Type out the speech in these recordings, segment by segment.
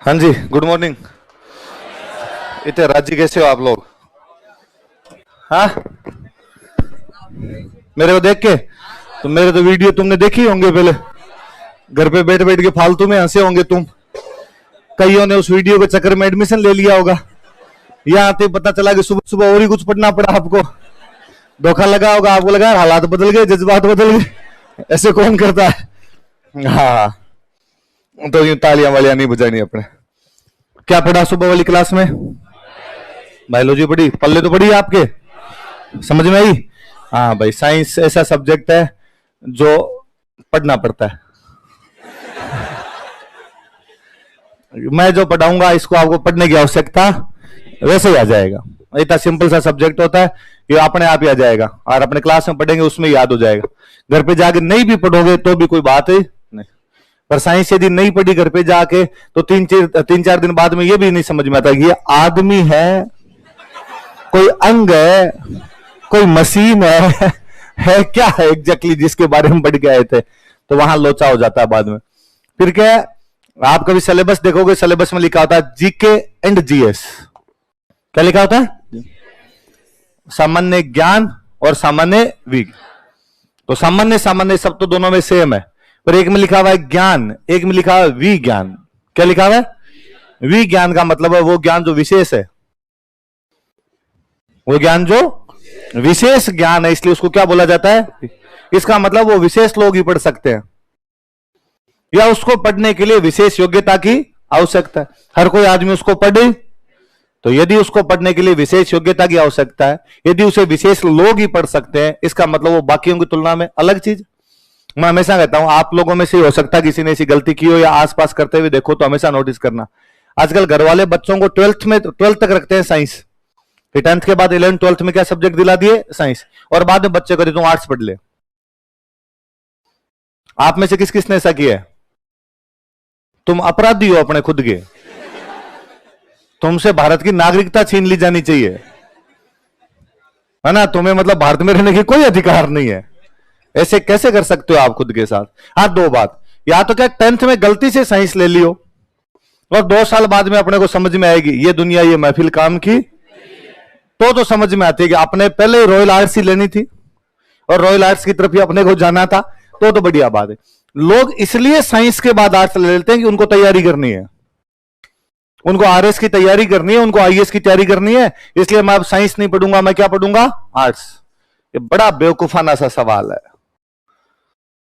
हाँ जी, good morning. इतने राजी कैसे हो आप लोग? हाँ, मेरे को देख के तो मेरे तो वीडियो तुमने देखी होंगे पहले। घर पे बैठ बैठ के फालतू में हंसे होंगे तुम। कईयों ने उस वीडियो के चक्कर में एडमिशन ले लिया होगा। यहाँ आते पता चला कि सुबह सुबह और ही कुछ पढ़ना पड़ा आपको। धोखा लगा होगा, आपको लगा हालात बदल गए, जज्बात बदल गए। ऐसे कौन करता है? हाँ, तो यूं तालियां वालियां नहीं बजानी अपने। क्या पढ़ा सुबह वाली क्लास में? बायोलॉजी पढ़ी। पल्ले तो पढ़ी आपके, समझ में आई? हाँ भाई, साइंस ऐसा सब्जेक्ट है जो पढ़ना पड़ता है। मैं जो पढ़ाऊंगा इसको आपको पढ़ने की आवश्यकता वैसे ही आ जाएगा। इतना सिंपल सा सब्जेक्ट होता है, ये अपने आप ही आ जाएगा और अपने क्लास में पढ़ेंगे उसमें याद हो जाएगा। घर पे जाके नहीं भी पढ़ोगे तो भी कोई बात है नहीं। पर साइंस यदि नहीं पढ़ी घर पे जाके तो तीन चार दिन बाद में ये भी नहीं समझ में आता ये आदमी है, कोई अंग है, कोई मशीन है क्या है एग्जैक्टली जिसके बारे में पढ़ के आए थे। तो वहां लोचा हो जाता है बाद में। फिर क्या, आप कभी सिलेबस देखोगे, सिलेबस में लिखा होता है जीके एंड जीएस। क्या लिखा होता है? सामान्य ज्ञान और सामान्य विज्ञान। तो सामान्य सामान्य सब तो दोनों में सेम है, पर एक में लिखा हुआ है ज्ञान, एक में लिखा हुआ है विज्ञान। क्या लिखा हुआ है? विज्ञान का मतलब है वो ज्ञान जो विशेष है, वो ज्ञान जो विशेष ज्ञान है, इसलिए उसको क्या बोला जाता है? इसका मतलब वो विशेष लोग ही पढ़ सकते हैं या उसको पढ़ने के लिए विशेष योग्यता की आवश्यकता है। हर कोई आदमी उसको पढ़े, तो यदि उसको पढ़ने के लिए विशेष योग्यता की आवश्यकता है, यदि उसे विशेष लोग ही पढ़ सकते हैं, इसका मतलब वो बाकियों की तुलना में अलग चीज। मैं हमेशा कहता हूं, आप लोगों में से हो सकता है किसी ने ऐसी गलती की हो या आसपास करते हुए देखो, तो हमेशा नोटिस करना, आजकल घर वाले बच्चों को 12th तक रखते हैं साइंस, फिर 10th के बाद 11th 12th में क्या सब्जेक्ट दिला दिए? साइंस। और बाद में बच्चे को तुम आर्ट्स पढ़ ले। आप में से किस किसने ऐसा किया है? तुम अपराधी हो अपने खुद के। तुमसे भारत की नागरिकता छीन ली जानी चाहिए, है ना? तुम्हें मतलब भारत में रहने की कोई अधिकार नहीं है। ऐसे कैसे कर सकते हो आप खुद के साथ? हाँ, दो बात, या तो क्या 10th में गलती से साइंस ले लियो और 2 साल बाद में अपने को समझ में आएगी ये दुनिया ये महफिल काम की, तो समझ में आती है कि अपने पहले रॉयल आर्ट्स ही लेनी थी और रॉयल आर्ट्स की तरफ ही अपने को जाना था, तो बढ़िया बात है। लोग इसलिए साइंस के बाद आर्ट्स ले लेते हैं कि उनको तैयारी करनी है, उनको आरएस की तैयारी करनी है, उनको आईएएस की तैयारी करनी है, इसलिए मैं अब साइंस नहीं पढ़ूंगा, मैं क्या पढ़ूंगा? आर्ट्स। ये बड़ा बेवकूफाना सा सवाल है।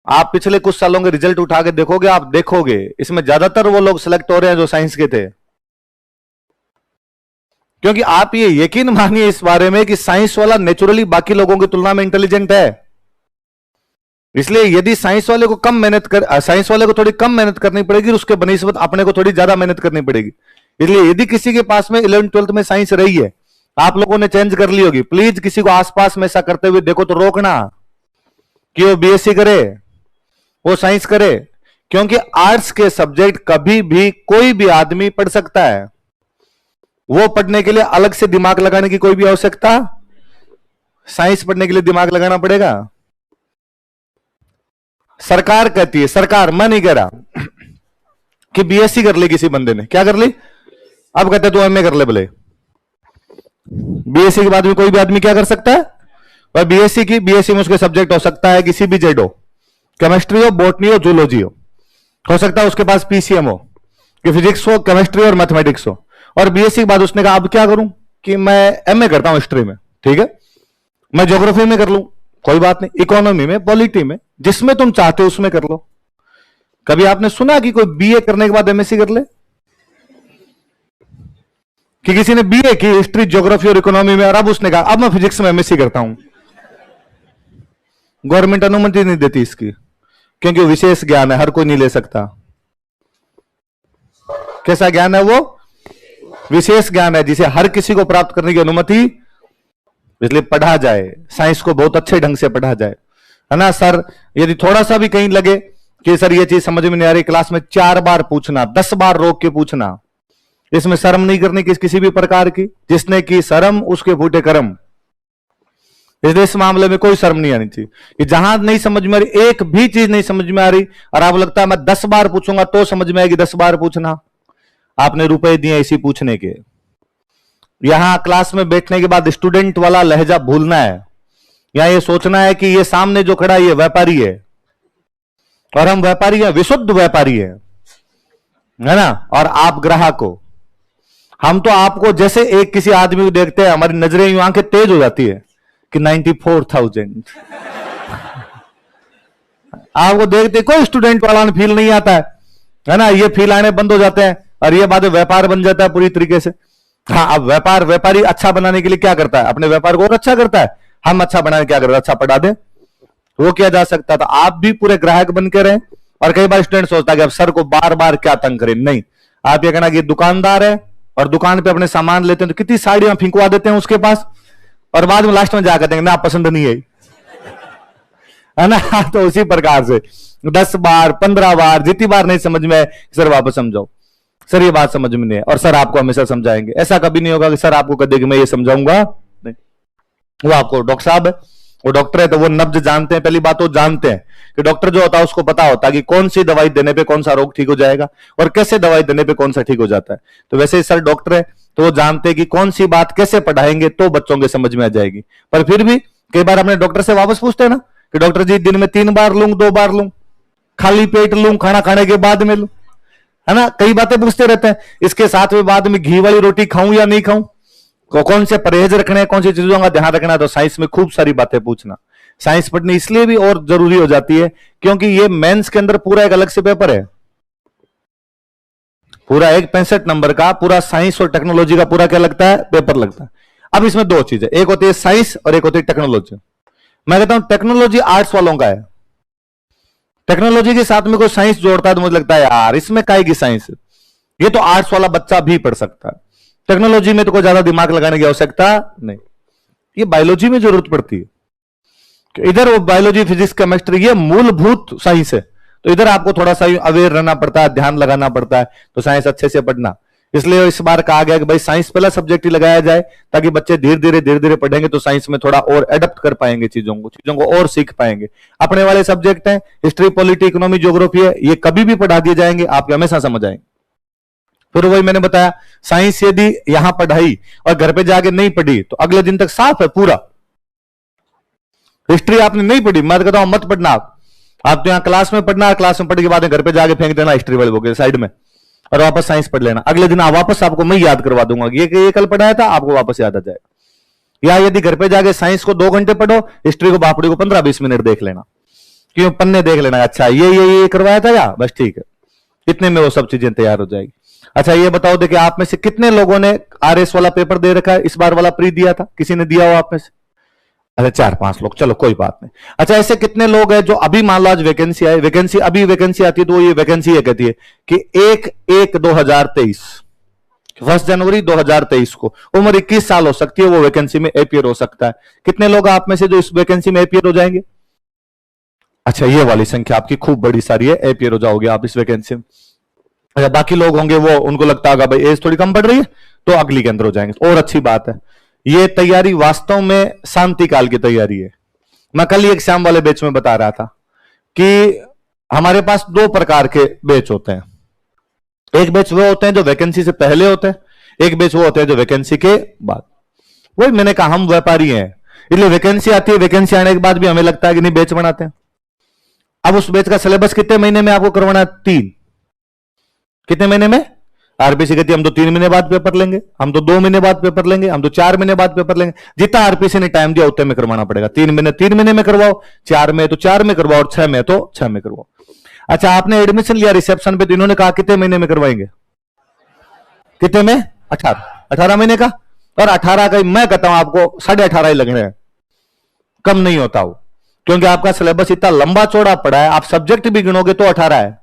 आप पिछले कुछ सालों के रिजल्ट उठा के देखोगे, आप देखोगे इसमें ज्यादातर वो लोग सिलेक्ट हो रहे हैं जो साइंस के थे। क्योंकि आप ये यकीन मानिए इस बारे में कि साइंस वाला नेचुरली बाकी लोगों की तुलना में इंटेलिजेंट है। इसलिए यदि साइंस वाले को थोड़ी कम मेहनत करनी पड़ेगी, उसके बनिस्बत अपने को थोड़ी ज्यादा मेहनत करनी पड़ेगी। इसलिए यदि किसी के पास में 11th 12th में साइंस रही है, आप लोगों ने चेंज कर ली होगी, प्लीज किसी को आसपास में ऐसा करते हुए देखो तो रोकना कि वो बीएससी करे, वो साइंस करे। क्योंकि आर्ट्स के सब्जेक्ट कभी भी कोई भी आदमी पढ़ सकता है, वो पढ़ने के लिए अलग से दिमाग लगाने की कोई भी आवश्यकता, साइंस पढ़ने के लिए दिमाग लगाना पड़ेगा। सरकार कहती है, सरकार, मैं नहीं कह रहा, कि बीएससी कर ली किसी बंदे ने, क्या कर ली? अब कहते तो एमए कर ले भले। बीएससी के बाद में कोई भी आदमी क्या कर सकता है? और बीएससी में उसके सब्जेक्ट हो सकता है किसी भी जेड हो, केमिस्ट्री हो, बॉटनी हो, जूलॉजी हो सकता है उसके पास पीसीएम हो कि फिजिक्स हो, केमिस्ट्री और मैथमेटिक्स हो। और बीएससी के बाद उसने कहा अब क्या करूं कि मैं एमए करता हूं हिस्ट्री में, ठीक है, मैं ज्योग्राफी में कर लूं, कोई बात नहीं, इकोनॉमी में, पॉलिटी में, जिसमें तुम चाहते हो उसमें कर लो। कभी आपने सुना कि कोई बीए करने के बाद एमएससी कर ले? कि किसी ने बीए की हिस्ट्री, ज्योग्राफी और इकोनॉमी में और अब उसने कहा अब मैं फिजिक्स में एमएससी करता हूं? गवर्नमेंट अनुमति नहीं देती इसकी, क्योंकि विशेष ज्ञान है, हर कोई नहीं ले सकता। कैसा ज्ञान है वो? विशेष ज्ञान है जिसे हर किसी को प्राप्त करने की अनुमति, इसलिए पढ़ा जाए, साइंस को बहुत अच्छे ढंग से पढ़ा जाए, है ना सर? यदि थोड़ा सा भी कहीं लगे कि सर ये चीज समझ में नहीं आ रही, क्लास में 4 बार पूछना, 10 बार रोक के पूछना। इसमें शर्म नहीं करनी किसी भी प्रकार की, जिसने की शर्म उसके फूटे कर्म। इसलिए इस मामले में कोई शर्म नहीं आनी चाहिए कि जहां नहीं समझ में आ रही, एक भी चीज नहीं समझ में आ रही और आपको लगता है मैं 10 बार पूछूंगा तो समझ में आएगी, 10 बार पूछना। आपने रुपए दिए इसी पूछने के। यहां क्लास में बैठने के बाद स्टूडेंट वाला लहजा भूलना है। यहां ये सोचना है कि ये सामने जो खड़ा है ये व्यापारी है और हम व्यापारी हैं, विशुद्ध व्यापारी है ना, और आप ग्राहक हो। हम तो आपको जैसे एक किसी आदमी को देखते हैं हमारी नजरें यूं आंखें तेज हो जाती है कि 94,000 आपको देखते कोई स्टूडेंट वाला फील नहीं आता है ना, ये फील आने बंद हो जाते हैं और ये बाद में व्यापार बन जाता है पूरी तरीके से। हाँ, अब व्यापारी अच्छा बनाने के लिए क्या करता है, अपने व्यापार को और अच्छा करता है। हम अच्छा बनाने क्या करते हैं, अच्छा पढ़ा दे, वो किया जा सकता था। आप भी पूरे ग्राहक बन के रहे। और कई बार स्टूडेंट सोचता है कि अब सर को बार बार क्या तंग करें, नहीं, आप ये कहना कि दुकानदार है और दुकान पे अपने सामान लेते हैं तो कितनी साड़ियां फिंकवा देते हैं उसके पास और बाद में लास्ट में जाकर देंगे ना पसंद नहीं है ना। तो उसी प्रकार से 10 बार 15 बार जितनी बार नहीं समझ में, सर वापस समझाओ, सर ये बात समझ में नहीं है, और सर आपको हमेशा समझाएंगे। ऐसा कभी नहीं होगा कि सर आपको कह दे कि मैं ये समझाऊंगा, नहीं। वो आपको डॉक्टर साहब है, वो डॉक्टर है तो वो नब्ज जानते हैं। पहली बात वो जानते हैं कि डॉक्टर जो होता है उसको पता होता है कि कौन सी दवाई देने पे कौन सा रोग ठीक हो जाएगा और कैसे दवाई देने पे कौन सा ठीक हो जाता है। तो वैसे ही सर डॉक्टर है तो वो जानते हैं कि कौन सी बात कैसे पढ़ाएंगे तो बच्चों के समझ में आ जाएगी। पर फिर भी कई बार अपने डॉक्टर से वापस पूछते हैं ना कि डॉक्टर जी दिन में 3 बार लूं, 2 बार लूं, खाली पेट लूं, खाना खाने के बाद में लूं, है ना, कई बातें पूछते रहते हैं। इसके साथ में बाद में घी वाली रोटी खाऊं या नहीं खाऊं, कौन से परहेज रखने हैं, कौन सी चीजों का ध्यान रखना है। तो साइंस में खूब सारी बातें पूछना। साइंस पढ़नी इसलिए भी और जरूरी हो जाती है क्योंकि ये मेंस के अंदर पूरा एक अलग से पेपर है, पूरा एक 65 नंबर का पूरा साइंस और टेक्नोलॉजी का पूरा क्या लगता है, पेपर लगता है। अब इसमें 2 चीजें, एक होती है साइंस और एक होती है टेक्नोलॉजी। मैं कहता हूं टेक्नोलॉजी आर्ट्स वालों का है, टेक्नोलॉजी के साथ में कोई साइंस जोड़ता है तो मुझे लगता है यार इसमें काहे की साइंस, ये तो आर्ट्स वाला बच्चा भी पढ़ सकता है। टेक्नोलॉजी में तो कोई ज्यादा दिमाग लगाने की आवश्यकता नहीं, ये बायोलॉजी में जरूरत पड़ती है। इधर वो बायोलॉजी फिजिक्स केमिस्ट्री ये मूलभूत साइंस है, तो इधर आपको थोड़ा सा अवेयर रहना पड़ता है, ध्यान लगाना पड़ता है, तो साइंस अच्छे से पढ़ना। इसलिए इस बार कहा गया कि भाई साइंस पहला सब्जेक्ट ही लगाया जाए ताकि बच्चे धीरे धीरे पढ़ेंगे तो साइंस में थोड़ा और एडप्ट कर पाएंगे, चीजों को और सीख पाएंगे। अपने वाले सब्जेक्ट हैं हिस्ट्री, पॉलिटी, इकोनॉमी, ज्योग्राफी है, ये कभी भी पढ़ा दिए जाएंगे, आप हमेशा समझ आएंगे। फिर वही मैंने बताया साइंस यदि यहां पढ़ाई और घर पे जाके नहीं पढ़ी तो अगले दिन तक साफ है पूरा। हिस्ट्री आपने नहीं पढ़ी, मैं कहता हूं मत पढ़ना, आप तो यहां क्लास में पढ़ना, क्लास में पढ़ने के बाद घर पे जाके फेंक देना हिस्ट्री वाले बुक साइड में और वापस साइंस पढ़ लेना। अगले दिन वापस आपको मैं याद करवा दूंगा ये कल पढ़ाया था, आपको वापस याद आ जाएगा। या यदि घर पे जाके साइंस को 2 घंटे पढ़ो, हिस्ट्री को बापड़ी को 15-20 मिनट देख लेना, क्यों पन्ने देख लेना, अच्छा ये करवाया था या बस ठीक है, इतने में वो सब चीजें तैयार हो जाएगी। अच्छा ये बताओ देखिए आप में से कितने लोगों ने आरएस वाला पेपर दे रखा है, इस बार वाला प्री दिया था, किसी ने दिया हो आप में से? अच्छा 4-5 लोग, चलो कोई बात नहीं। अच्छा ऐसे कितने लोग हैं जो अभी मान लो आज वैकेंसी आई, अभी वैकेंसी आती है तो ये वैकेंसी ये कहती है कि 1/1/2023 1 जनवरी 2023 को उम्र 21 साल हो सकती है, वो वैकेंसी में अपियर हो सकता है। कितने लोग आप में से जो इस वैकेंसी में अपियर हो जाएंगे? अच्छा ये वाली संख्या आपकी खूब बड़ी सारी है, अपियर हो जाओगे आप इस वैकेंसी में। अच्छा बाकी लोग होंगे वो उनको लगता होगा भाई एज थोड़ी कम बढ़ रही है तो अगली के अंदर हो जाएंगे, और अच्छी बात है। ये तैयारी वास्तव में शांति काल की तैयारी है। मैं कल ही एग्जाम वाले बैच में बता रहा था कि हमारे पास 2 प्रकार के बैच होते हैं। एक बैच वो होते हैं जो वैकेंसी से पहले होते हैं, एक बैच वो होते हैं जो वैकेंसी के बाद। वही मैंने कहा हम व्यापारी हैं, इसलिए वैकेंसी आती है, वैकेंसी आने के बाद भी हमें लगता है कि नहीं बैच बनाते हैं। अब उस बैच का सिलेबस कितने महीने में आपको करवाना है? 3। कितने महीने में? आरपीसी कहती है हम तो 3 महीने बाद पेपर लेंगे, हम तो 2 महीने बाद पेपर लेंगे, हम तो 4 महीने बाद पेपर लेंगे। जितना आरपीसी ने टाइम दिया उतने में करवाना पड़ेगा। 3 महीने में करवाओ, 4 में तो 4 में करवाओ और 6 में तो 6 में करवाओ। अच्छा आपने एडमिशन लिया रिसेप्शन पे तो इन्होंने कहा कितने महीने में करवाएंगे? कितने में? 18 महीने का। और 18 का मैं कहता हूं आपको 18.5 ही लगने हैं, कम नहीं होता हो, क्योंकि आपका सिलेबस इतना लंबा चौड़ा पड़ा है। आप सब्जेक्ट भी गिनोगे तो 18 है।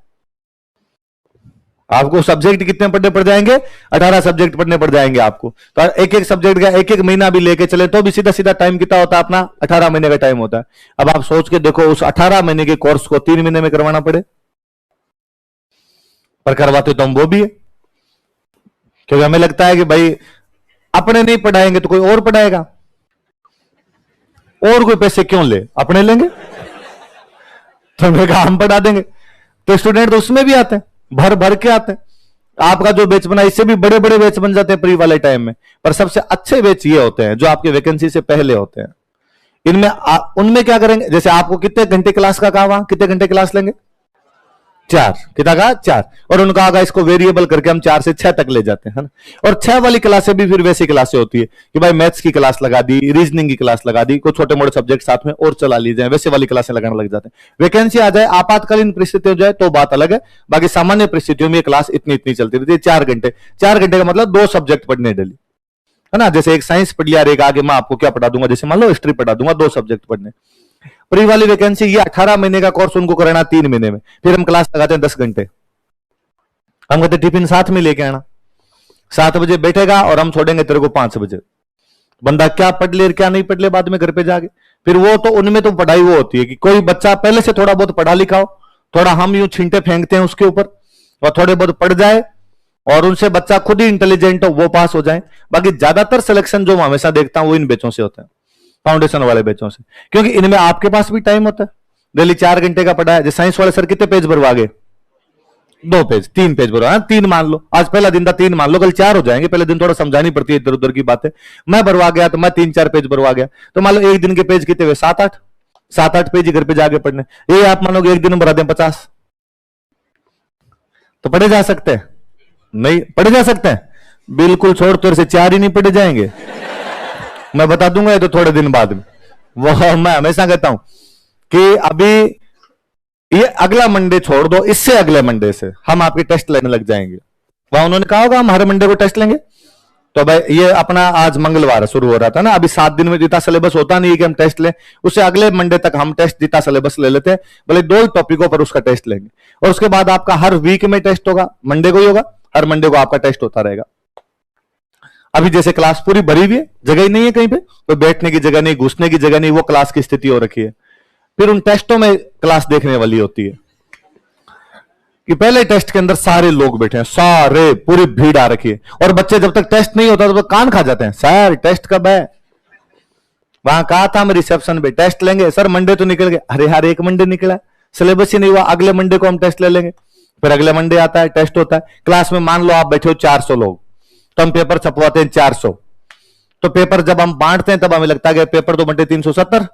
आपको सब्जेक्ट कितने पढ़ने पड़ जाएंगे? 18 सब्जेक्ट पढ़ने पड़ जाएंगे आपको। तो एक सब्जेक्ट का एक महीना भी लेके चले तो भी सीधा टाइम कितना होता है अपना? 18 महीने का टाइम होता है। अब आप सोच के देखो उस 18 महीने के कोर्स को 3 महीने में करवाना पड़े, पर करवाते तो हम वो भी है, क्योंकि हमें लगता है कि भाई अपने नहीं पढ़ाएंगे तो कोई और पढ़ाएगा, और कोई पैसे क्यों ले, अपने लेंगे। तो हमने कहा हम पढ़ा देंगे। तो स्टूडेंट तो उसमें भी आते हैं, भर भर के आते हैं। आपका जो बैच बना इससे भी बड़े बड़े बैच बन जाते हैं प्री वाले टाइम में, पर सबसे अच्छे बैच ये होते हैं जो आपके वैकेंसी से पहले होते हैं। इनमें उनमें क्या करेंगे, जैसे आपको कितने घंटे क्लास का कहा, वहां कितने घंटे क्लास लेंगे, 4, कितना कहा 4, और उनका आगा इसको वेरिएबल करके हम 4 से 6 तक ले जाते हैं, और 6 वाली क्लासें भी फिर वैसी क्लासें होती है कि भाई मैथ्स की क्लास लगा दी, रीजनिंग की क्लास लगा दी, कुछ छोटे मोटे सब्जेक्ट साथ में और चला लीजिए, वैसे वाली क्लासें लगाने लग जाते हैं। वैकेंसी आ जाए, आपातकालीन परिस्थिति हो जाए तो बात अलग है, बाकी सामान्य परिस्थितियों में क्लास इतनी इतनी चलती रहती है। 4 घंटे, 4 घंटे का मतलब 2 सब्जेक्ट पढ़ने डेली, है ना। जैसे एक साइंस पढ़ लिया, एक आगे मैं आपको क्या पढ़ा दूंगा, जैसे मान लो हिस्ट्री पढ़ा दूंगा, 2 सब्जेक्ट पढ़ने। प्री वाली वैकेंसी ये 18 महीने का कोर्स उनको कराना 3 महीने में, फिर हम क्लास लगाते हैं 10 घंटे। हम कहते टिफिन साथ में लेके आना, 7 बजे बैठेगा और हम छोड़ेंगे तेरे को 5 बजे। बंदा क्या पढ़ ले क्या नहीं पढ़ ले बाद में घर पे जाके, फिर वो तो उनमें तो पढ़ाई वो होती है कि कोई बच्चा पहले से थोड़ा बहुत पढ़ा लिखा हो, थोड़ा हम यूं छींटे फेंकते हैं उसके ऊपर, और थोड़े बहुत पढ़ जाए और उनसे बच्चा खुद ही इंटेलिजेंट हो, वो पास हो जाए। बाकी ज्यादातर सिलेक्शन जो मैं हमेशा देखता हूं वो इन बैचों से होता है, फाउंडेशन वाले बैचों से, क्योंकि इनमें आपके पास भी टाइम होता है। डेली 4 घंटे का पढ़ा है। जैसे साइंस वाले सर कितने पेज भरवा गए, 2 पेज, 3 पेज भरवा, 3 मान लो, आज पहला दिन था 3 मान लो, कल 4 हो जाएंगे। पहले दिन थोड़ा समझानी पड़ती है इधर उधर की बातें, मैं भरवा गया तो मैं 3-4 पेज भरवा गया, तो मान लो एक दिन के पेज कितने हुए, 7-8 पेज ही घर पे जाके पढ़ने। ये आप मानोगे एक दिन में भरा दें 50, तो पढ़े जा सकते हैं? नहीं पढ़े जा सकते हैं, बिल्कुल छोड़, तेरे से 4 ही नहीं पढ़े जाएंगे। मैं बता दूंगा ये तो थोड़े दिन बाद में। वो मैं हमेशा कहता हूं कि अभी ये अगला मंडे छोड़ दो, इससे अगले मंडे से हम आपके टेस्ट लेने लग जाएंगे। वहां उन्होंने कहा होगा हम हर मंडे को टेस्ट लेंगे, तो भाई ये अपना आज मंगलवार शुरू हो रहा था ना, अभी 7 दिन में जितना सिलेबस होता नहीं है कि हम टेस्ट लें, उससे अगले मंडे तक हम टेस्ट जितना सिलेबस ले लेते हैं, भले 2 ही टॉपिकों पर उसका टेस्ट लेंगे, और उसके बाद आपका हर वीक में टेस्ट होगा, मंडे को ही होगा, हर मंडे को आपका टेस्ट होता रहेगा। अभी जैसे क्लास पूरी भरी हुई है, जगह ही नहीं है कहीं पे, कोई बैठने की जगह नहीं, घुसने की जगह नहीं, वो क्लास की स्थिति हो रखी है। फिर उन टेस्टों में क्लास देखने वाली होती है कि पहले टेस्ट के अंदर सारे लोग बैठे हैं, सारे पूरी भीड़ आ रखी है, और बच्चे जब तक टेस्ट नहीं होता तब तक कान खा जाते हैं, सर टेस्ट कब है? वहां कहा था हम रिसेप्शन पे टेस्ट लेंगे, सर मंडे तो निकल गए। अरे यार एक मंडे निकला, सिलेबस ही नहीं हुआ, अगले मंडे को हम टेस्ट ले लेंगे। फिर अगले मंडे आता है, टेस्ट होता है। क्लास में मान लो आप बैठे हो 400 लोग, तो हम पेपर छपवाते हैं 400, तो पेपर जब हम बांटते हैं तब हमें लगता है कि पेपर तो बंटे 370,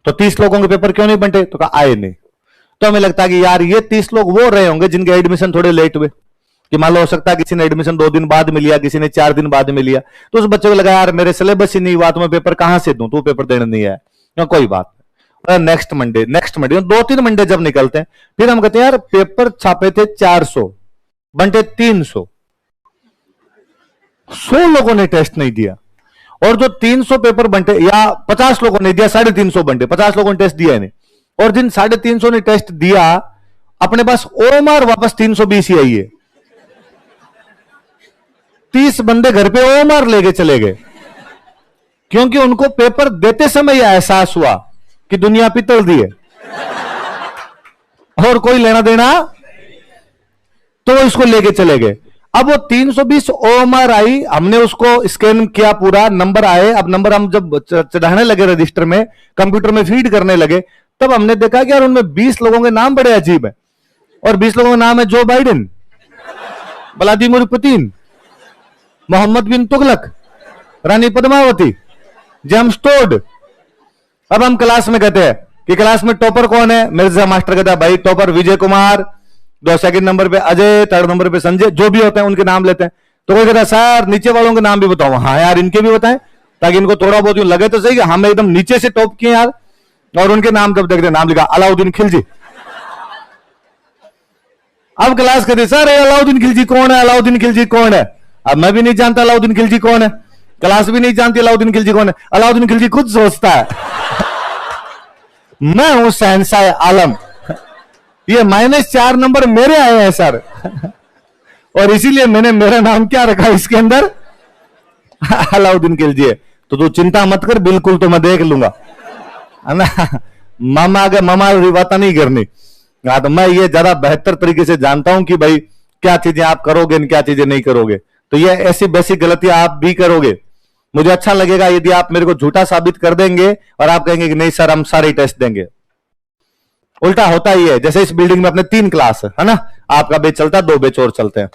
तो 30 लोगों के पेपर क्यों नहीं बंटे? तो कहा आए नहीं, तो हमें लगता है कि यार ये 30 लोग वो रहे होंगे जिनके एडमिशन थोड़े लेट हुए, कि मान लो हो सकता है किसी ने एडमिशन 2 दिन बाद में लिया, किसी ने 4 दिन बाद में लिया, तो उस बच्चे को लगा यार मेरे सिलेबस ही नहीं हुआ तो मैं पेपर कहां से दूं, तो पेपर देने नहीं आया, तो कोई बात नहीं, नेक्स्ट मंडे 2-3 मंडे जब निकलते हैं, फिर हम कहते हैं यार पेपर छापे थे 400 बंटे 300, 100 लोगों ने टेस्ट नहीं दिया, और जो 300 पेपर बंटे या 50 लोगों ने दिया, 350 बंटे, 50 लोगों ने टेस्ट दिया नहीं, और जिन 350 ने टेस्ट दिया अपने पास ओमार वापस 320 ही आई है। 30 बंदे घर पे ओमार लेके चले गए, क्योंकि उनको पेपर देते समय यह एहसास हुआ कि दुनिया पितल दी है और कोई लेना देना, तो इसको लेके चले गए। अब वो 320 ओएमआर आई, हमने उसको स्कैन किया, पूरा नंबर आए। अब नंबर हम जब चढ़ाने लगे रजिस्टर में, कंप्यूटर में फीड करने लगे, तब हमने देखा कि यार उनमें 20 लोगों के नाम बड़े अजीब है, और 20 लोगों का नाम है Joe Biden, Vladimir Putin, Mohammad bin Tughlaq, Rani Padmavati, James Tod. अब हम क्लास में कहते हैं कि क्लास में टॉपर कौन है? मिर्जा मास्टर कहता है भाई टॉपर विजय कुमार, 2 नंबर पे अजय, 3rd नंबर पे संजय, जो भी होते हैं उनके नाम लेते हैं। तो कोई कहता है सर नीचे वालों के नाम भी बताओ। हाँ यार इनके भी बताएं, ताकि इनको थोड़ा बहुत लगे तो सही कि हम एकदम नीचे से टॉप किए यार। और उनके नाम जब देखते नाम लिखा अलाउद्दीन खिलजी। अब क्लास कहते सर अलाउद्दीन खिलजी कौन है, अलाउद्दीन खिलजी कौन है? अब मैं भी नहीं जानता अलाउद्दीन खिलजी कौन है, क्लास भी नहीं जानती अलाउद्दीन खिलजी कौन है। अलाउद्दीन खिलजी खुद सोचता है मैं हूं शहंशाह आलम, ये -4 नंबर मेरे आए हैं सर और इसीलिए मैंने मेरा नाम क्या रखा इसके अंदर अलाउद्दीन खिलजी है। तो तू चिंता मत कर, बिल्कुल तो मैं देख लूंगा, है ना। मामा के मामा रिवाता नहीं करनी। हाँ तो मैं ये ज्यादा बेहतर तरीके से जानता हूं कि भाई क्या चीजें आप करोगे और क्या चीजें नहीं करोगे। तो ये ऐसी बेसिक गलतियां आप भी करोगे। मुझे अच्छा लगेगा यदि आप मेरे को झूठा साबित कर देंगे और आप कहेंगे कि नहीं सर हम सारे टेस्ट देंगे। उल्टा होता ही है। जैसे इस बिल्डिंग में अपने 3 क्लास है ना, आपका बैच चलता है, 2 बैच और चलते हैं।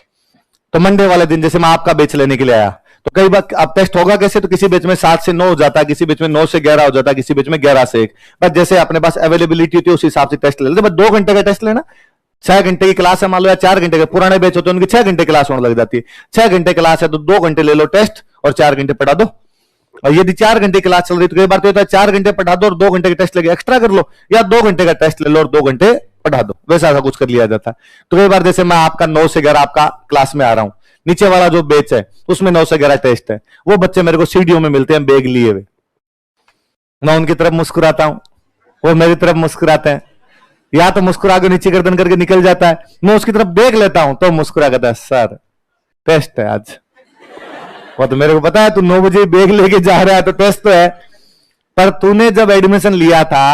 तो मंडे वाले दिन जैसे मैं आपका बैच लेने के लिए आया, तो कई बार अब टेस्ट होगा कैसे, तो किसी बैच में 7 से 9 हो जाता है, किसी बैच में 9 से 11 हो जाता है, किसी बैच में 11 से 1। बस जैसे अपने पास अवेलेबिलिटी होती है उस हिसाब से टेस्ट ले लेते। बस 2 घंटे का टेस्ट लेना, 6 घंटे की क्लास है मान लो, या 4 घंटे के पुराने बैच होते हैं उनकी 6 घंटे क्लास होने लग जाती है। 6 घंटे क्लास है तो 2 घंटे ले लो टेस्ट और 4 घंटे पढ़ा दो। और यदि 4 घंटे क्लास चल रही तो कई बार तो होता है 4 घंटे पढ़ा दो और 2 घंटे का टेस्ट लेके एक्स्ट्रा कर लो, या 2 घंटे का टेस्ट ले लो और 2 घंटे पढ़ा दो, वैसा ऐसा कुछ कर लिया जाता है। तो कई बार जैसे मैं आपका 9 से 11 आपका क्लास में आ रहा हूं, नीचे वाला जो बैच है उसमें 9 से 11 टेस्ट है, वो बच्चे मेरे को सीडीओ में मिलते हैं बैग लिए हुए, मैं उनकी तरफ मुस्कुराता हूं, वो मेरी तरफ मुस्कुराते हैं, या तो मुस्कुरा के नीचे गर्दन करके निकल जाता है, मैं उसकी तरफ देख लेता हूं तो मुस्कुरा कहता है सर टेस्ट है आज। वो तो मेरे को पता है तू 9 बजे बैग लेके जा रहा है तो टेस्ट तो है, पर तूने जब एडमिशन लिया था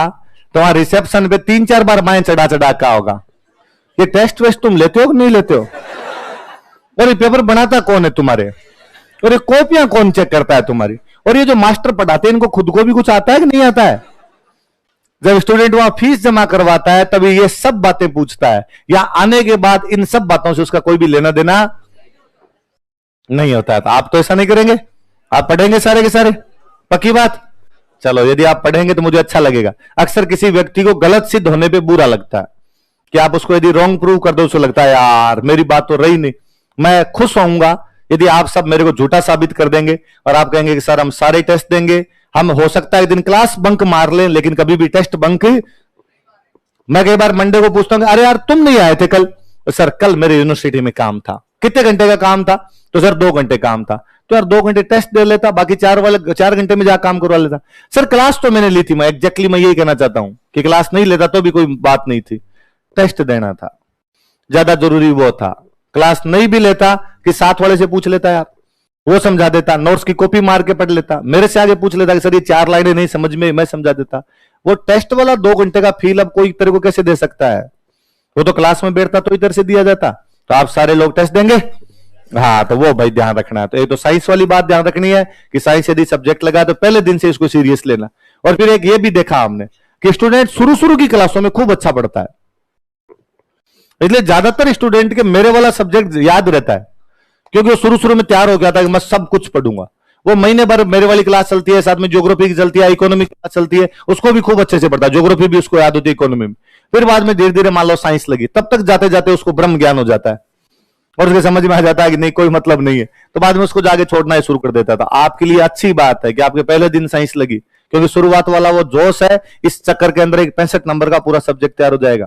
तो वहां रिसेप्शन पे 3-4 बार माएं चढ़ा चढ़ा का होगा, ये टेस्ट वेस्ट तुम लेते हो कि नहीं लेते हो, और ये पेपर बनाता कौन है तुम्हारे, और ये कॉपियां कौन चेक करता है तुम्हारी, और ये जो मास्टर पढ़ाते हैं इनको खुद को भी कुछ आता है कि नहीं आता है। जब स्टूडेंट वहां फीस जमा करवाता है तभी ये सब बातें पूछता है, या आने के बाद इन सब बातों से उसका कोई भी लेना देना नहीं होता है। तो आप तो ऐसा नहीं करेंगे, आप पढ़ेंगे सारे के सारे, पक्की बात। चलो यदि आप पढ़ेंगे तो मुझे अच्छा लगेगा। अक्सर किसी व्यक्ति को गलत सिद्ध होने पे बुरा लगता है कि आप उसको यदि रॉन्ग प्रूव कर दो, उसको लगता है यार मेरी बात तो रही नहीं। मैं खुश होऊंगा यदि आप सब मेरे को झूठा साबित कर देंगे और आप कहेंगे कि सर हम सारे टेस्ट देंगे, हम हो सकता है एक दिन क्लास बंक मार लें लेकिन कभी भी टेस्ट बंक। मैं कई बार मंडे को पूछता हूं अरे यार तुम नहीं आए थे कल, सर कल मेरे यूनिवर्सिटी में काम था। कितने घंटे का काम था, तो सर 2 घंटे काम था। तो यार 2 घंटे टेस्ट दे लेता, बाकी 4 घंटे में जाकर काम करवा लेता। सर क्लास तो मैंने ली थी, मैं एग्जैक्टली मैं यही कहना चाहता हूं कि क्लास नहीं लेता तो भी कोई बात नहीं थी, टेस्ट देना था ज्यादा जरूरी वो था। क्लास नहीं भी लेता कि साथ वाले से पूछ लेता यार, वो समझा देता, नोट्स की कॉपी मार के पढ़ लेता, मेरे से आगे पूछ लेता कि सर ये 4 लाइनें नहीं समझ में, मैं समझा देता। वो टेस्ट वाला 2 घंटे का फील अब कोई तेरे को कैसे दे सकता है, वो तो क्लास में बैठता तो इधर से दिया जाता। तो आप सारे लोग टेस्ट देंगे, हाँ तो वो भाई ध्यान रखना है। तो एक तो साइंस वाली बात ध्यान रखनी है कि साइंस यदि सब्जेक्ट लगा तो पहले दिन से इसको सीरियस लेना। और फिर एक ये भी देखा हमने कि स्टूडेंट शुरू की क्लासों में खूब अच्छा पढ़ता है, इसलिए ज्यादातर स्टूडेंट के मेरे वाला सब्जेक्ट याद रहता है, क्योंकि वो शुरू में तैयार हो गया था कि मैं सब कुछ पढ़ूंगा। वो महीने भर मेरे वाली क्लास चलती है, साथ में ज्योग्राफी की चलती है, इकोनॉमी की क्लास चलती है, उसको भी खूब अच्छे से पढ़ता है, ज्योग्राफी भी उसको याद होती है इकोनॉमी में। फिर बाद में धीरे धीरे मान लो साइंस लगी, तब तक जाते जाते उसको ब्रह्म ज्ञान हो जाता है और उसके समझ में आ जाता है कि नहीं कोई मतलब नहीं है, तो बाद में उसको जाके छोड़ना ही शुरू कर देता था। आपके लिए अच्छी बात है कि आपके पहले दिन साइंस लगी, क्योंकि शुरुआत वाला वो जोश है, इस चक्कर के अंदर एक 65 नंबर का पूरा सब्जेक्ट तैयार हो जाएगा।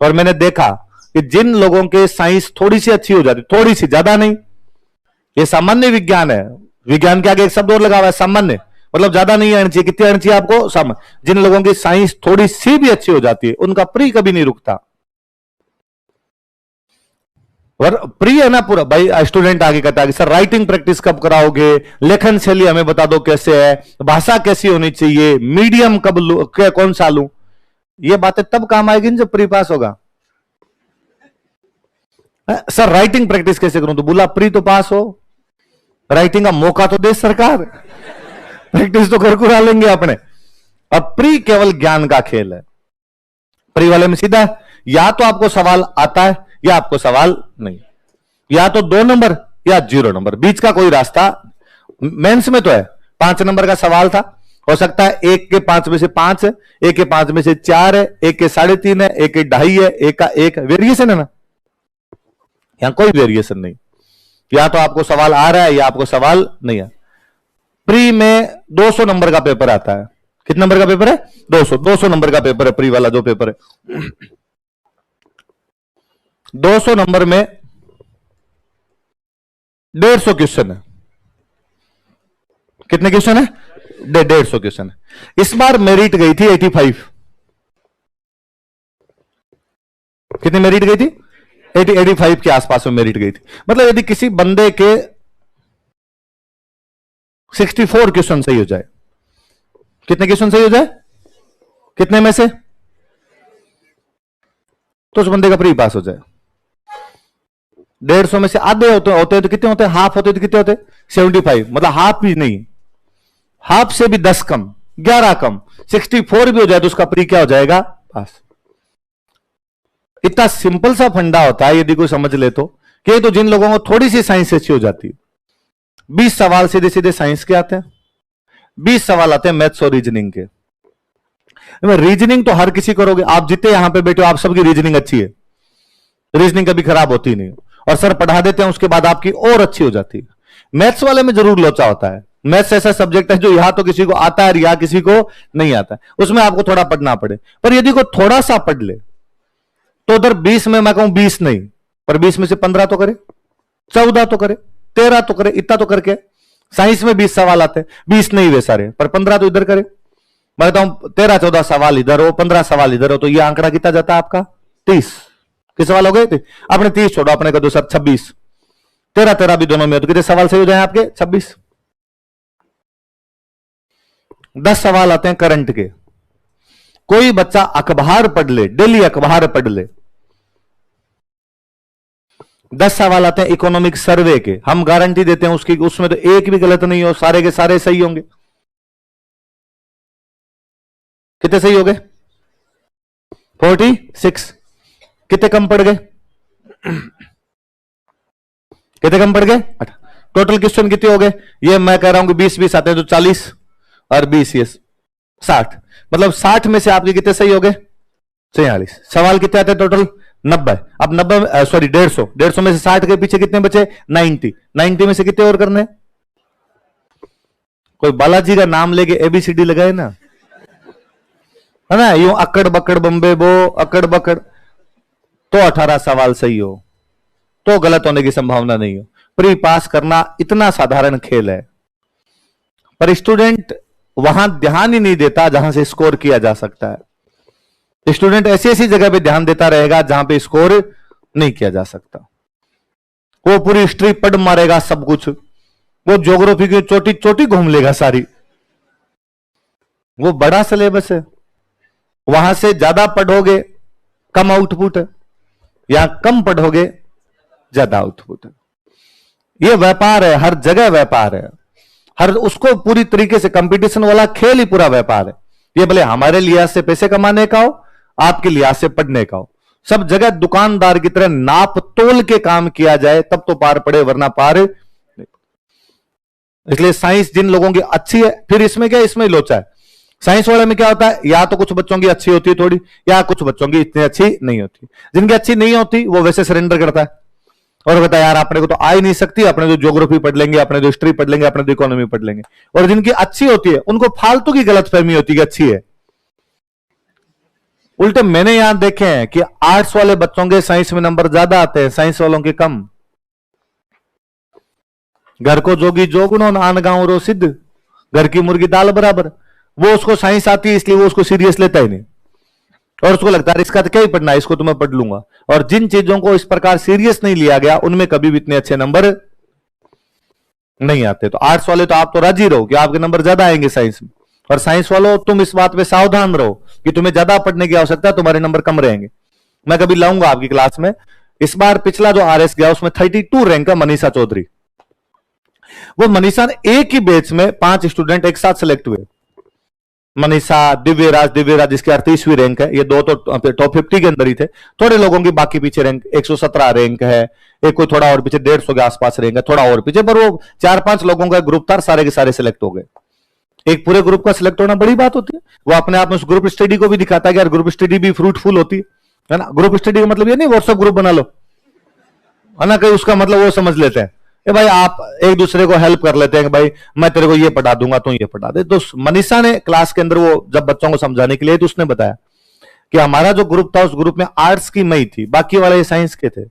और मैंने देखा कि जिन लोगों के साइंस थोड़ी सी अच्छी हो जाती, थोड़ी सी, ज्यादा नहीं, ये सामान्य विज्ञान है, विज्ञान के आगे एक शब्द और लगा हुआ है सामान्य, मतलब ज्यादा नहीं आनी चाहिए। कितनी आनी चाहिए आपको, सामान्य। जिन लोगों की साइंस थोड़ी सी भी अच्छी हो जाती है उनका प्री कभी नहीं रुकता। और प्री है ना पूरा भाई, स्टूडेंट आगे कहता है कि सर राइटिंग प्रैक्टिस कब कराओगे, लेखन शैली हमें बता दो कैसे है, भाषा कैसी होनी चाहिए, मीडियम कब लूं, कौन सा लूं। ये बातें तब काम आएगी जब प्री पास होगा। सर राइटिंग प्रैक्टिस कैसे करूं, तो बोला प्री तो पास हो, राइटिंग का मौका तो दे सरकार, प्रैक्टिस तो कर लेंगे अपने। अब प्री केवल ज्ञान का खेल है। प्री वाले में सीधा है, या तो आपको सवाल आता है या आपको सवाल नहीं, या तो 2 नंबर या 0 नंबर, बीच का कोई रास्ता। मेंस में तो है 5 नंबर का सवाल था, हो सकता है 1 के 5 में से 5 है, 1 के 5 में से 4 है, 1 के 3.5 है, 1 के 2.5 है, 1 का 1 वेरिएशन है ना, यहां कोई वेरिएशन नहीं। या तो आपको सवाल आ रहा है या आपको सवाल नहीं है। प्री में 200 नंबर का पेपर आता है। कितने नंबर का पेपर है, 200 नंबर का पेपर है प्री वाला जो पेपर है। 200 नंबर में 150 क्वेश्चन है। कितने क्वेश्चन है, 150 क्वेश्चन है। इस बार मेरिट गई थी 85। कितनी मेरिट गई थी, 85 के आसपास में मेरिट गई थी। मतलब यदि किसी बंदे के 64 क्वेश्चन सही हो जाए, कितने क्वेश्चन सही हो जाए, कितने में से, तो उस बंदे का प्री पास हो जाए। 150 में से आधे होते हैं तो कितने होते हैं, हाफ होते हैं तो कितने होते हैं, 75। मतलब हाफ भी नहीं, हाफ से भी 10 कम, 11 कम, 64 भी हो जाए तो उसका प्री क्या हो जाएगा, पास। इतना सिंपल सा फंडा होता है यदि कोई समझ ले तो, कि तो जिन लोगों को थोड़ी सी साइंस अच्छी हो जाती है, 20 सवाल सीधे सीधे साइंस के आते हैं, 20 सवाल आते हैं मैथ्स और रीजनिंग के। रीजनिंग तो हर किसी करोगे, आप जितने यहां पे बैठे हो आप सबकी रीजनिंग अच्छी है, रीजनिंग कभी खराब होती नहीं, और सर पढ़ा देते हैं उसके बाद आपकी और अच्छी हो जाती है। मैथ्स वाले में जरूर लोचा होता है, मैथ्स ऐसा सब्जेक्ट है जो यहां तो किसी को आता है या किसी को नहीं आता है, उसमें आपको थोड़ा पढ़ना पड़े। पर यदि कोई थोड़ा सा पढ़ ले तो उधर 20 में मैं कहूं 20 नहीं, पर 20 में से 15 तो करे, 14 तो करे, 13 तो करे, इतना तो करके साइंस में 20 सवाल आते हैं, 20 नहीं वे सारे, पर 15 तो इधर करे। मैं कहता हूं 13-14 सवाल इधर हो, 15 सवाल इधर हो, तो यह आंकड़ा कितना जाता है आपका 30। कितने सवाल हो गए थे आपने? 30 छोड़ो, आपने कह दो सर 26, 13-13 भी दोनों में हो तो कितने सवाल सही हो जाए आपके? 26। 10 सवाल आते हैं करंट के। कोई बच्चा अखबार पढ़ ले, डेली अखबार पढ़ ले, 10 सवाल आते हैं इकोनॉमिक सर्वे के, हम गारंटी देते हैं उसकी, उसमें तो एक भी गलत नहीं हो, सारे के सारे सही होंगे। कितने सही हो गए? 46। कितने कम पड़ गए? कितने कम पड़ गए? टोटल क्वेश्चन कितने हो गए? ये मैं कह रहा हूं कि 20-20 आते हैं तो 40 और 20 ये 60, मतलब 60 में से आपके कितने सही हो गए? 46। सवाल कितने आते हैं टोटल? 90। अब 90 सॉरी 150 में से 60 के पीछे कितने बचे? 90 में से कितने और करने? कोई बालाजी का नाम लेके एबीसीडी लगाए ना, है ना, यूं अकड़ बकड़ बम्बे बो अकड़ बकड़, तो 18 सवाल सही हो, तो गलत होने की संभावना नहीं हो। प्री पास करना इतना साधारण खेल है, पर स्टूडेंट वहां ध्यान ही नहीं देता जहां से स्कोर किया जा सकता है। स्टूडेंट ऐसी ऐसी जगह पे ध्यान देता रहेगा जहां पे स्कोर नहीं किया जा सकता। वो पूरी हिस्ट्री पढ़ मारेगा सब कुछ, वो ज्योग्राफी की चोटी चोटी घूम लेगा सारी, वो बड़ा सिलेबस है, वहां से ज्यादा पढ़ोगे कम आउटपुट है, या कम पढ़ोगे ज्यादा आउटपुट है। ये व्यापार है, हर जगह व्यापार है, हर उसको पूरी तरीके से कंपटीशन वाला खेल ही पूरा व्यापार है। ये भले हमारे लिहाज से पैसे कमाने का हो, आपके लिहाज से पढ़ने का हो, सब जगह दुकानदार की तरह नाप तोल के काम किया जाए तब तो पार पड़े, वरना पार नहीं। इसलिए साइंस जिन लोगों की अच्छी है, फिर इसमें क्या, इसमें लोचा है। साइंस वाले में क्या होता है, या तो कुछ बच्चों की अच्छी होती है थोड़ी, या कुछ बच्चों की इतनी अच्छी नहीं होती। जिनकी अच्छी नहीं होती वो वैसे सरेंडर करता है और कहता है यार अपने को तो आ ही नहीं सकती, अपने तो ज्योग्राफी पढ़ लेंगे, अपने तो हिस्ट्री पढ़ लेंगे, अपने तो इकोनॉमी पढ़ लेंगे। और जिनकी अच्छी होती है उनको फालतू की गलतफहमी होती है कि अच्छी है। उल्टे मैंने यहां देखे हैं कि आर्ट्स वाले बच्चों के साइंस में नंबर ज्यादा आते हैं, साइंस वालों के कम। घर को जोगी जोगुणों आन गांव रो सिद्ध, घर की मुर्गी दाल बराबर। वो उसको साइंस आती है इसलिए वो उसको सीरियस लेता ही नहीं, और उसको लगता है इसका तो क्या ही पढ़ना है, इसको तो मैं पढ़ लूंगा। और जिन चीजों को इस प्रकार सीरियस नहीं लिया गया उनमें कभी भी इतने अच्छे नंबर नहीं आते। तो आर्ट्स वाले तो आप तो राजी रहो कि आपके नंबर ज्यादा आएंगे साइंस में, और साइंस वालों तुम इस बात पे सावधान रहो कि तुम्हें ज्यादा पढ़ने की आवश्यकता है, तुम्हारे नंबर कम रहेंगे। मैं कभी लाऊंगा आपकी क्लास में। इस बार पिछला जो आरएस गया उसमें 32 रैंक है मनीषा चौधरी। वो मनीषा ने एक ही बैच में 5 स्टूडेंट एक साथ सिलेक्ट हुए, मनीषा, दिव्यराज जिसकी 38वीं रैंक है, ये दो तो टॉप 50 के अंदर ही थे। थोड़े लोगों की बाकी पीछे रैंक 117 रैंक है, एक कोई थोड़ा और पीछे 150 के आसपास रैंक है, थोड़ा और पीछे, पर वो 4-5 लोगों का ग्रुप था, सारे के सारे सिलेक्ट हो गए। एक पूरे ग्रुप का सिलेक्ट होना बड़ी बात होती है। वो अपने आप में उस ग्रुप स्टडी को भी दिखाता है कि यार ग्रुप स्टडी भी फ्रूटफुल होती है ना। ग्रुप स्टडी का मतलब ये नहीं व्हाट्सएप ग्रुप बना लो, है ना, कहीं उसका मतलब वो समझ लेते हैं भाई आप एक दूसरे को हेल्प कर लेते हैं कि भाई मैं तेरे को ये पढ़ा दूंगा तो ये पढ़ा दे। तो मनीषा ने क्लास के अंदर वो जब बच्चों को समझाने के लिए तो उसने बताया कि हमारा जो ग्रुप था उस ग्रुप में आर्ट्स की मई थी, बाकी वाले साइंस के थे,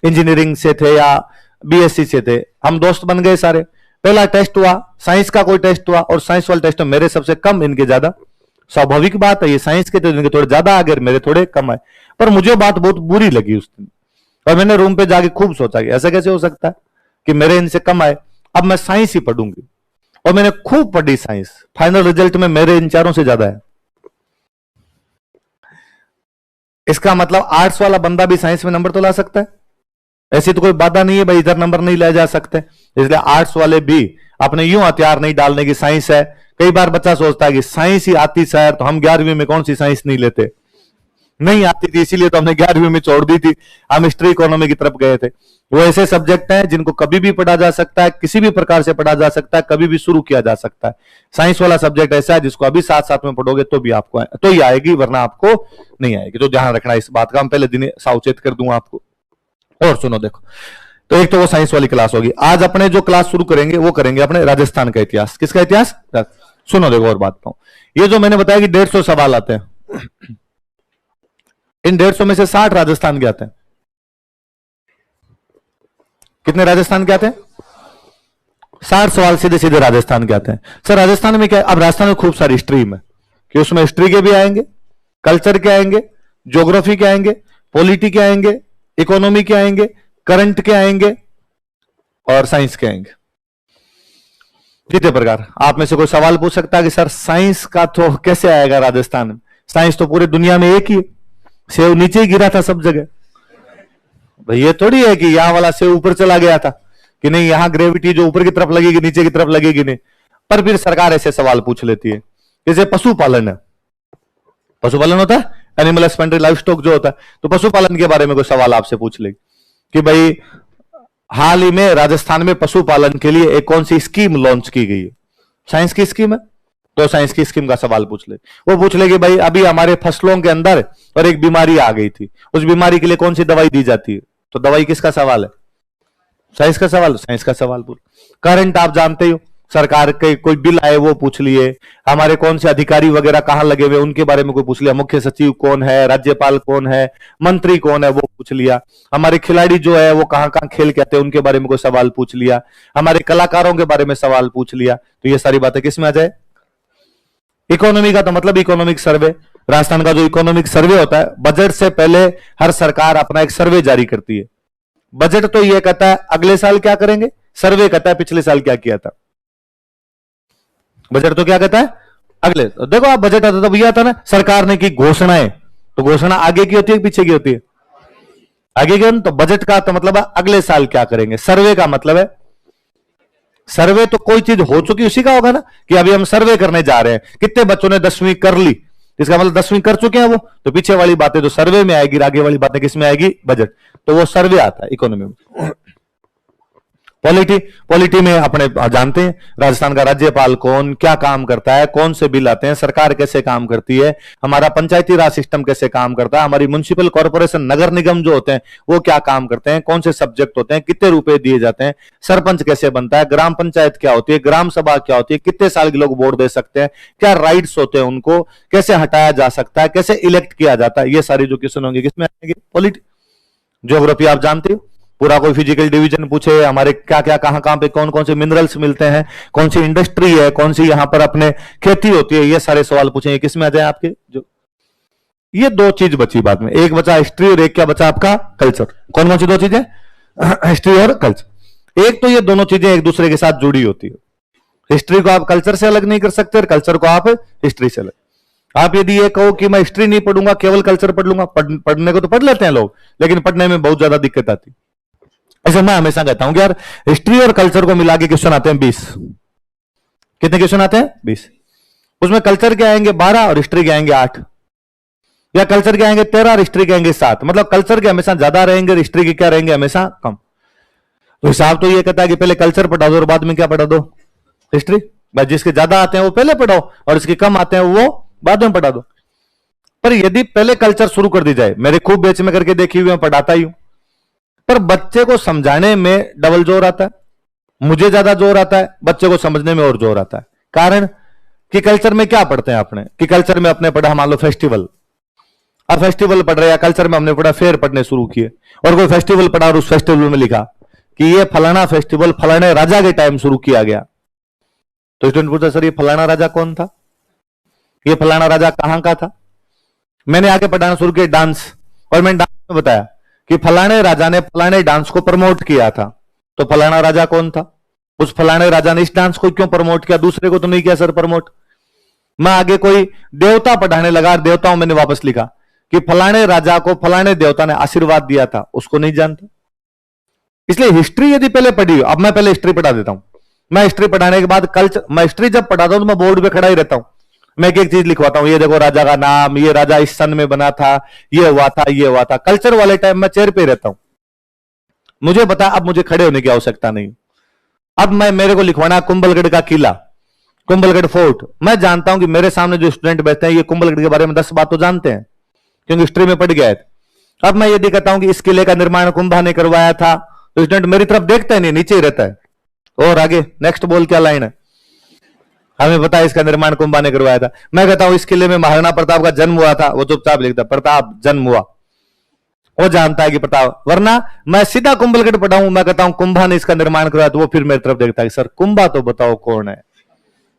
इंजीनियरिंग से थे या बीएससी से थे। हम दोस्त बन गए सारे। पहला टेस्ट हुआ, साइंस का कोई टेस्ट हुआ, और साइंस वाले टेस्ट में मेरे सबसे कम, इनके ज्यादा। स्वाभाविक बात है, ये साइंस के थे, इनके थोड़े ज्यादा आ गए, मेरे थोड़े कम आए। पर मुझे बात बहुत बुरी लगी उस दिन, और मैंने रूम पे जाके खूब सोचा कि ऐसा कैसे हो सकता है कि मेरे इनसे कम आए। अब मैं साइंस ही पढ़ूंगी, और मैंने खूब पढ़ी साइंस। फाइनल रिजल्ट में मेरे इन चारों से ज्यादा है। इसका मतलब आर्ट्स वाला बंदा भी साइंस में नंबर तो ला सकता है, ऐसी तो कोई बाधा नहीं है भाई इधर नंबर नहीं लाए जा सकते। इसलिए आर्ट्स वाले भी अपने यूं हथियार नहीं डालने की साइंस है। कई बार बच्चा सोचता है कि साइंस ही आती सर तो हम 11वीं में कौन सी साइंस नहीं लेते, नहीं आती थी, इसीलिए तो हमने 11वीं में छोड़ दी थी, हम हिस्ट्री इकोनॉमी की तरफ गए थे। वो ऐसे सब्जेक्ट हैं जिनको कभी भी पढ़ा जा सकता है, किसी भी प्रकार से पढ़ा जा सकता है, कभी भी शुरू किया जा सकता है। साइंस वाला सब्जेक्ट ऐसा है जिसको अभी साथ साथ में पढ़ोगे तो भी आपको तो ही आएगी, वरना आपको नहीं आएगी। तो ध्यान रखना इस बात का, हम पहले दिन सावचेत कर दूंगा आपको। और सुनो देखो, तो एक तो वो साइंस वाली क्लास होगी। आज अपने जो क्लास शुरू करेंगे वो करेंगे अपने राजस्थान का इतिहास। किसका इतिहास? सुनो देखो और बात पाऊं, ये जो मैंने बताया कि 150 सवाल आते हैं, इन 150 में से 60 राजस्थान के आते हैं। कितने राजस्थान के आते हैं? 60 सवाल सीधे सीधे राजस्थान के आते हैं। सर राजस्थान में क्या है? अब राजस्थान में खूब सारी स्ट्रीम है कि उसमें हिस्ट्री के भी आएंगे, कल्चर के आएंगे, ज्योग्राफी के आएंगे, पॉलिटी के आएंगे, इकोनॉमी के आएंगे, करंट के आएंगे और साइंस के आएंगे। तीसरे प्रकार आप में से कोई सवाल पूछ सकता है कि सर साइंस का तो कैसे आएगा राजस्थान में? साइंस तो पूरे दुनिया में एक ही, सेव नीचे ही गिरा था सब जगह। भाई ये थोड़ी है कि यहां वाला सेव ऊपर चला गया था, कि नहीं यहां ग्रेविटी जो ऊपर की तरफ लगेगी नीचे की तरफ लगेगी नहीं। पर फिर सरकार ऐसे सवाल पूछ लेती है। जैसे पशुपालन है, पशुपालन होता है एनिमल हस्बेंड्री, लाइफ स्टॉक जो होता है, तो पशुपालन के बारे में कोई सवाल आपसे पूछ लेगी कि भाई हाल ही में राजस्थान में पशुपालन के लिए एक कौन सी स्कीम लॉन्च की गई है? साइंस की स्कीम है, तो साइंस की स्कीम का सवाल पूछ ले। वो पूछ ले कि भाई अभी हमारे फसलों के अंदर और एक बीमारी आ गई थी, उस बीमारी के लिए कौन सी दवाई दी जाती है? तो दवाई किसका सवाल है? साइंस का सवाल, साइंस का सवाल पूछ। करंट आप जानते ही हो, सरकार के कोई बिल आए वो पूछ लिए, हमारे कौन से अधिकारी वगैरह कहां लगे हुए उनके बारे में कोई पूछ लिया, मुख्य सचिव कौन है, राज्यपाल कौन है, मंत्री कौन है वो पूछ लिया, हमारे खिलाड़ी जो है वो कहां कहां खेल के आते हैं उनके बारे में कोई सवाल पूछ लिया, हमारे कलाकारों के बारे में सवाल पूछ लिया। तो ये सारी बातें किसमें आ जाए? इकोनॉमी का तो मतलब इकोनॉमिक सर्वे। राजस्थान का जो इकोनॉमिक सर्वे होता है, बजट से पहले हर सरकार अपना एक सर्वे जारी करती है। बजट तो यह कहता है अगले साल क्या करेंगे, सर्वे कहता है पिछले साल क्या किया था। बजट तो क्या कहता है? अगले। देखो आप बजट आता तब यह था ना, सरकार ने की घोषणाएं, तो घोषणा आगे की होती है पीछे की होती है? आगे की। तो बजट का तो मतलब है अगले साल क्या करेंगे। सर्वे का मतलब है, सर्वे तो कोई चीज हो चुकी उसी का होगा ना, कि अभी हम सर्वे करने जा रहे हैं, कितने बच्चों ने 10वीं कर ली, इसका मतलब 10वीं कर चुके हैं वो, तो पीछे वाली बातें तो सर्वे में आएगी, आगे वाली बातें किसमें आएगी? बजट। तो वो सर्वे आता है इकोनॉमी में। पॉलिटी में अपने जानते हैं राजस्थान का राज्यपाल कौन, क्या काम करता है, कौन से बिल आते हैं, सरकार कैसे काम करती है, हमारा पंचायती राज सिस्टम कैसे काम करता है, हमारी म्युनिसिपल कॉर्पोरेशन नगर निगम जो होते हैं वो क्या काम करते हैं, कौन से सब्जेक्ट होते हैं, कितने रुपए दिए जाते हैं, सरपंच कैसे बनता है, ग्राम पंचायत क्या होती है, ग्राम सभा क्या होती है, कितने साल के लोग वोट दे सकते हैं, क्या राइट्स होते हैं उनको, कैसे हटाया जा सकता है, कैसे इलेक्ट किया जाता है, ये सारी जो क्वेश्चन होंगे किसमें आएंगे? पॉलिटी। ज्योग्राफी आप जानते हो, पूरा कोई फिजिकल डिवीजन पूछे, हमारे क्या क्या कहां पे कौन कौन से मिनरल्स मिलते हैं, कौन सी इंडस्ट्री है, कौन सी यहां पर अपने खेती होती है, ये सारे सवाल पूछे, किसमें आ जाए आपके? जो ये दो चीज बची बाद में, एक बचा हिस्ट्री और एक क्या बचा आपका? कल्चर। कौन कौन सी दो चीजें? हिस्ट्री और कल्चर। एक तो ये दोनों चीजें एक दूसरे के साथ जुड़ी होती है। हिस्ट्री को आप कल्चर से अलग नहीं कर सकते और कल्चर को आप हिस्ट्री से अलग। आप यदि ये कहो कि मैं हिस्ट्री नहीं पढ़ूंगा, केवल कल्चर पढ़ लूंगा, पढ़ने को तो पढ़ लेते हैं लोग, लेकिन पढ़ने में बहुत ज्यादा दिक्कत आती। ऐसे मैं हमेशा कहता हूं कि यार हिस्ट्री और कल्चर को मिला के क्वेश्चन आते हैं 20। कितने क्वेश्चन आते हैं? 20। उसमें कल्चर के आएंगे 12 और हिस्ट्री के आएंगे 8, या कल्चर के आएंगे 13 और हिस्ट्री के आएंगे 7। मतलब कल्चर के हमेशा ज्यादा रहेंगे, हिस्ट्री के क्या रहेंगे? हमेशा कम। तो हिसाब तो ये कहता है कि पहले कल्चर पढ़ा दो और बाद में क्या पढ़ा दो? हिस्ट्री। भाई जिसके ज्यादा आते हैं वो पहले पढ़ाओ और इसके कम आते हैं वो बाद में पढ़ा दो। पर यदि पहले कल्चर शुरू कर दी जाए, मेरे खूब बैच में करके देखी हुई, मैं पढ़ाता ही हूं, पर बच्चे को समझाने में डबल जोर आता है, मुझे ज्यादा जोर आता है, बच्चे को समझने में और जोर आता है। कारण कि कल्चर में क्या पढ़ते हैं अपने, कि कल्चर में अपने पढ़ा मान लो फेस्टिवल, अब फेस्टिवल पढ़ रहे हैं, कल्चर में हमने पढ़ा फेयर पढ़ने शुरू किए, और कोई फेस्टिवल पढ़ा और उस फेस्टिवल में लिखा कि ये फलाना फेस्टिवल फलाने राजा के टाइम शुरू किया गया। तो स्टूडेंट पूछता सर ये फलाना राजा कौन था, ये फलाना राजा कहां का था? मैंने आगे पढ़ाना शुरू किया डांस, और मैंने डांस में बताया कि फलाने राजा ने फलाने डांस को प्रमोट किया था। तो फलाना राजा कौन था? उस फलाने राजा ने इस डांस को क्यों प्रमोट किया, दूसरे को तो नहीं किया सर प्रमोट। मैं आगे कोई देवता पढ़ाने लगा, देवताओं मैंने वापस लिखा कि फलाने राजा को फलाने देवता ने आशीर्वाद दिया था, उसको नहीं जानता। इसलिए हिस्ट्री यदि पहले पढ़ी हो, अब मैं पहले हिस्ट्री पढ़ा देता हूं, मैं हिस्ट्री पढ़ाने के बाद कल्चर, मैं हिस्ट्री जब पढ़ाता हूं तो मैं बोर्ड पे खड़ा ही रहता हूं, मैं एक एक चीज लिखवाता हूं, ये देखो राजा का नाम, ये राजा इस सन में बना था, ये हुआ था, ये हुआ था। कल्चर वाले टाइम में चेयर पे रहता हूं, मुझे पता अब मुझे खड़े होने की आवश्यकता नहीं। अब मेरे को लिखवाना कुंभलगढ़ का किला, कुंभलगढ़ फोर्ट। मैं जानता हूं कि मेरे सामने जो स्टूडेंट बैठते हैं ये कुंभलगढ़ के बारे में 10 बात तो जानते हैं, क्योंकि हिस्ट्री में पढ़ गया है। अब मैं यदि कहता हूं कि इस किले का निर्माण कुंभा ने करवाया था, तो स्टूडेंट मेरी तरफ देखता है नहीं, नीचे ही रहता है। और आगे नेक्स्ट बोल क्या लाइन है, हमें पता है इसका निर्माण कुंभा ने करवाया था। मैं कहता हूं इस किले में महाराणा प्रताप का जन्म हुआ था, वो चुपचाप लिखता प्रताप जन्म हुआ, वो जानता है कि प्रताप। वरना मैं सीधा कुंभलगढ़ पढ़ाऊं, मैं कहता हूं कुंभा ने इसका निर्माण करवाया, तो वो फिर मेरी तरफ देखता है कि सर कुंभा तो बताओ कौन है।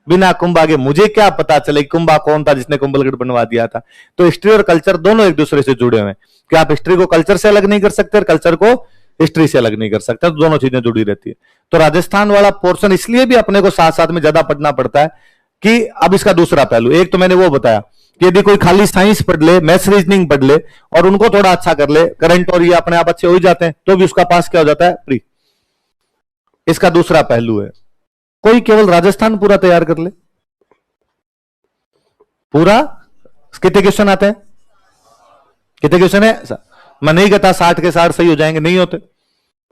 बिना कुंभा के मुझे क्या पता चले कुंभा कौन था जिसने कुंभलगढ़ बनवा दिया था। तो हिस्ट्री और कल्चर दोनों एक दूसरे से जुड़े हुए हैं, कि आप हिस्ट्री को कल्चर से अलग नहीं कर सकते और कल्चर को हिस्ट्री से अलग नहीं कर सकते, तो दोनों चीजें जुड़ी रहती है। तो राजस्थान वाला पोर्शन इसलिए भी अपने को साथ साथ में ज्यादा पढ़ना पड़ता है कि अब इसका दूसरा पहलू, एक तो मैंने वो बताया कि यदि कोई खाली साइंस पढ़ ले, मैथ्स रीजनिंग पढ़ ले और उनको थोड़ा अच्छा कर ले, करंट और ये अपने आप अच्छे हो जाते हैं, तो भी उसका पास क्या हो जाता है, प्री। इसका दूसरा पहलू है, कोई केवल राजस्थान पूरा तैयार कर ले, पूरा कितने क्वेश्चन आते हैं, कितने क्वेश्चन है। मैं नहीं कहता 60 के 60 सही हो जाएंगे, नहीं होते।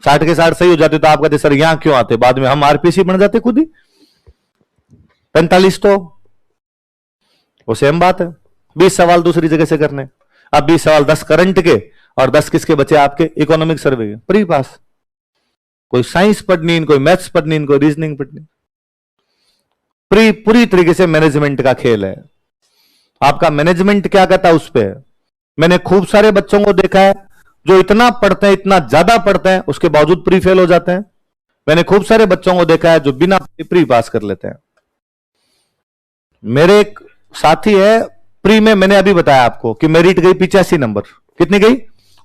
60 के 60 सही हो जाते तो आप कहते सर यहां क्यों आते, बाद में हम आरपीसी बन जाते खुद ही। 45 तो वो सेम बात है, 20 सवाल दूसरी जगह से करने। अब 20 सवाल 10 करंट के और 10 किसके बचे आपके, इकोनॉमिक सर्वे के, प्री पास। कोई साइंस पढ़नी, कोई मैथ्स पढ़नी, कोई रीजनिंग पढ़नी, प्री पूरी तरीके से मैनेजमेंट का खेल है। आपका मैनेजमेंट क्या कहता है उस पर। मैंने खूब सारे बच्चों को देखा है जो इतना पढ़ते हैं, इतना ज्यादा पढ़ते हैं, उसके बावजूद प्री फेल हो जाते हैं। मैंने खूब सारे बच्चों को देखा है जो बिना प्री पास कर लेते हैं। मेरे एक साथी है प्री में, मैंने अभी बताया आपको कि मेरिट गई 85 नंबर, कितनी गई,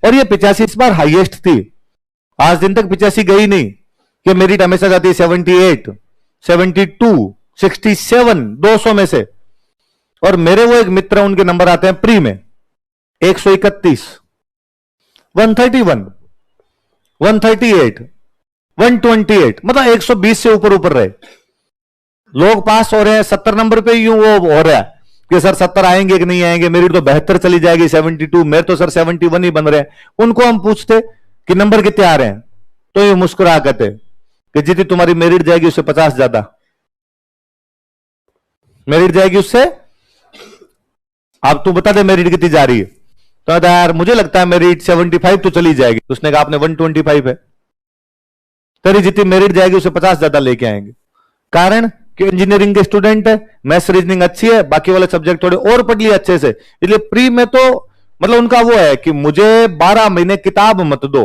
और ये 85 इस बार हाईएस्ट थी। आज दिन तक 85 गई नहीं, कि मेरिट हमेशा जाती है 78, 72, 67, 200 में से। और मेरे वो एक मित्र उनके नंबर आते हैं प्री में 131, 131, 138, 128, मतलब 120 से ऊपर ऊपर रहे लोग, पास हो रहे हैं 70 नंबर पे। यूं वो हो रहा है कि सर 70 आएंगे कि नहीं आएंगे, मेरी तो 72 चली जाएगी, 72, मेरे तो सर 71 ही बन रहे हैं। उनको हम पूछते कि नंबर कितने आ रहे हैं, तो ये मुस्कुरा कहते कि जितनी तुम्हारी मेरिट जाएगी उससे 50 ज्यादा मेरिट जाएगी उससे। आप तू बता दे मेरिट कितनी जा रही है, तो यार मुझे लगता है मेरिट 75 तो चली जाएगी। उसने कहा आपने 125 है, तेरी जितनी मेरिट जाएगी उससे 50 ज्यादा लेके आएंगे। कारण कि इंजीनियरिंग के स्टूडेंट है, मैथ्स रीजनिंग अच्छी है, बाकी वाले सब्जेक्ट थोड़े और पढ़ लिए अच्छे से, इसलिए प्री में तो मतलब उनका वो है कि मुझे 12 महीने किताब मत दो,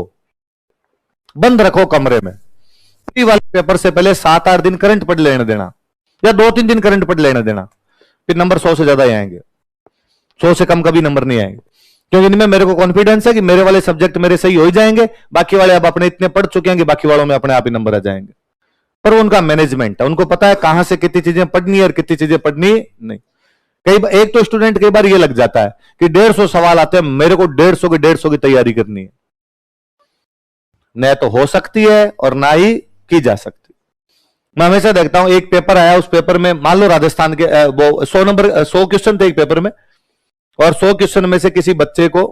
बंद रखो कमरे में। प्री वाले पेपर से पहले 7-8 दिन करंट पढ़ लेने देना, या 2-3 दिन करंट पढ़ लेने देना, फिर नंबर 100 से ज्यादा ही आएंगे। 100 से कम कभी नंबर नहीं आएंगे, क्योंकि इनमें मेरे को कॉन्फिडेंस है कि मेरे वाले सब्जेक्ट मेरे सही हो ही जाएंगे, बाकी वाले अब अपने इतने पढ़ चुके हैं कि बाकी वालों में अपने आप ही नंबर आ जाएंगे। पर उनका मैनेजमेंट है, उनको पता है कहां से कितनी चीजें पढ़नी है और कितनी चीजें पढ़नी नहीं। कई बार एक तो स्टूडेंट कई बार ये लग जाता है कि 150 सवाल आते हैं, मेरे को 150 की तैयारी करनी है। न तो हो सकती है और ना ही की जा सकती। मैं हमेशा देखता हूं, एक पेपर आया, उस पेपर में मान लो राजस्थान के वो 100 क्वेश्चन थे एक पेपर में, और 100 क्वेश्चन में से किसी बच्चे को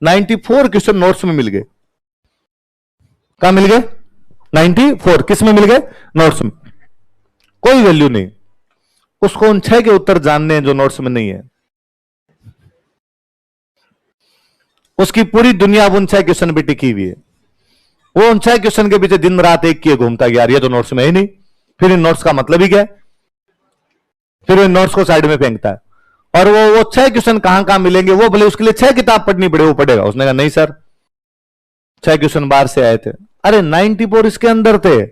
94 क्वेश्चन नोट्स में मिल गए। कहां मिल गए, 94 किस में मिल गए, नोट्स में। कोई वैल्यू नहीं, उसको उन 6 के उत्तर जानने हैं जो नोट्स में नहीं है। उसकी पूरी दुनिया उन 6 क्वेश्चन पे टिकी हुई है। वो उन 6 क्वेश्चन के पीछे दिन रात एक किए घूमता है, यार ये तो नोट्स में ही नहीं, फिर इन नोट्स का मतलब ही क्या है, फिर इन नोट्स को साइड में फेंकता है। और वो 6 क्वेश्चन कहां मिलेंगे, वो भले उसके लिए 6 किताब पढ़नी पड़े, वो पढ़ेगा। उसने कहा नहीं सर 6 क्वेश्चन बाहर से आए थे। अरे 94 इसके अंदर थे,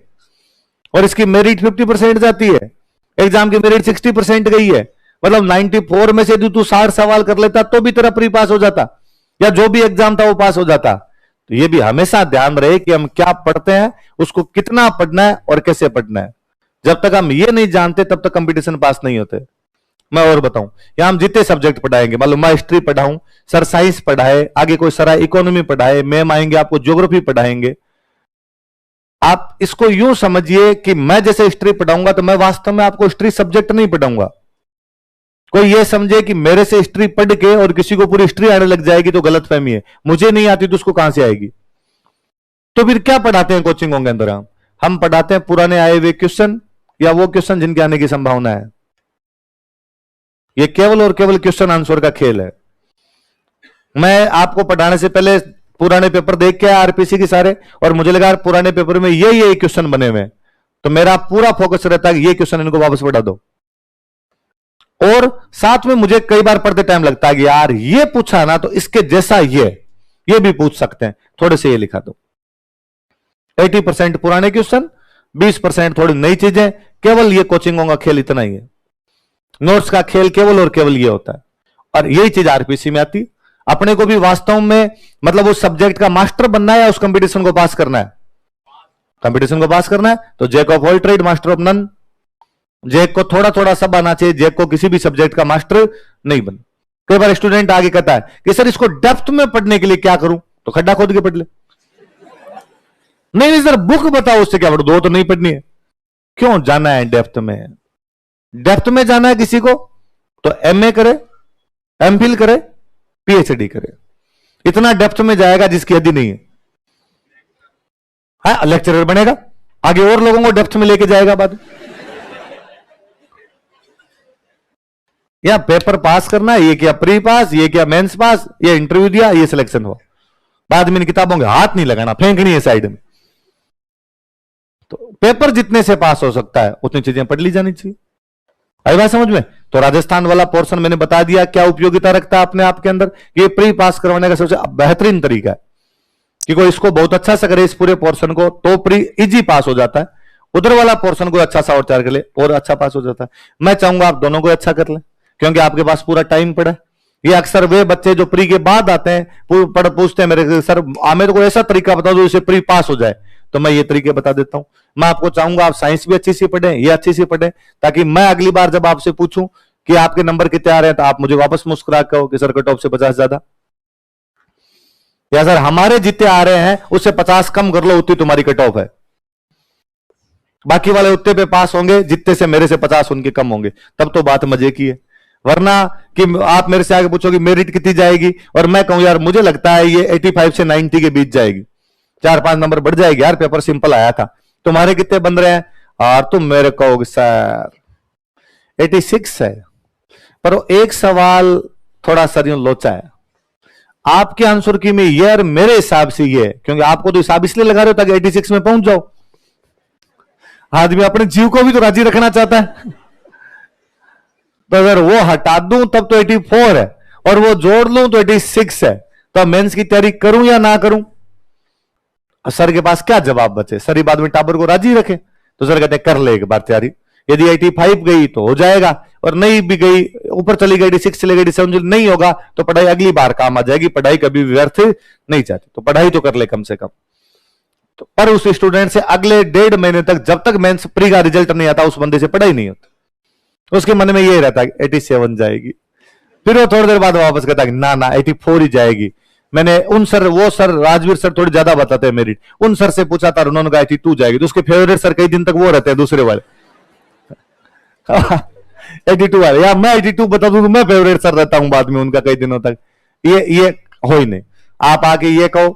और इसकी मेरिट 50% जाती है, एग्जाम की मेरिट 60% गई है। मतलब 94 में से तू 60 सवाल कर लेता तो भी तेरा प्री पास हो जाता, या जो भी एग्जाम था वो पास हो जाता। तो ये भी हमेशा ध्यान रहे कि हम क्या पढ़ते हैं, उसको कितना पढ़ना है और कैसे पढ़ना है। जब तक हम ये नहीं जानते तब तक कंपटीशन पास नहीं होते। मैं और बताऊं, यहां हम जितने सब्जेक्ट पढ़ाएंगे, मान लो मैं हिस्ट्री पढ़ाऊं, सर साइंस पढ़ाए, आगे कोई सर इकोनॉमी पढ़ाए, मैम आएंगे आपको ज्योग्राफी पढ़ाएंगे। आप इसको यूं समझिए कि मैं जैसे हिस्ट्री पढ़ाऊंगा तो मैं वास्तव में आपको हिस्ट्री सब्जेक्ट नहीं पढ़ाऊंगा, कोई ये समझे कि मेरे से हिस्ट्री पढ़ के और किसी को पूरी हिस्ट्री आने लग जाएगी तो गलतफहमी है। मुझे नहीं आती तो उसको कहां से आएगी? तो फिर क्या पढ़ाते हैं कोचिंगों के अंदर? हम पढ़ाते हैं पुराने आए हुए क्वेश्चन या वो क्वेश्चन जिनके आने की संभावना है। ये केवल और केवल क्वेश्चन आंसर का खेल है। मैं आपको पढ़ाने से पहले पुराने पेपर देख के आरपीसी के सारे, और मुझे लगा पुराने पेपर में ये क्वेश्चन बने हुए, तो मेरा पूरा फोकस रहता है कि ये क्वेश्चन इनको वापस पढ़ा दो। और साथ में मुझे कई बार पढ़ते टाइम लगता है कि यार ये पूछा ना तो इसके जैसा ये भी पूछ सकते हैं, थोड़े से ये लिखा दो। 80% पुराने क्वेश्चन, 20% थोड़ी नई चीजें। केवल ये कोचिंगों का खेल इतना ही है। नोट्स का खेल केवल और केवल ये होता है, और यही चीज आरपीसी में आती। अपने को भी वास्तव में मतलब उस सब्जेक्ट का मास्टर बनना है या उस कंपटीशन को पास करना है? कंपटीशन को पास करना है तो jack of all trade master of none. Jack को थोड़ा थोड़ा सब आना चाहिए, जैक को किसी भी सब्जेक्ट का मास्टर नहीं बन। कई बार स्टूडेंट आगे कहता है कि सर इसको डेप्थ में पढ़ने के लिए क्या करूं? तो खड्डा खोद के पढ़ ले। नहीं सर बुक बताओ, उससे क्या पढ़ो? दो तो नहीं पढ़नी है। क्यों जाना है डेप्थ में? डेप्थ में जाना है किसी को तो एमए करे, एमफिल करे, पीएचडी करे। इतना डेप्थ में जाएगा जिसकी हद नहीं है। हाँ, लेक्चरर बनेगा, आगे और लोगों को डेप्थ में लेके जाएगा बाद। या पेपर पास करना, ये क्या प्री पास, ये क्या मेंस पास, ये इंटरव्यू दिया, ये सिलेक्शन हुआ। बाद में इन किताबों के हाथ नहीं लगाना, फेंकनी है साइड में। तो पेपर जितने से पास हो सकता है उतनी चीजें पढ़ ली जानी चाहिए। आई बात समझ में? तो राजस्थान वाला पोर्शन मैंने बता दिया क्या उपयोगिता रखता है अपने आप के अंदर। ये प्री पास करवाने का सबसे बेहतरीन तरीका है कि कोई इसको बहुत अच्छा से करे इस पूरे पोर्शन को तो प्री इजी पास हो जाता है। उधर वाला पोर्शन को अच्छा सा और चार कर ले और अच्छा पास हो जाता है। मैं चाहूंगा आप दोनों को अच्छा कर लें क्योंकि आपके पास पूरा टाइम पड़ा है। ये अक्सर वे बच्चे जो प्री के बाद आते हैं पूछते हैं मेरे से, सर मेरे को ऐसा तरीका बता दो जिससे प्री पास हो जाए। तो मैं ये तरीके बता देता हूं। मैं आपको चाहूंगा आप साइंस भी अच्छी सी पढ़ें, ये अच्छी सी पढ़ें, ताकि मैं अगली बार जब आपसे पूछूं कि आपके नंबर कितने आ रहे हैं तो आप मुझे वापस मुस्कुरा कहो कि सर कट ऑफ से 50 ज्यादा, या सर हमारे जितने आ रहे हैं उससे 50 कम कर लो, उतनी तुम्हारी कट ऑफ है। बाकी वाले उतने पे पास होंगे जितने से मेरे से 50 उनके कम होंगे, तब तो बात मजे की है। वरना कि आप मेरे से आगे पूछोगे मेरिट कितनी जाएगी और मैं कहूं यार मुझे लगता है ये 85 से 90 के बीच जाएगी, 4-5 नंबर बढ़ जाएगी, यार पेपर सिंपल आया था। तुम्हारे कितने बन रहे हैं? और तुम मेरे कहोगे सर 86 है, पर वो एक सवाल थोड़ा सा लोचा है। आपके आंसर की में यार मेरे हिसाब से ये, क्योंकि आपको तो हिसाब इसलिए लगा रहे हो ताकि 86 में पहुंच जाओ। आदमी अपने जीव को भी तो राजी रखना चाहता है। तो अगर वो हटा दूं तब तो 84 है और वो जोड़ लूं तो 86 है। तो मेंस की तैयारी करूं या ना करूं? सर के पास क्या जवाब बचे? सर ही बाद में टाबर को राजी रखे तो सर कहते कर ले एक बार तैयारी। यदि 85 गई तो हो जाएगा, और नहीं भी गई, ऊपर चली गई 86 चली गई 87 नहीं होगा तो पढ़ाई अगली बार काम आ जाएगी। पढ़ाई कभी व्यर्थ नहीं जाती, तो पढ़ाई तो कर ले कम से कम। तो पर उस स्टूडेंट से अगले 1.5 महीने तक जब तक मेंस प्री का रिजल्ट नहीं आता उस बंदे से पढ़ाई नहीं होती। उसके मन में यही रहता है 87 जाएगी, फिर वो थोड़ी देर बाद वापस कहता है ना ना 84 ही जाएगी। मैंने उन सर, वो सर राजवीर सर थोड़ी ज्यादा बताते हैं मेरिट, उन सर से पूछा था, उन्होंने कहा 82 जाएगी। तो उसके फेवरेट सर कई दिन तक वो रहते हैं दूसरे वाले 82 वाले, या मैं 82 बता दूं तो मैं फेवरेट सर रहता हूं बाद में उनका कई दिनों तक। ये हो ही नहीं। आप आके ये कहो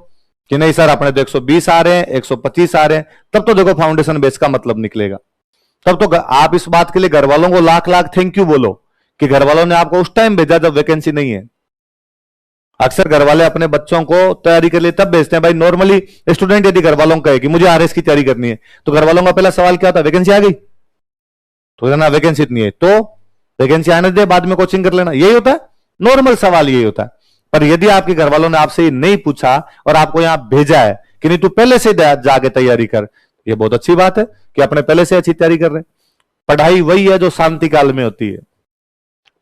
कि नहीं सर अपने तो 120 आ रहे हैं, 125 आ रहे हैं, तब तो देखो फाउंडेशन बेस का मतलब निकलेगा। तब तो आप इस बात के लिए घर वालों को लाख लाख थैंक यू बोलो कि घर वालों ने आपको उस टाइम भेजा जब वैकेंसी नहीं है। अक्सर घर वाले अपने बच्चों को तैयारी के लिए तब भेजते हैं। भाई नॉर्मली स्टूडेंट यदि घर वालों को कहे कि मुझे आरएस की तैयारी करनी है तो घर वालों का पहला सवाल क्या होता है? वैकेंसी आ गई? तो ना वैकेंसी इतनी है तो वैकेंसी आने दे, बाद में कोचिंग कर लेना, यही होता है नॉर्मल सवाल, यही होता है। पर यदि आपके घर वालों ने आपसे नहीं पूछा और आपको यहां भेजा है कि नहीं तू पहले से जाके तैयारी कर, ये बहुत अच्छी बात है कि अपने पहले से अच्छी तैयारी कर रहे हैं। पढ़ाई वही है जो शांति काल में होती है,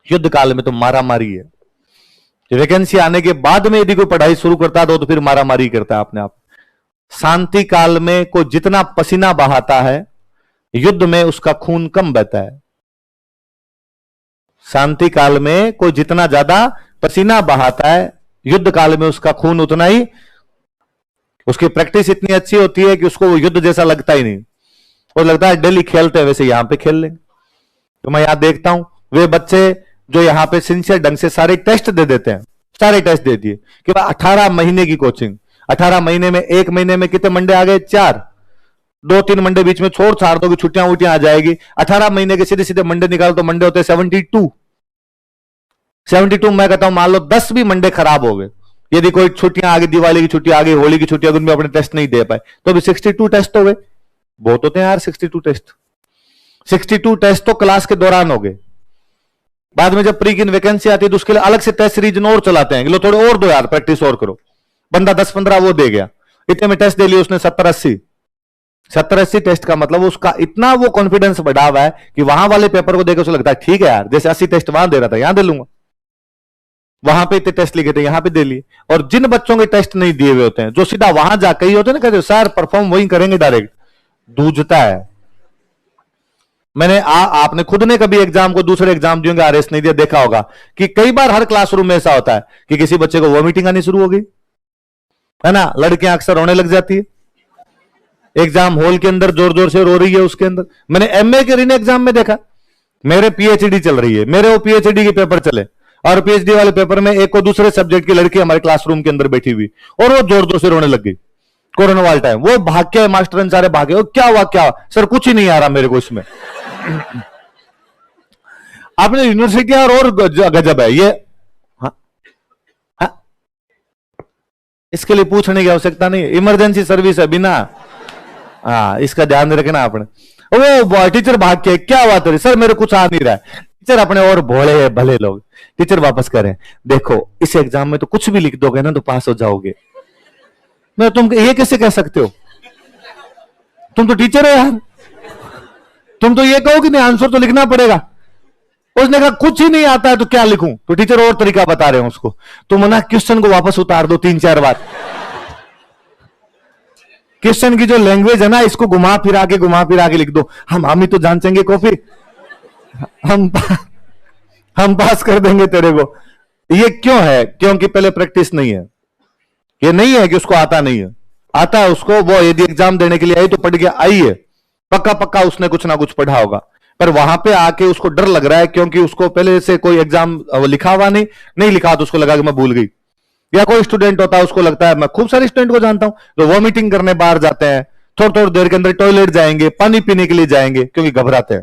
युद्ध काल में तो मारा मारी है। वैकेंसी आने के बाद में यदि कोई पढ़ाई शुरू करता है तो फिर मारा मारी करता है अपने आप। शांति काल में कोई जितना पसीना बहाता है युद्ध में उसका खून कम बहता है। शांति काल में कोई जितना ज्यादा पसीना बहाता है युद्ध काल में उसका खून उतना ही, उसकी प्रैक्टिस इतनी अच्छी होती है कि उसको युद्ध जैसा लगता ही नहीं। वो लगता है डेली खेलते हैं वैसे यहां पे खेल लेंगे। तो मैं यहां देखता हूं वे बच्चे जो यहाँ पे सिंसियर ढंग से सारे टेस्ट दे देते हैं, सारे टेस्ट दे दिए कि भाई 18 महीने की कोचिंग, 18 महीने में एक महीने में कितने मंडे आ गए? 4, 2-3 मंडे बीच में छोड़ छाड़ दो कि छुट्टियां उटियां आ जाएगी। 18 महीने के सीधे सीधे मंडे निकालो तो मंडे होते 72। 72 मैं कहता हूं मान लो 10 भी मंडे खराब हो गए, यदि कोई छुट्टियां आ गई, दिवाली की छुट्टी आ गई, होली की छुट्टी आ गई, उनमें अपने टेस्ट नहीं दे पाए, तो भी 62 टेस्ट हो गए। बहुत होते हैं यार 62 टेस्ट। 62 टेस्ट तो क्लास के दौरान हो गए। बाद में जब प्री की वैकेंसी आती है तो उसके लिए अलग से टेस्ट सीरीज और चलाते हैं कि लो थोड़े और दो यार, प्रैक्टिस और करो। बंदा 10-15 वो दे गया, इतने में टेस्ट दे लिया उसने 70-80 टेस्ट का मतलब उसका इतना वो कॉन्फिडेंस बढ़ा हुआ है कि वहां वाले पेपर को देखकर उसे लगता है ठीक है यार, जैसे 80 टेस्ट वहां दे रहा था यहां दे लूंगा, वहां पे इतने टेस्ट लिखे थे यहां पे दे लिए। और जिन बच्चों के टेस्ट नहीं दिए हुए होते हैं, जो सीधा वहां जाकर ही होते हैं ना, कहते सर परफॉर्म वही करेंगे डायरेक्ट, दूझता है। मैंने आपने खुद ने कभी एग्जाम को दूसरे एग्जाम दिए आरएस नहीं दिया, देखा होगा कि कई बार हर क्लासरूम में ऐसा होता है कि किसी बच्चे को वॉमिटिंग आनी शुरू हो गई है ना, लड़कियां अक्सर रोने लग जाती है एग्जाम हॉल के अंदर, जोर जोर से रो रही है उसके अंदर। मैंने एमए के रीने एग्जाम में देखा, मेरे पीएचडी चल रही है, मेरे वो पीएचडी के पेपर चले और पीएचडी वाले पेपर में एक को दूसरे सब्जेक्ट की लड़की हमारे क्लासरूम के अंदर बैठी हुई और वो जोर जोर से रोने लग गई। कोरोना वाला टाइम, वो भाग के मास्टर सारे भागे, क्या हुआ क्या हुआ? सर कुछ ही नहीं आ रहा मेरे को इसमें। आपने यूनिवर्सिटी और गजब है ये। हाँ? हाँ? इसके लिए पूछने की आवश्यकता नहीं, इमरजेंसी सर्विस है बिना। हाँ इसका ध्यान रखना आपने। वो टीचर भाग के क्या हुआ तेरे? सर मेरे कुछ आ नहीं रहा है। टीचर अपने और भोले भले लोग, टीचर वापस करें, देखो इस एग्जाम में तो कुछ भी लिख दोगे ना तो पास हो जाओगे। मैं तुम ये कैसे कह सकते हो? तुम तो टीचर हो यार, तुम तो ये कहो कि नहीं आंसर तो लिखना पड़ेगा। उसने कहा कुछ ही नहीं आता है तो क्या लिखूं? तो टीचर और तरीका बता रहे हैं उसको, तुम ना क्वेश्चन को वापस उतार दो 3-4 बार। क्वेश्चन की जो लैंग्वेज है ना, इसको घुमा फिरा के लिख दो। हम ही तो जान चेंगे कॉपी, हम पास कर देंगे तेरे को। ये क्यों है? क्योंकि पहले प्रैक्टिस नहीं है। ये नहीं है कि उसको आता नहीं है, आता है उसको। वो यदि एग्जाम देने के लिए आई तो पढ़ के आई है, पक्का पक्का उसने कुछ ना कुछ पढ़ा होगा, पर वहां पे आके उसको डर लग रहा है क्योंकि उसको पहले से कोई एग्जाम लिखा हुआ नहीं लिखा, तो उसको लगा कि मैं भूल गई। या कोई स्टूडेंट होता है उसको लगता है, मैं खूब सारे स्टूडेंट को जानता हूं जो वॉमिटिंग करने बाहर जाते हैं, थोड़ी देर के अंदर टॉयलेट जाएंगे, पानी पीने के लिए जाएंगे क्योंकि घबराते हैं।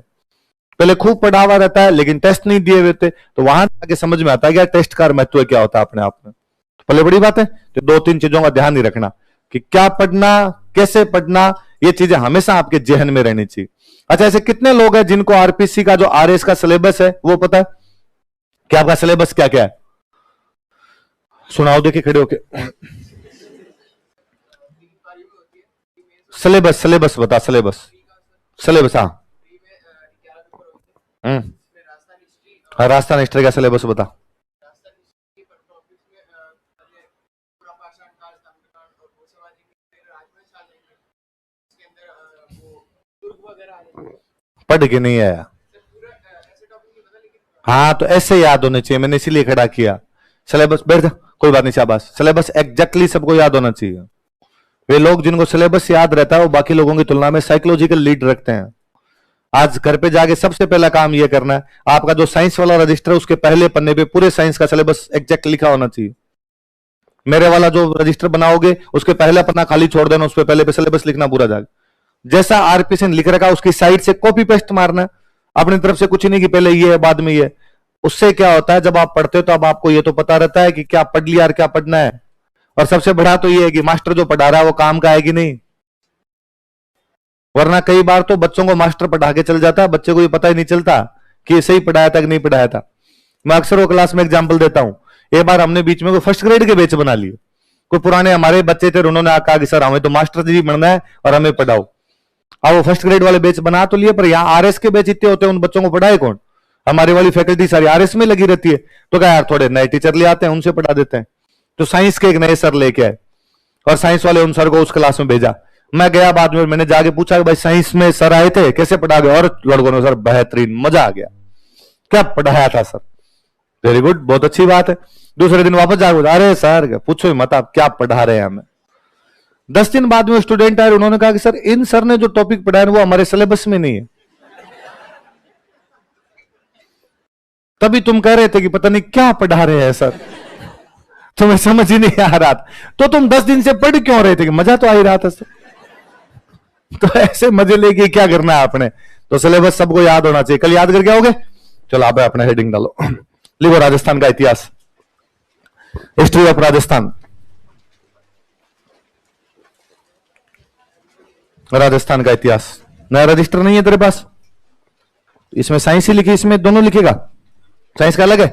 पहले खूब पढ़ा हुआ रहता है लेकिन टेस्ट नहीं दिए हुए थे, तो वहां जाके समझ में आता है कि टेस्ट का महत्व क्या होता है अपने आप में। तो पहले बड़ी बात है तो 2-3 चीजों का ध्यान नहीं रखना कि क्या पढ़ना, कैसे पढ़ना, ये चीजें हमेशा आपके जहन में रहनी चाहिए। अच्छा ऐसे कितने लोग हैं जिनको आरपीसी का जो आरएस का सिलेबस है वो पता है? कि आपका सिलेबस क्या क्या है? सुनाओ देखिए खड़े होके। सिलेबस बता, सिलेबस हाँ। राजस्थान हिस्ट्री का सिलेबस बता। पढ़ के नहीं आया? हाँ तो ऐसे याद होने चाहिए, मैंने इसीलिए खड़ा किया। सिलेबस बैठ जा, कोई बात नहीं, शाबाश। सिलेबस एग्जैक्टली सबको याद होना चाहिए। वे लोग जिनको सिलेबस याद रहता है वो बाकी लोगों की तुलना में साइकोलॉजिकल लीड रखते हैं। आज घर पे जाके सबसे पहला काम यह करना है, आपका जो साइंस वाला रजिस्टर उसके पहले पन्ने पे पूरे साइंस का सिलेबस एग्जैक्ट लिखा होना चाहिए। मेरे वाला जो रजिस्टर बनाओगे उसके पहला पन्ना खाली छोड़ देना, उस पर पहले पे सिलेबस लिखना पूरा जाके, जैसा आरपीसी ने लिख रखा उसकी साइड से कॉपी पेस्ट मारना, अपनी तरफ से कुछ नहीं कि पहले ये है बाद में ये। उससे क्या होता है, जब आप पढ़ते हो तो अब आपको ये तो पता रहता है कि क्या पढ़ लिया और क्या पढ़ना है। और सबसे बड़ा तो ये है कि मास्टर जो पढ़ा रहा है वो काम का है कि नहीं। वरना कई बार तो बच्चों को मास्टर पढ़ा के चल जाता है, बच्चे को ये पता ही नहीं चलता कि सही पढ़ाया था कि नहीं पढ़ाया था। मैं अक्सर वो क्लास में एग्जाम्पल देता हूं। एक बार हमने बीच में कोई फर्स्ट ग्रेड के बैच बना लिए, कोई पुराने हमारे बच्चे थे, उन्होंने कहा कि सर हमें तो मास्टर जी बनना है और हमें पढ़ाओ। अब वो फर्स्ट ग्रेड वाले बैच बना तो लिए, पर यहाँ आरएस के बैच इतने होते हैं, उन बच्चों को पढ़ाए कौन? हमारी वाली फैकल्टी सारी आरएस में लगी रहती है। तो क्या यार थोड़े नए टीचर ले आते हैं, उनसे पढ़ा देते हैं। तो साइंस के एक नए सर लेके आए और साइंस वाले उन सर को उस क्लास में भेजा। मैं गया बाद में, मैंने जाके पूछा कि भाई साइंस में सर आए थे, कैसे पढ़ा गया? और लड़कों ने सर बेहतरीन, मजा आ गया। क्या पढ़ाया था सर? वेरी गुड, बहुत अच्छी बात है। दूसरे दिन वापस जाकर अरे सर पूछो ही मत आप क्या पढ़ा रहे हैं हमें। 10 दिन बाद में स्टूडेंट आए, उन्होंने कहा कि सर इन सर ने जो टॉपिक पढ़ाया वो हमारे सिलेबस में नहीं है। तभी तुम कह रहे थे कि पता नहीं क्या पढ़ा रहे हैं सर, तुम्हें समझ ही नहीं आ रहा था। तो तुम 10 दिन से पढ़ क्यों रहे थे? कि मजा तो आ ही रहा था सर। तो ऐसे मजे लेके क्या करना है आपने? तो सिलेबस सबको याद होना चाहिए। कल याद करके आओगे? चलो आप अपना हेडिंग डालो, लिखो राजस्थान का इतिहास, हिस्ट्री ऑफ राजस्थान। राजस्थान का इतिहास। नया रजिस्टर नहीं है तेरे पास? इसमें साइंस ही लिखी, इसमें दोनों लिखेगा? साइंस का अलग है?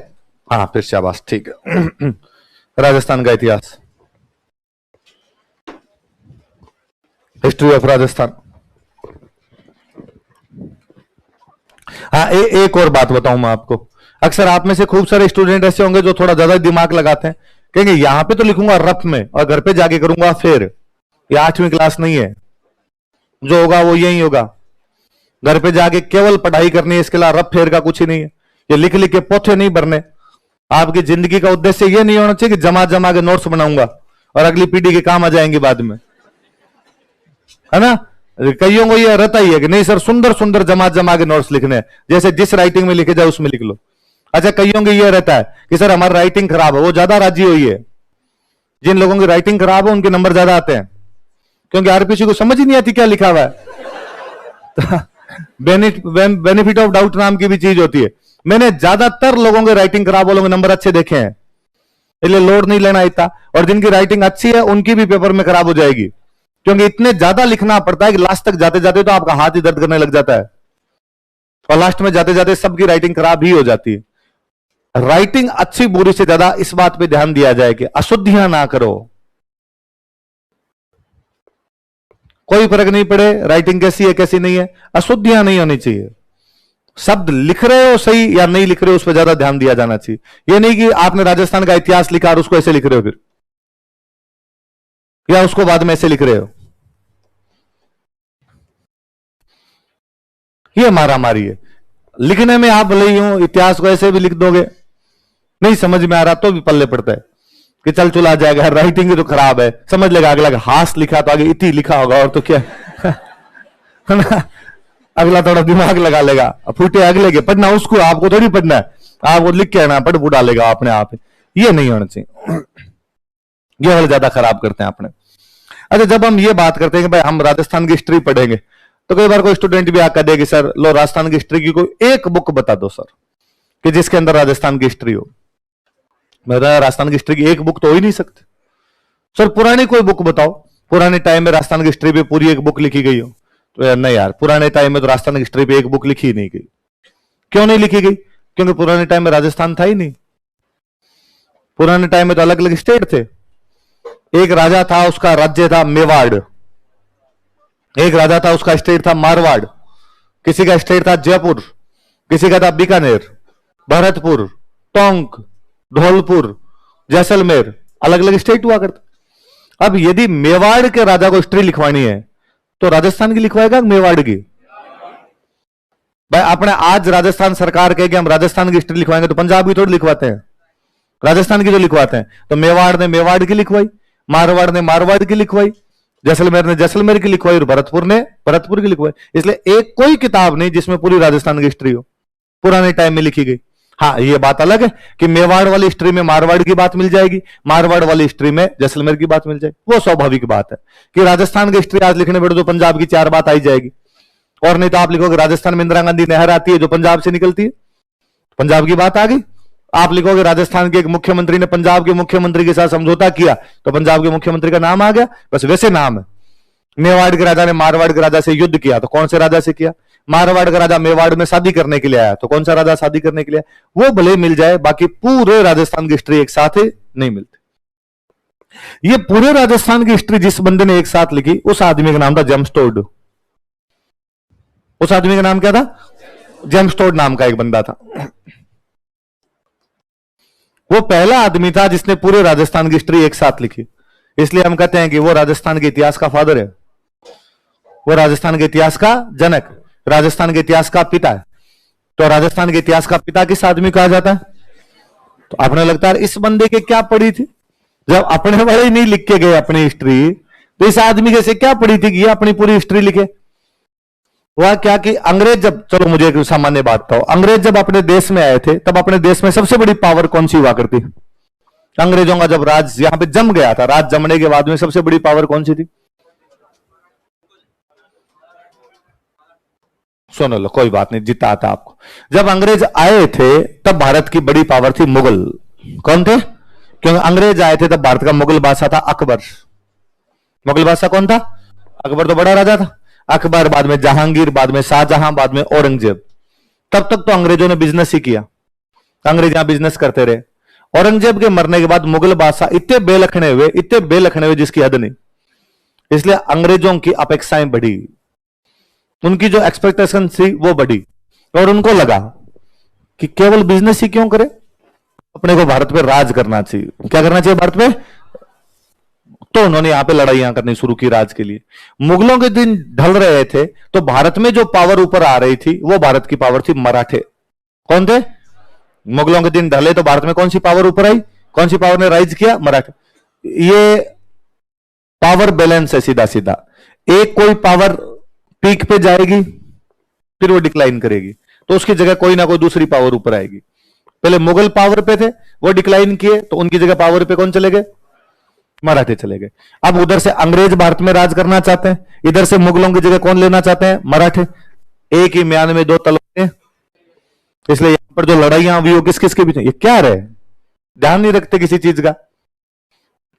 हाँ फिर शाबाश, ठीक है। राजस्थान का इतिहास, हिस्ट्री ऑफ राजस्थान। हाँ एक और बात बताऊं मैं आपको। अक्सर आप में से खूब सारे स्टूडेंट ऐसे होंगे जो थोड़ा ज्यादा दिमाग लगाते हैं, कहेंगे यहां पे तो लिखूंगा रफ में और घर पे जाके करूंगा फिर। ये 8वीं क्लास नहीं है, जो होगा वो यही होगा। घर पे जाके केवल पढ़ाई करनी है, इसके अलावा रफ फेर का कुछ ही नहीं है। ये लिख लिख के पोथे नहीं भरने। आपकी जिंदगी का उद्देश्य ये नहीं होना चाहिए कि जमा जमा के नोट्स बनाऊंगा और अगली पीढ़ी के काम आ जाएंगे बाद में, है ना। कईयों को ये रहता ही है कि नहीं सर सुंदर सुंदर जमा जमा के नोट्स लिखने हैं, जैसे जिस राइटिंग में लिखे जाए उसमें लिख लो। अच्छा कईयों को ये रहता है कि सर हमारी राइटिंग खराब है, वो ज्यादा राजी हुई है। जिन लोगों की राइटिंग खराब है उनके नंबर ज्यादा आते हैं, क्योंकि आरपीसी को समझ ही नहीं आती क्या लिखा हुआ है। बेनिफिट ऑफ डाउट नाम की भी चीज होती है। मैंने ज्यादातर लोगों के राइटिंग खराब वालों के नंबर अच्छे देखे हैं, इसलिए लोड नहीं लेना इतना। और जिनकी राइटिंग अच्छी है उनकी भी पेपर में खराब हो जाएगी, क्योंकि इतने ज्यादा लिखना पड़ता है कि लास्ट तक जाते जाते तो आपका हाथ ही दर्द करने लग जाता है, और लास्ट में जाते जाते सबकी राइटिंग खराब ही हो जाती है। राइटिंग अच्छी बुरी से ज्यादा इस बात पे ध्यान दिया जाए कि अशुद्धियां ना करो। कोई फर्क नहीं पड़े राइटिंग कैसी है कैसी नहीं है, अशुद्धियां नहीं होनी चाहिए। शब्द लिख रहे हो सही या नहीं लिख रहे हो उस पर ज्यादा ध्यान दिया जाना चाहिए। यह नहीं कि आपने राजस्थान का इतिहास लिखा और उसको ऐसे लिख रहे हो फिर, या उसको बाद में ऐसे लिख रहे हो। ये मारा मारी है। लिखने में आप भले ही हो, इतिहास को ऐसे भी लिख दोगे, नहीं समझ में आ रहा तो भी पल्ले पड़ता है कि चल चुला जाएगा, राइटिंग तो खराब है, समझ लेगा अगला हास लिखा तो आगे इति लिखा होगा और तो क्या है ना। अगला थोड़ा दिमाग लगा लेगा, फूटे अगले के पढ़ना उसको, आपको थोड़ी पढ़ना है, आपको लिख के आना पढ़ बुढ़ा लेगा अपने आप। ये नहीं होना चाहिए, ये वाले ज्यादा खराब करते हैं अपने। अच्छा जब हम ये बात करते हैं कि भाई हम राजस्थान की हिस्ट्री पढ़ेंगे, तो कई बार कोई स्टूडेंट भी आकर देगी सर लो राजस्थान की हिस्ट्री की कोई एक बुक बता दो सर कि जिसके अंदर राजस्थान की हिस्ट्री हो। मेरा राजस्थान की हिस्ट्री की एक बुक तो हो ही नहीं सकती। सर पुरानी कोई बुक बताओ, पुराने टाइम में राजस्थान की हिस्ट्री पे पूरी एक बुक लिखी गई हो। तो यार नहीं यार, पुराने टाइम में तो राजस्थान की हिस्ट्री पे एक बुक लिखी नहीं गई। क्यों नहीं लिखी गई? क्योंकि पुराने टाइम में राजस्थान था ही नहीं। पुराने टाइम में तो अलग अलग स्टेट थे। एक राजा था, उसका राज्य था मेवाड़, एक राजा था उसका स्टेट था मारवाड़, किसी का स्टेट था जयपुर, किसी का था बीकानेर, भरतपुर, टोंक, धौलपुर, जैसलमेर, अलग अलग स्टेट हुआ करता। अब यदि मेवाड़ के राजा को हिस्ट्री लिखवानी है तो राजस्थान की लिखवाएगा मेवाड़ की? भाई अपने आज राजस्थान सरकार कहे कि हम राजस्थान की हिस्ट्री लिखवाएंगे तो पंजाब की थोड़ी लिखवाते हैं, राजस्थान की जो लिखवाते हैं। तो मेवाड़ ने मेवाड़ की लिखवाई, मारवाड़ ने मारवाड़ की लिखवाई, जैसलमेर ने जैसलमेर की लिखवाई और भरतपुर ने भरतपुर की लिखवाई। इसलिए एक कोई किताब नहीं जिसमें पूरी राजस्थान की हिस्ट्री हो, पुराने टाइम में लिखी गई। हाँ ये बात अलग है कि मेवाड़ वाली हिस्ट्री में मारवाड़ की बात मिल जाएगी, मारवाड़ वाली हिस्ट्री में जैसलमेर की बात मिल जाएगी। वो स्वाभाविक बात है कि राजस्थान की हिस्ट्री आज लिखने बैठो तो पंजाब की 4 बात आई जाएगी। और नहीं तो आप लिखोगे राजस्थान में इंदिरा गांधी नहर आती है जो पंजाब से निकलती है, पंजाब की बात आ गई। आप लिखोगे राजस्थान के एक मुख्यमंत्री ने पंजाब के मुख्यमंत्री के साथ समझौता किया तो पंजाब के मुख्यमंत्री का नाम आ गया, बस वैसे नाम है। मेवाड़ के राजा ने मारवाड़ के राजा से युद्ध किया तो कौन से राजा से किया? मारवाड़ का राजा मेवाड़ में शादी करने के लिए आया तो कौन सा राजा शादी करने के लिए? वो भले मिल जाए, बाकी पूरे राजस्थान की हिस्ट्री एक साथ नहीं मिलती। ये पूरे राजस्थान की हिस्ट्री जिस बंदे ने एक साथ लिखी उस आदमी का नाम था जेम्स टोड। उस आदमी का नाम क्या था? जेम्स टोड नाम का एक बंदा था। वो पहला आदमी था जिसने पूरे राजस्थान की हिस्ट्री एक साथ लिखी। इसलिए हम कहते हैं कि वो राजस्थान के इतिहास का फादर है, वो राजस्थान के इतिहास का जनक, राजस्थान के इतिहास का पिता है। तो राजस्थान के इतिहास का पिता किस आदमी कहा जाता है? तो आपने लगता है इस बंदे के क्या पढ़ी थी? जब अपने वाले ही नहीं लिख के गए अपनी हिस्ट्री, तो इस आदमी कैसे क्या पढ़ी थी कि ये अपनी पूरी हिस्ट्री लिखे? हुआ क्या कि अंग्रेज जब, चलो मुझे एक सामान्य बात बताओ, अंग्रेज जब अपने देश में आए थे तब अपने देश में सबसे बड़ी पावर कौन सी हुआ करती? अंग्रेजों का जब राज यहां पे जम गया था, राज जमने के बाद में सबसे बड़ी पावर कौन सी थी? सुनो लो, कोई बात नहीं, जीता आता आपको। जब अंग्रेज आए थे तब भारत की बड़ी पावर थी मुगल। कौन थे? क्योंकि अंग्रेज आए थे तब भारत का मुगल बादशाह था अकबर। मुगल बादशाह कौन था? अकबर तो बड़ा राजा था। अकबर, बाद में जहांगीर, बाद में शाहजहां, बाद में औरंगजेब। तब तक तो अंग्रेजों ने बिजनेस ही किया, अंग्रेज यहां बिजनेस करते रहे। औरंगजेब के मरने के बाद मुगल बादशाह इतने बेलखने हुए, इतने बेलखने हुए जिसकी हद नहीं। इसलिए अंग्रेजों की अपेक्षाएं बढ़ी, उनकी जो एक्सपेक्टेशन थी वो बढ़ी, और उनको लगा कि केवल बिजनेस ही क्यों करे, अपने को भारत पे राज करना चाहिए। क्या करना चाहिए भारत पे? तो उन्होंने यहां पे लड़ाइयां करनी शुरू की राज के लिए। मुगलों के दिन ढल रहे थे तो भारत में जो पावर ऊपर आ रही थी वो भारत की पावर थी मराठे। कौन थे? मुगलों के दिन ढले तो भारत में कौन सी पावर ऊपर आई? कौन सी पावर ने राइज किया? मराठे। ये पावर बैलेंस है सीधा सीधा। एक कोई पावर पीक पे जाएगी फिर वो डिक्लाइन करेगी, तो उसकी जगह कोई ना कोई दूसरी पावर ऊपर आएगी। पहले मुगल पावर पे थे, वो डिक्लाइन किए तो उनकी जगह पावर पे कौन चले गए? मराठे चले गए। अब उधर से अंग्रेज भारत में राज करना चाहते हैं, इधर से मुगलों की जगह कौन लेना चाहते हैं? मराठे। एक ही म्यान में दो तलवारें। इसलिए यहां पर जो लड़ाइयां हुई वो किस किस के बीच में? ये क्या रहे, ध्यान नहीं रखते किसी चीज का।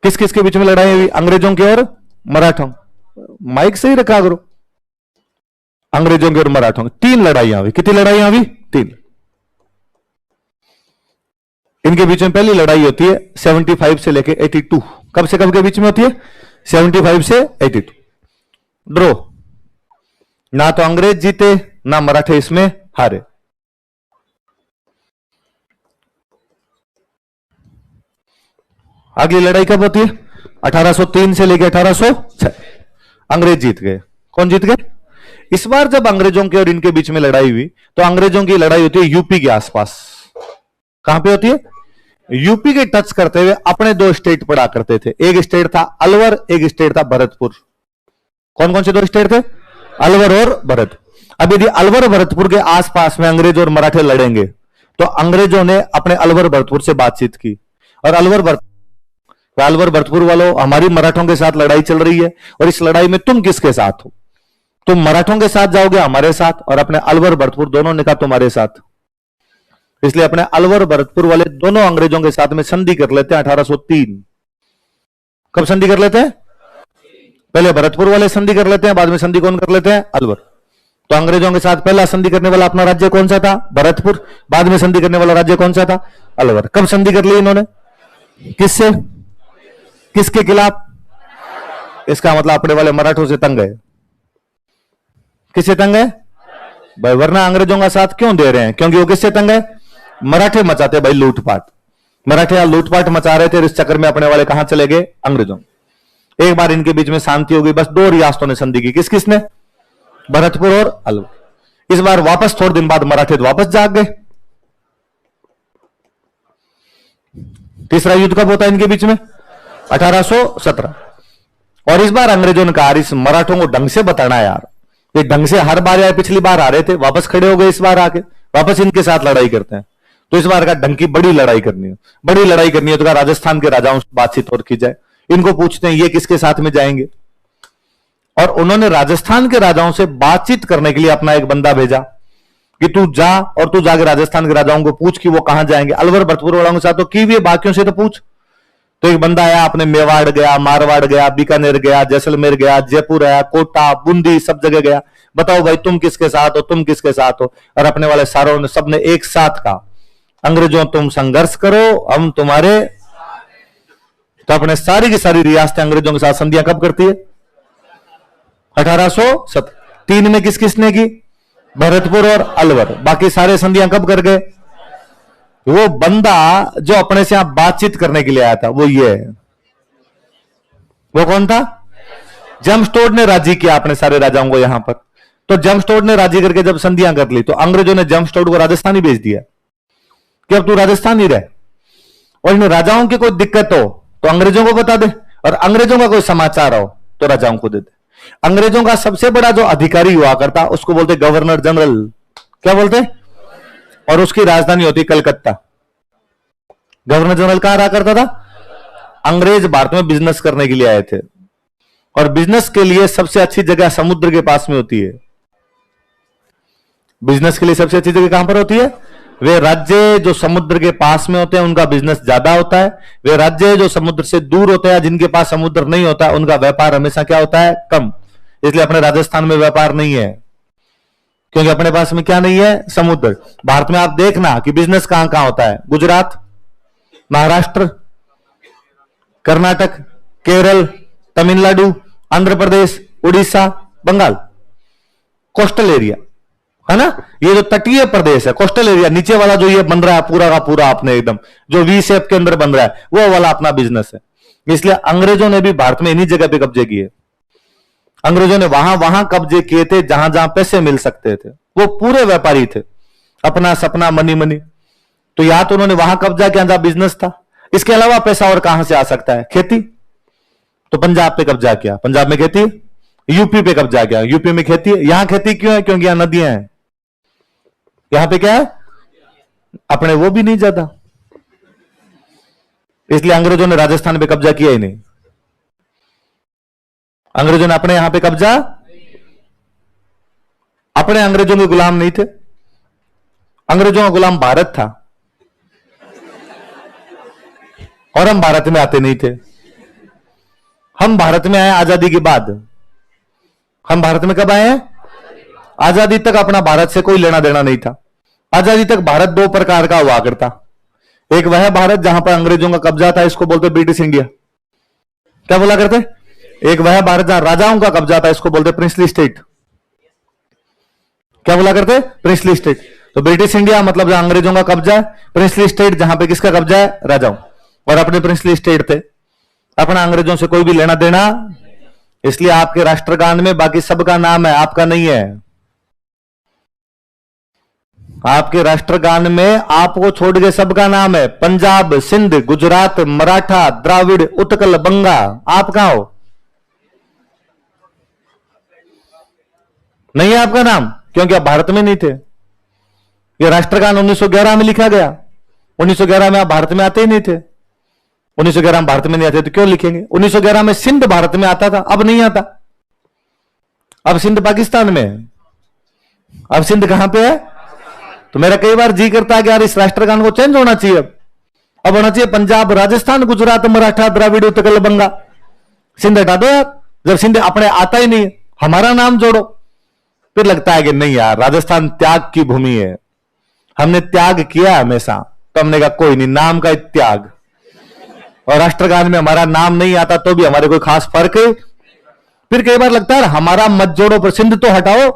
किस किस के बीच में लड़ाई हुई? अंग्रेजों की और मराठों। माइक सही रखा करो। अंग्रेजों की और मराठों की तीन लड़ाइयां हुई। कितनी लड़ाइयां हुई? तीन। इनके बीच में पहली लड़ाई होती है 75 से लेके 82। कब से कब के बीच में होती है? 75 से 82। ड्रॉ, ना तो अंग्रेज जीते ना मराठे इसमें हारे। अगली लड़ाई कब होती है? 1803 से लेके 1806। अंग्रेज जीत गए। कौन जीत गए? इस बार जब अंग्रेजों के और इनके बीच में लड़ाई हुई तो अंग्रेजों की लड़ाई होती है यूपी के आसपास। कहां पे होती है? यूपी के टच करते हुए अपने दो स्टेट पड़ा करते थे। एक स्टेट था अलवर, एक स्टेट था भरतपुर। कौन कौन से दो स्टेट थे? अलवर और भरत। अब यदि अलवर भरतपुर के आसपास में अंग्रेज और मराठे लड़ेंगे तो अंग्रेजों ने अपने अलवर भरतपुर से बातचीत की, और अलवर भरतपुर वालों, हमारी मराठों के साथ लड़ाई चल रही है और इस लड़ाई में तुम किसके साथ हो? तुम मराठों के साथ जाओगे हमारे साथ, और अपने अलवर भरतपुर दोनों ने कहा तुम्हारे साथ। इसलिए अपने अलवर भरतपुर वाले दोनों अंग्रेजों के साथ में संधि कर लेते हैं 1803। कब संधि कर लेते हैं? पहले भरतपुर वाले संधि कर लेते हैं, बाद में संधि कौन कर लेते हैं? अलवर। तो अंग्रेजों के साथ पहला संधि करने वाला अपना राज्य कौन सा था? भरतपुर। बाद में संधि करने वाला राज्य कौन सा था? अलवर। कब संधि कर ली इन्होंने? किससे? किसके खिलाफ? इसका मतलब अपने वाले मराठों से तंग है। किससे तंग है भाई? वरना अंग्रेजों का साथ क्यों दे रहे हैं? क्योंकि वो किससे तंग है? मराठे मचाते भाई लूटपाट। मराठे यहां लूटपाट मचा रहे थे, इस चक्कर में अपने वाले कहां चले गए? अंग्रेजों। एक बार इनके बीच में शांति हो गई, बस दो रियासतों ने संधि की। किस किसने? भरतपुर और अलवर। इस बार वापस थोड़े दिन बाद मराठे तो वापस जाग गए। तीसरा युद्ध कब होता है इनके बीच में? 1817। और इस बार अंग्रेजों ने कहा इस मराठों को ढंग से बताना है यार, ये ढंग से हर बार आए, पिछली बार आ रहे थे वापस खड़े हो गए, इस बार आके वापस इनके साथ लड़ाई करते हैं। तो इस बार का ढंग की बड़ी लड़ाई करनी है। बड़ी लड़ाई करनी है तो राजस्थान के राजाओं से बातचीत और की जाए। इनको पूछते हैं ये किसके साथ में जाएंगे, और उन्होंने राजस्थान के राजाओं से बातचीत करने के लिए अपना एक बंदा भेजा कि तू जा, और तू जाके राजस्थान के राजाओं को पूछ कि वो कहां जाएंगे। अलवर भरतपुर वालों के साथ तो की भी है, बाकियों से तो पूछ। तो एक बंदा आया, अपने मेवाड़ गया, मारवाड़ गया, बीकानेर गया, जैसलमेर गया, जयपुर आया, कोटा, बूंदी, सब जगह गया। बताओ भाई तुम किसके साथ हो, तुम किसके साथ हो? और अपने वाले सारों ने, सबने एक साथ कहा अंग्रेजों तुम संघर्ष करो, हम तुम्हारे। तो अपने सारी की सारी रियासतें अंग्रेजों के साथ संधियां कब करती है? 1807। तीन में किस किसने की? भरतपुर और अलवर। बाकी सारे संधियां कब कर गए? वो बंदा जो अपने से यहां बातचीत करने के लिए आया था वो ये है। वो कौन था? जमस्टोड ने राजी किया अपने सारे राजाओं को यहां पर। तो जमस्टोड ने राजी करके जब संधियां कर ली तो अंग्रेजों ने जमस्टोड को राजस्थान ही भेज दिया कि अब तू राजस्थान ही रहे, और इन राजाओं की कोई दिक्कत हो तो अंग्रेजों को बता दे, और अंग्रेजों का कोई समाचार हो तो राजाओं को दे दे। अंग्रेजों का सबसे बड़ा जो अधिकारी हुआ करता उसको बोलते गवर्नर जनरल। क्या बोलते? और उसकी राजधानी होती कलकत्ता। गवर्नर जनरल कहां रहा करता था? अंग्रेज भारत में बिजनेस करने के लिए आए थे, और बिजनेस के लिए सबसे अच्छी जगह समुद्र के पास में होती है। बिजनेस के लिए सबसे अच्छी जगह कहां पर होती है? वे राज्य जो समुद्र के पास में होते हैं उनका बिजनेस ज्यादा होता है। वे राज्य जो समुद्र से दूर होते हैं, जिनके पास समुद्र नहीं होता, उनका व्यापार हमेशा क्या होता है? कम। इसलिए अपने राजस्थान में व्यापार नहीं है, क्योंकि अपने पास में क्या नहीं है? समुद्र। भारत में आप देखना कि बिजनेस कहां कहां होता है। गुजरात, महाराष्ट्र, कर्नाटक, केरल, तमिलनाडु, आंध्र प्रदेश, उड़ीसा, बंगाल। कोस्टल एरिया है ना, ये जो तटीय प्रदेश है, कोस्टल एरिया, नीचे वाला जो ये बन रहा है पूरा का पूरा आपने एकदम जो वी शेप के अंदर बन रहा है, वो वाला अपना बिजनेस है। इसलिए अंग्रेजों ने भी भारत में इन्हीं जगह पे कब्जे किए। अंग्रेजों ने वहां वहां कब्जे किए थे जहां जहां पैसे मिल सकते थे। वो पूरे व्यापारी थे, अपना सपना मनी मनी। तो या तो उन्होंने वहां कब्जा किया जहां बिजनेस था। इसके अलावा पैसा और कहां से आ सकता है? खेती। तो पंजाब पे कब्जा किया, पंजाब में खेती। यूपी पे कब्जा किया, यूपी में खेती। यहां खेती क्यों है? क्योंकि यहां नदियां हैं। यहां पे क्या है? अपने वो भी नहीं ज्यादा, इसलिए अंग्रेजों ने राजस्थान पे कब्जा किया ही नहीं। अंग्रेजों ने अपने यहां पे कब्जा, अपने अंग्रेजों के गुलाम नहीं थे। अंग्रेजों का गुलाम भारत था, और हम भारत में आते नहीं थे। हम भारत में आए आजादी के बाद। हम भारत में कब आए हैं? आजादी तक अपना भारत से कोई लेना देना नहीं था। आजादी तक भारत दो प्रकार का हुआ करता। एक वह भारत जहां पर अंग्रेजों का कब्जा था, इसको बोलते ब्रिटिश इंडिया। क्या बोला करते? एक वह भारत जहां राजाओं का कब्जा था, इसको बोलते प्रिंसली स्टेट। क्या बोला करते? Princely state. तो ब्रिटिश इंडिया मतलब जहां अंग्रेजों का कब्जा है, प्रिंसली स्टेट जहां पे किसका कब्जा है? राजाओं। और अपने प्रिंसली स्टेट थे, अपना अंग्रेजों से कोई भी लेना देना। इसलिए आपके राष्ट्रगान में बाकी सबका नाम है, आपका नहीं है। आपके राष्ट्रगान में आपको छोड़ के सबका नाम है। पंजाब, सिंध, गुजरात, मराठा, द्राविड़, उत्कल, बंगा। आप कहां हो? नहीं है आपका नाम, क्योंकि आप भारत में नहीं थे। यह राष्ट्रगान 1911 में लिखा गया। 1911 में आप भारत में आते ही नहीं थे। 1911 में भारत में नहीं आते तो क्यों लिखेंगे? 1911 में सिंध भारत में आता था, अब नहीं आता। अब सिंध पाकिस्तान में है। अब सिंध कहां पे है? तो मेरा कई बार जी करता है कि यार इस राष्ट्रगान को चेंज होना चाहिए। अब होना चाहिए पंजाब, राजस्थान, गुजरात, मराठा, द्राविड़, उत्कल, बंगा। सिंध हटा दो यार, जब सिंध अपने आता ही नहीं, हमारा नाम जोड़ो। फिर लगता है कि नहीं यार, राजस्थान त्याग की भूमि है, हमने त्याग किया हमेशा। तो हमने कहा कोई नहीं, नाम का त्याग। और राष्ट्रगान में हमारा नाम नहीं आता तो भी हमारे कोई खास फर्क है। फिर कई बार लगता है हमारा मत जोड़ो, पर सिंध तो हटाओ।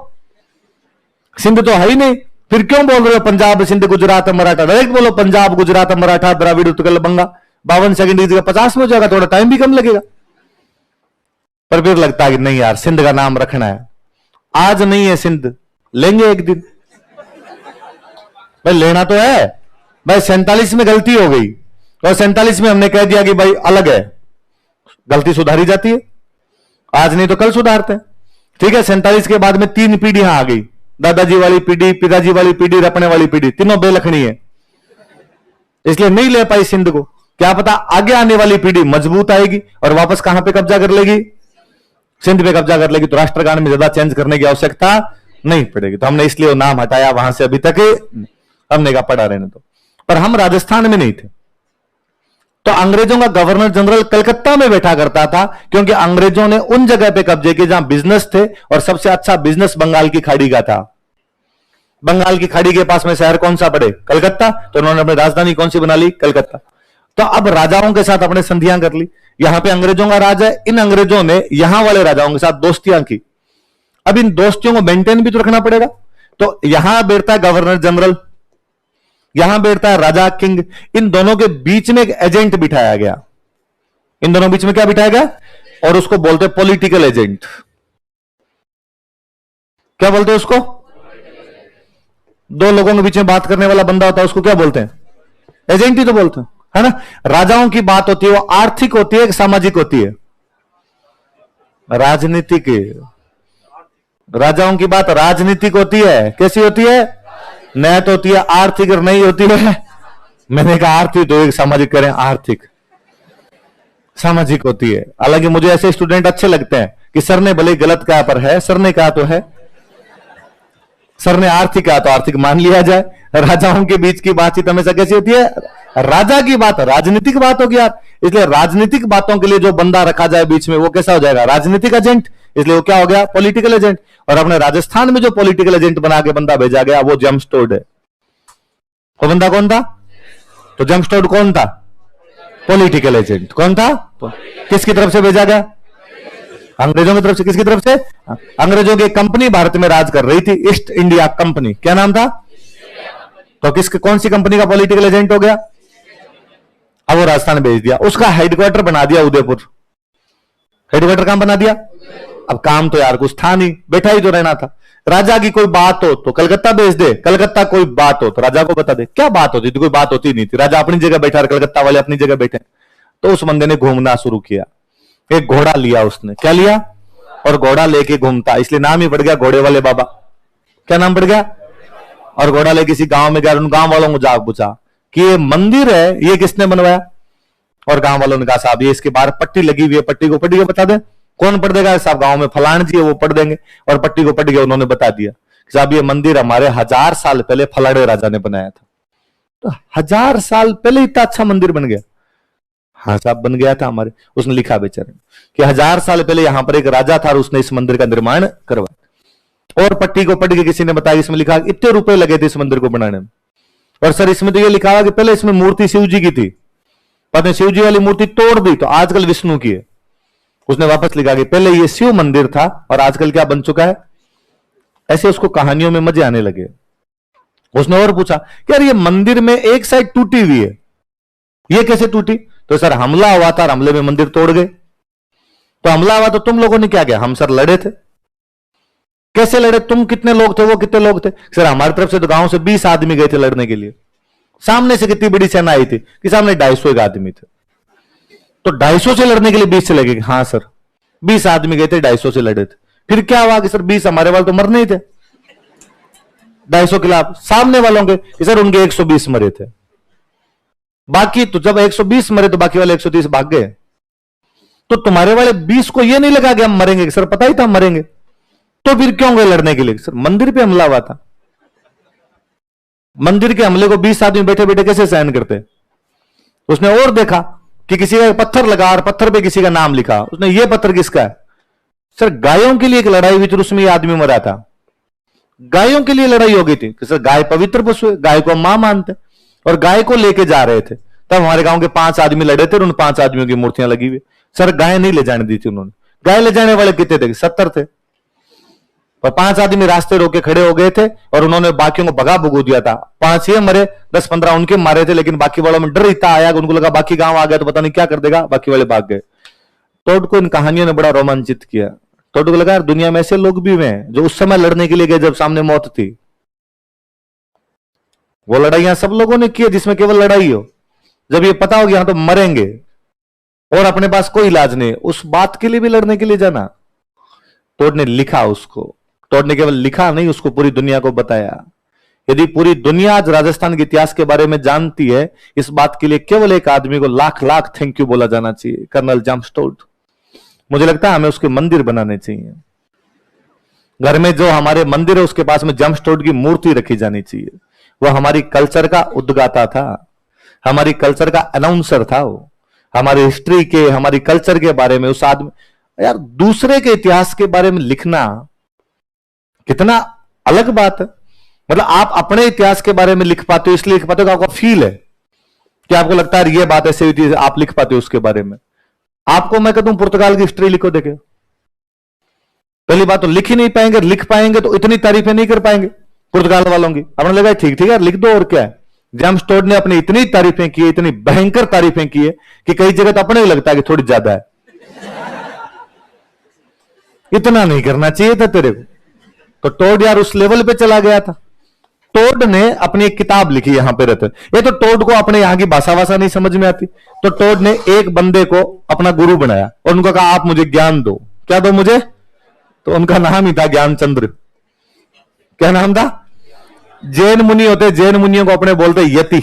सिंध तो है ही नहीं, फिर क्यों बोल रहे हो पंजाब, सिंध, गुजरात, मराठा? डायरेक्ट बोलो पंजाब, गुजरात, मराठा, द्राविड़, उत्कल, बंगा। 52 सेकंड की जगह 50 में हो जाएगा, थोड़ा टाइम भी कम लगेगा। पर फिर लगता है कि नहीं यार, सिंध का नाम रखना है। आज नहीं है सिंध, लेंगे एक दिन। भाई लेना तो है भाई। 47 में गलती हो गई, और 47 में हमने कह दिया कि भाई अलग है, गलती सुधारी जाती है। आज नहीं तो कल सुधारते हैं। ठीक है, 47 के बाद में 3 पीढ़ियां आ गई। दादाजी वाली पीढ़ी, पिताजी वाली पीढ़ी, रपने वाली पीढ़ी, तीनों बेलखनी है। इसलिए नहीं ले पाई सिंध को। क्या पता आगे आने वाली पीढ़ी मजबूत आएगी और वापस कहां पे कब्जा कर लेगी? सिंध पे कब्जा कर लेगी। तो राष्ट्रगान में ज्यादा चेंज करने की आवश्यकता नहीं पड़ेगी। तो हमने इसलिए वो नाम हटाया, वहां से अभी तक हमने कहा पड़ा रहने दो। पर हम राजस्थान में नहीं थे। तो अंग्रेजों का गवर्नर जनरल कलकत्ता में बैठा करता था, क्योंकि अंग्रेजों ने उन जगह पे कब्जे किए जहां बिजनेस थे, और सबसे अच्छा बिजनेस बंगाल की खाड़ी का था। बंगाल की खाड़ी के पास में शहर कौन सा पड़े? कलकत्ता। तो उन्होंने अपनी राजधानी कौन सी बना ली? कलकत्ता। तो अब राजाओं के साथ अपने संधियां कर ली। यहां पे अंग्रेजों का राज है, इन अंग्रेजों ने यहां वाले राजाओं के साथ दोस्तियां की। अब इन दोस्तियों को मेंटेन भी तो रखना पड़ेगा। तो यहां बैठता है गवर्नर जनरल, यहां बैठता है राजा किंग। इन दोनों के बीच में एक एजेंट बिठाया गया। इन दोनों बीच में क्या बिठाया गया? और उसको बोलते हैं पॉलिटिकल एजेंट। क्या बोलते हैं उसको? दो लोगों के बीच में बात करने वाला बंदा होता है, उसको क्या बोलते हैं? एजेंट ही तो बोलते हैं, है ना। राजाओं की बात होती है, वो आर्थिक होती है, सामाजिक होती है। राजनीतिक। राजाओं की बात राजनीतिक होती है। कैसी होती है? न तो होती है आर्थिक और नहीं होती है, मैंने कहा आर्थिक तो एक सामाजिक करें, आर्थिक सामाजिक होती है। हालांकि मुझे ऐसे स्टूडेंट अच्छे लगते हैं कि सर ने भले गलत कहा पर है, सर ने कहा तो है, सर ने आर्थिक कहा तो आर्थिक मान लिया जाए। राजाओं के बीच की बातचीत हमेशा कैसी होती है? राजा की बात राजनीतिक बात होगी यार। इसलिए राजनीतिक बातों के लिए जो बंदा रखा जाए बीच में वो कैसा हो जाएगा? राजनीतिक एजेंट। इसलिए वो क्या हो गया? Political agent. और अपने राजस्थान में जो पॉलिटिकल एजेंट बना के बंदा भेजा गया वो जेम्स टोड है। वो बंदा कौन था? तो जेम्स टोड कौन था? Political agent. कौन था? किसकी तरफ से भेजा गया? अंग्रेजों की तरफ से। किसकी तरफ से? अंग्रेजों की कंपनी भारत में राज कर रही थी, ईस्ट इंडिया कंपनी। क्या नाम था? तो किसके, कौन सी कंपनी का पॉलिटिकल एजेंट हो गया? अब वो राजस्थान भेज दिया, उसका हेडक्वार्टर बना दिया उदयपुर। हेडक्वार्टर कहां बना दिया? अब काम तो यार कुछ था नहीं, बैठा ही तो रहना था। राजा की कोई बात हो तो कलकत्ता भेज दे, कलकत्ता कोई बात हो तो राजा को बता दे। क्या बात होती थी? कोई बात होती नहीं थी। राजा अपनी जगह बैठा, कलकत्ता वाले अपनी जगह बैठे। तो उस बंदे ने घूमना शुरू किया। एक घोड़ा लिया उसने। क्या लिया? और घोड़ा लेके घूमता, इसलिए नाम ही पड़ गया घोड़े वाले बाबा। क्या नाम पड़ गया? और घोड़ा ले किसी गांव में गया, उन गांव वालों को जाग पूछा कि ये मंदिर है ये किसने बनवाया? और गांव वालों ने कहा साहब ये इसके बाहर पट्टी लगी हुई है, पट्टी को बता दे। कौन पढ़ देगा? साहब गांव में फलान जी है वो पढ़ देंगे। और पट्टी को पढ़ के उन्होंने बता दिया साहब ये मंदिर हमारे 1000 साल पहले फलाड़े राजा ने बनाया था। तो 1000 साल पहले इतना अच्छा मंदिर बन गया? हाँ साहब बन गया था हमारे। उसने लिखा बेचारे कि 1000 साल पहले यहां पर एक राजा था और उसने इस मंदिर का निर्माण करवाया। और पट्टी को पढ़ के किसी ने बताया, इसमें लिखा इतने रुपए लगे थे इस मंदिर को बनाने में। और सर इसमें तो ये लिखा हुआ कि पहले इसमें मूर्ति शिव जी की थी, पर शिव जी वाली मूर्ति तोड़ दी तो आजकल विष्णु की है। उसने वापस लिखा कि पहले ये शिव मंदिर था और आजकल क्या बन चुका है। ऐसे उसको कहानियों में मजे आने लगे। उसने और पूछा कि यार ये मंदिर में एक साइड टूटी हुई है, ये कैसे टूटी? तो सर हमला हुआ था, हमले में मंदिर तोड़ गए। तो हमला हुआ तो तुम लोगों ने क्या किया? हम सर लड़े थे। कैसे लड़े? तुम कितने लोग थे, वो कितने लोग थे? सर हमारी तरफ से तो गांव से 20 आदमी गए थे लड़ने के लिए। सामने से कितनी बड़ी सेना आई थी? कि सामने 250 आदमी थे। तो 250 से लड़ने के लिए 20 से लगे? हाँ सर 20 आदमी गए थे, 250 से लड़े थे। फिर क्या हुआ कि सर 20 हमारे वाले तो मरने ही थे, 250 खिलाफ सामने वालों के। कि सर उनके 120 मरे थे, बाकी तो जब 120 मरे तो बाकी वाले 130 भाग गए। तो तुम्हारे वाले 20 को यह नहीं लगा कि हम मरेंगे? सर पता ही था हम मरेंगे, तो फिर क्यों गए लड़ने के लिए? सर मंदिर पे हमला हुआ था, मंदिर के हमले को 20 आदमी बैठे बैठे कैसे सहन करते? उसने और देखा कि किसी का पत्थर लगा और पत्थर पे किसी का नाम लिखा। उसने ये पत्थर किसका है? सर गायों के लिए एक लड़ाई हुई थी, उसमें ये आदमी मरा था। गायों के लिए लड़ाई हो गई थी कि सर गाय पवित्र पशु है, गाय को मां मानते, और गाय को लेके जा रहे थे। तब हमारे गांव के 5 आदमी लड़े थे और उन 5 आदमियों की मूर्तियां लगी हुई। सर गाय नहीं ले जाने दी थी उन्होंने। गाय ले जाने वाले कितने थे? 70 थे। पर 5 आदमी रास्ते रोके खड़े हो गए थे और उन्होंने बाकियों को भगा भुगू दिया था। 5 ये मरे, 10-15 उनके मारे थे, लेकिन बाकी वालों में डर इतना आया कि उनको लगा बाकी गांव आ गया तो पता नहीं क्या कर देगा, बाकी वाले भाग गए। टोड को इन कहानियों ने बड़ा रोमांचित किया। टोड को लगा दुनिया में ऐसे लोग भी हुए हैं जो उस समय लड़ने के लिए गए जब सामने मौत थी। वो लड़ाइयां सब लोगों ने की जिसमें केवल लड़ाई हो। जब ये पता हो गया तो मरेंगे और अपने पास कोई इलाज नहीं, उस बात के लिए भी लड़ने के लिए जाना। टोड ने लिखा उसको, टोड ने केवल लिखा नहीं, उसको पूरी दुनिया को बताया। यदि पूरी दुनिया आज राजस्थान के इतिहास के बारे में जानती है, इस बात के लिए केवल एक आदमी को लाख लाख थैंक यू बोला जाना चाहिए, कर्नल जेम्स टोड। मुझे लगता है हमें उसके मंदिर बनाने चाहिए। घर में जो हमारे मंदिर है उसके पास में जेम्स टोड की मूर्ति रखी जानी चाहिए। वह हमारी कल्चर का उद्गाता था, हमारी कल्चर का अनाउंसर था। वो हमारी हिस्ट्री के, हमारी कल्चर के बारे में उस आदमी, यार दूसरे के इतिहास के बारे में लिखना कितना अलग बात है। मतलब आप अपने इतिहास के बारे में लिख पाते हो, इसलिए लिख पाते हो कि आपको फील है कि आपको लगता है ये बात ऐसे हुई थी, आप लिख पाते हो उसके बारे में। आपको मैं कहता हूं पुर्तगाल की हिस्ट्री लिखो, देखे पहली बात तो लिख ही नहीं पाएंगे, लिख पाएंगे तो इतनी तारीफें नहीं कर पाएंगे पुर्तगाल वालों की। आपने लगा ठीक ठीक है लिख दो और क्या है। जेम्स टोड ने अपनी इतनी तारीफें की, इतनी भयंकर तारीफें की है कि कई जगह तो अपने ही लगता है कि थोड़ी ज्यादा है। इतना नहीं करना चाहिए था तेरे को। तो टोड यार उस लेवल पे चला गया था। टोड ने अपनी एक किताब लिखी यहां पे रहते, ये तो टोड को अपने यहां की भाषा वाषा नहीं समझ में आती, तो टोड ने एक बंदे को अपना गुरु बनाया और उनको कहा आप मुझे ज्ञान दो। क्या दो मुझे? तो उनका नाम ही था ज्ञानचंद्र। क्या नाम था? जैन मुनि होते, जैन मुनियों को अपने बोलते यति।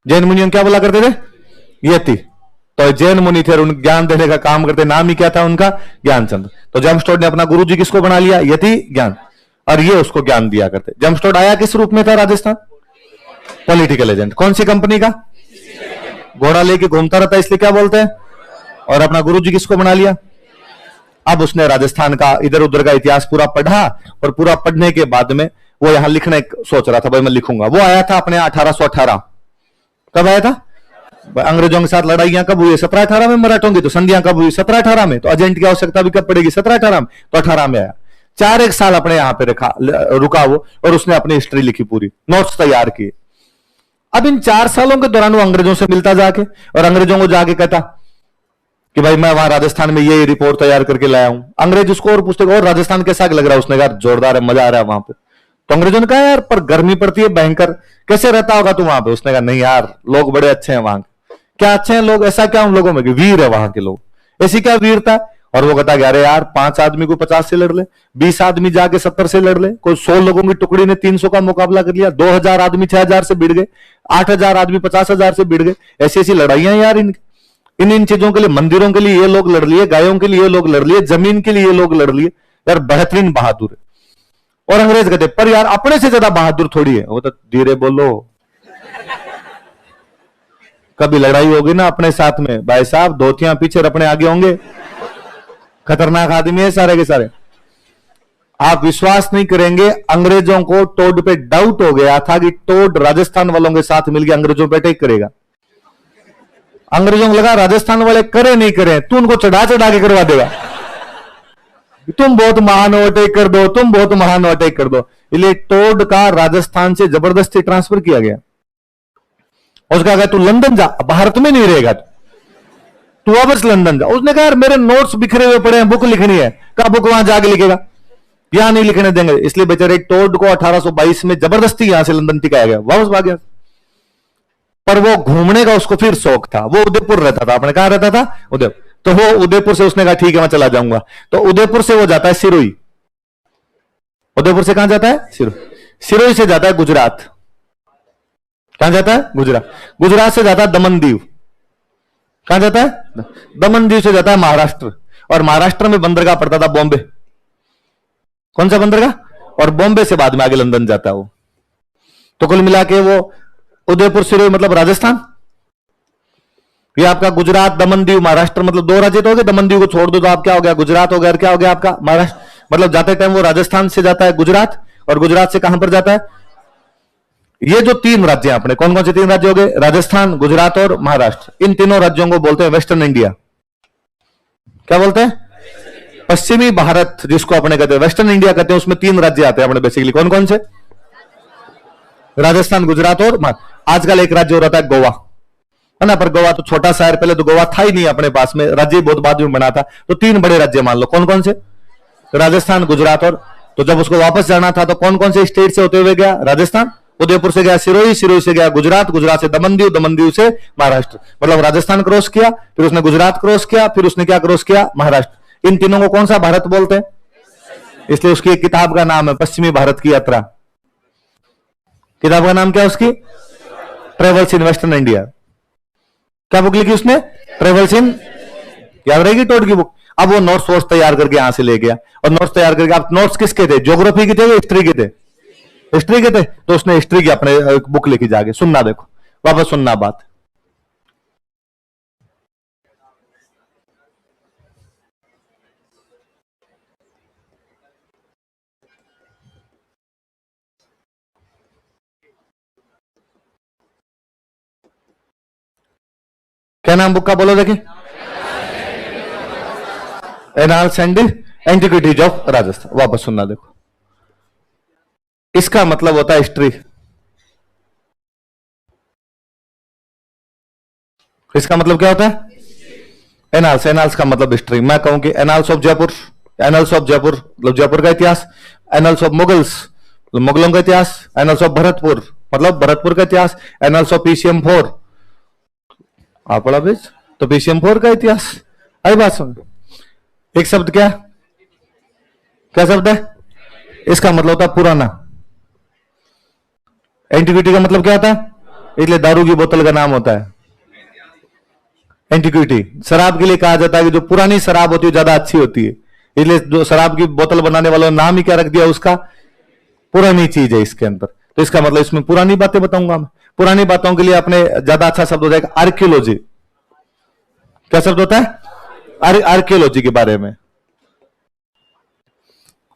जैन मुनियों क्या बोला करते थे? यति। तो जैन मुनि थे और उन ज्ञान देने का काम करते, नाम ही क्या था उनका? ज्ञानचंद्र। तो जेम्स्टोड ने अपना गुरुजी किसको बना लिया? यति ज्ञान, और ये उसको ज्ञान दिया करते। जेम्स्टोड आया किस रूप में था राजस्थान? Political agent. कौन सी कंपनी का? घोड़ा लेके घूमता रहता इसलिए क्या बोलते हैं? और अपना गुरुजी किसको बना लिया? अब उसने राजस्थान का इधर उधर का इतिहास पूरा पढ़ा, और पूरा पढ़ने के बाद में वो यहां लिखने सोच रहा था, भाई मैं लिखूंगा। वो आया था अपने 1818। कब आया था? अंग्रेजों के साथ लड़ाइयां कब हुई? 1718 में। मराठों की तो संधियां कब हुई? 1718 में। तो एजेंट की आवश्यकता भी कब पड़ेगी? 1718 में। तो 18 में आया। 4 साल अपने यहां पे रुका वो, और उसने अपनी हिस्ट्री लिखी, पूरी नोट्स तैयार किए। अब इन 4 सालों के दौरान वो अंग्रेजों से मिलता जाके, और अंग्रेजों को जाके कहता कि भाई मैं वहां राजस्थान में ये रिपोर्ट तैयार करके लाया हूं। अंग्रेज उसको और पूछते, और राजस्थान कैसा लग रहा है? उसने कहा जोरदार है, मजा आ रहा है वहां पे। तो अंग्रेजों ने कहा यार पर गर्मी पड़ती है भयंकर, कैसे रहता होगा तू वहां पे? उसने कहा नहीं यार, लोग बड़े अच्छे हैं वहां के। क्या अच्छे हैं लोग? ऐसा क्या उन लोगों में? वीर है वहां के लोग। ऐसी क्या वीरता? और वो कहता अरे यार 5 आदमी को 50 से लड़ ले, 20 आदमी जाके 70 से लड़ ले, कोई 100 लोगों की टुकड़ी ने 300 का मुकाबला कर लिया, 2000 आदमी 6000 से भिड़ गए, 8000 आदमी 50,000 से भिड़ गए। ऐसी ऐसी लड़ाइयां यार इन चीजों के लिए, मंदिरों के लिए ये लोग लड़ लिए, गायों के लिए ये लोग लड़ लिए, जमीन के लिए ये लोग लड़ लिए। यार बेहतरीन बहादुर है। और अंग्रेज कहते पर यार अपने से ज्यादा बहादुर थोड़ी है। वो तो धीरे बोलो, कभी लड़ाई होगी ना अपने साथ में, भाई साहब धोतियां पीछे अपने आगे होंगे। खतरनाक आदमी है सारे के सारे। आप विश्वास नहीं करेंगे, अंग्रेजों को टोड पे डाउट हो गया था कि टोड राजस्थान वालों के साथ मिलकर अंग्रेजों पे अटैक करेगा। अंग्रेजों को लगा राजस्थान वाले करे नहीं करे, तू उनको चढ़ा चढ़ा के करवा देगा। तुम बहुत महान हो, अटैक कर दो, तुम बहुत महान हो, अटैक कर दो। इसलिए टोड का राजस्थान से जबरदस्ती ट्रांसफर किया गया। उसका कहा तू लंदन जा, भारत में नहीं रहेगा तू वापस लंदन जा। उसने कहा यार मेरे नोट्स बिखरे हुए पड़े हैं, बुक लिखनी है। कहा बुक वहां जाके लिखेगा, यहां नहीं लिखने देंगे। इसलिए बेचारे टोड को 1822 में जबरदस्ती यहां से लंदन टिकाया गया, वापस भाग गया। पर वो घूमने का उसको फिर शौक था। वो उदयपुर रहता था, अपने कहां रहता था? उदयपुर। तो वो उदयपुर से उसने कहा ठीक है मैं चला जाऊंगा। तो उदयपुर से वो जाता है सिरोही। उदयपुर से कहां जाता है? सिरोही। सिरोही से जाता है गुजरात। कहां जाता है? गुजरात। गुजरात से जाता है दमन दीव। कहां जाता है? दमन दीव से जाता है महाराष्ट्र। और महाराष्ट्र में बंदरगाह पड़ता था बॉम्बे। कौन सा बंदरगाह? और बॉम्बे से बाद में आगे लंदन जाता है वो। तो कुल मिला के वो उदयपुर सिरोही मतलब राजस्थान। ये आपका गुजरात, दमन दीव, महाराष्ट्र मतलब 2 राज्य तो हो गए। दमन दीव को छोड़ दो तो आप क्या हो गया? गुजरात हो गया। और क्या हो गया आपका? महाराष्ट्र। मतलब जाते टाइम वो राजस्थान से जाता है गुजरात, और गुजरात से कहां पर जाता है? ये जो 3 राज्य हैं अपने, कौन कौन से 3 राज्य हो गए? राजस्थान, गुजरात और महाराष्ट्र। इन तीनों राज्यों को बोलते हैं वेस्टर्न इंडिया। क्या बोलते हैं? पश्चिमी भारत जिसको अपने कहते हैं वेस्टर्न इंडिया कहते हैं। उसमें 3 राज्य आते हैं अपने बेसिकली। कौन कौन से? राजस्थान, गुजरात और आजकल एक राज्य हो रहा है गोवा, है ना। पर गोवा तो छोटा शहर, पहले तो गोवा था ही नहीं अपने पास में, राज्य बहुत बाद में बना था। तो 3 बड़े राज्य मान लो। कौन कौन से? राजस्थान, गुजरात और। तो जब उसको वापस जाना था तो कौन कौन से स्टेट से होते हुए गया? राजस्थान, उदयपुर से गया सिरोही, सिरोही से गया गुजरात, गुजरात से दमन दीव, दमन दीव से महाराष्ट्र। मतलब राजस्थान क्रॉस किया, फिर उसने गुजरात क्रॉस किया, फिर उसने क्या क्रॉस किया? महाराष्ट्र। इन तीनों को कौन सा भारत बोलते हैं? इसलिए उसकी एक किताब का नाम है पश्चिमी भारत की यात्रा। किताब का नाम क्या है उसकी? Travels in western India. क्या बुक लिखी उसने? Travels in. याद रहेगी टोड की बुक। अब वो नोट्स वोट्स तैयार करके यहां से ले गया, और नोट्स तैयार करके। आप नोट्स किसके थे? ज्योग्राफी के थे या हिस्ट्री के थे? हिस्ट्री के थे। तो उसने हिस्ट्री की अपने बुक लिखी जाके। सुनना, देखो वापस सुनना बात। क्या नाम बुक का बोलो देखिए? Annals and antiquities of Rajasthan. वापस सुनना देखो। इसका मतलब होता है हिस्ट्री। इसका मतलब क्या होता है? एनाल्स। एनाल्स का मतलब हिस्ट्री। मैं कहूं कि annals of Jaipur, annals of Jaipur मतलब जयपुर का इतिहास। एनाल्स ऑफ मुगल्स मतलब मुगलों का इतिहास। एनाल्स ऑफ भरतपुर मतलब भरतपुर का इतिहास। एनाल्स ऑफ पीसीएम 4 आप पढ़ा भेज तो पीसीएम 4 का इतिहास। आई बात सुन। एक शब्द क्या क्या शब्द है? इसका मतलब होता है पुराना। एंटीक्विटी का मतलब क्या होता है? इसलिए दारू की बोतल का नाम होता है एंटीक्विटी। शराब के लिए कहा जाता है कि जो पुरानी शराब होती है ज्यादा अच्छी होती है, इसलिए जो शराब की बोतल बनाने वालों ने नाम ही क्या रख दिया उसका? पुरानी चीज है इसके अंदर। तो इसका मतलब इसमें पुरानी बातें बताऊंगा मैं। पुरानी बातों के लिए अपने ज्यादा अच्छा शब्द हो जाएगा आर्कियोलॉजी। क्या शब्द होता है? आर्कियोलॉजी के बारे में।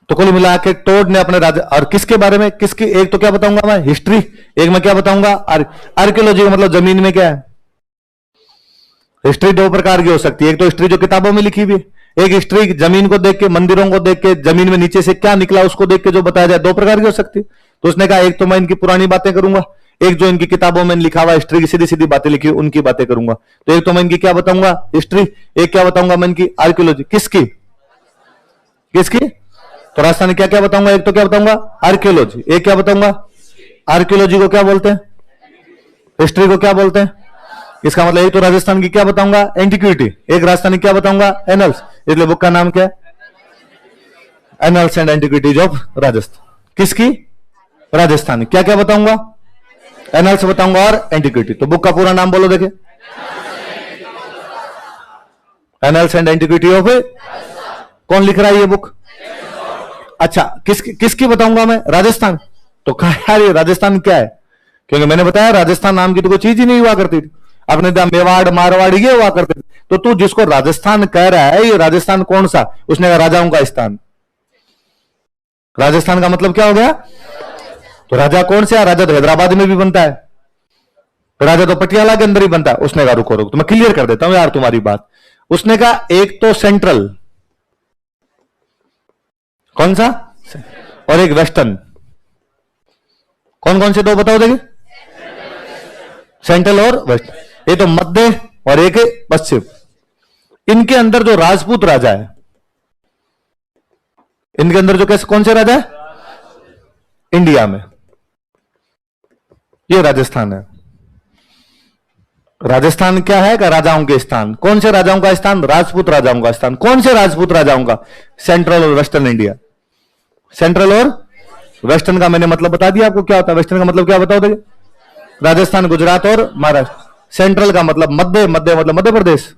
तो कुल मिला के टोड ने अपने राज्य और किसके बारे में, किसकी, एक तो क्या बताऊंगा मैं? हिस्ट्री। एक मैं क्या बताऊंगा? आर्कियोलॉजी का मतलब जमीन में क्या है। हिस्ट्री दो प्रकार की हो सकती है। एक तो हिस्ट्री जो किताबों में लिखी हुई, एक हिस्ट्री जमीन को देख के, मंदिरों को देख के, जमीन में नीचे से क्या निकला उसको देख के जो बताया जाए। दो प्रकार की हो सकती है। तो उसने कहा एक तो मैं इनकी पुरानी बातें करूंगा, एक जो इनकी किताबों में लिखा हुआ हिस्ट्री की सीधी सीधी बातें लिखी उनकी बातें करूंगा। तो एक तो मैं इनकी क्या बताऊंगा? हिस्ट्री। एक क्या बताऊंगा मैं? इनकी आर्कियोलॉजी। किसकी किसकी? तो राजस्थान क्या क्या बताऊंगा? एक तो क्या बताऊंगा? आर्कियोलॉजी। एक क्या बताऊंगा? आर्कियोलॉजी को क्या बोलते हैं? हिस्ट्री को क्या बोलते हैं? इसका मतलब एक तो राजस्थान की क्या बताऊंगा? एंटीक्विटी। एक राजस्थानी क्या बताऊंगा? एनल्स। इसलिए बुक का नाम क्या है? Annuls and antiquities of Rajasthan. किसकी? राजस्थान। क्या क्या बताऊंगा? एनल्स बताऊंगा और एंटीक्विटी। तो बुक का पूरा नाम बोलो देखे। Annuls and antiquity of. कौन लिख रहा है ये बुक? अच्छा, किसकी बताऊंगा मैं? राजस्थान। तो कहा यार ये राजस्थान क्या है? क्योंकि मैंने बताया राजस्थान नाम की तो कोई चीज ही नहीं हुआ करती थी। अपने मेवाड़ मारवाड़ ये हुआ करते थे। तो तू जिसको राजस्थान कह रहा है, ये राजस्थान कौन सा? उसने कहा राजाओं का स्थान। राजस्थान का मतलब क्या हो गया? तो राजा कौन से? राजा तो हैदराबाद में भी बनता है, राजा तो पटियाला के अंदर ही बनता है। उसने कहा रुको रुको, तो मैं क्लियर कर देता हूं यार तुम्हारी बात। उसने कहा एक तो सेंट्रल, कौन सा? और एक वेस्टर्न। कौन कौन से दो बताओ देखिए? सेंट्रल और वेस्ट। ये तो मध्य और एक पश्चिम। इनके अंदर जो राजपूत राजा है, इनके अंदर जो कैसे कौन से राजा है? इंडिया में ये राजस्थान है। राजस्थान क्या है? का राजाओं के स्थान। कौन से राजाओं का स्थान? राजपूत राजाओं का स्थान। कौन से राजपूत राजाओं का? सेंट्रल और वेस्टर्न इंडिया। सेंट्रल और वेस्टर्न का मैंने मतलब बता दिया आपको क्या होता है। वेस्टर्न का मतलब क्या बताओ देखिए? राजस्थान, गुजरात और महाराष्ट्र। सेंट्रल का मतलब मध्य। मध्य मतलब मध्य प्रदेश।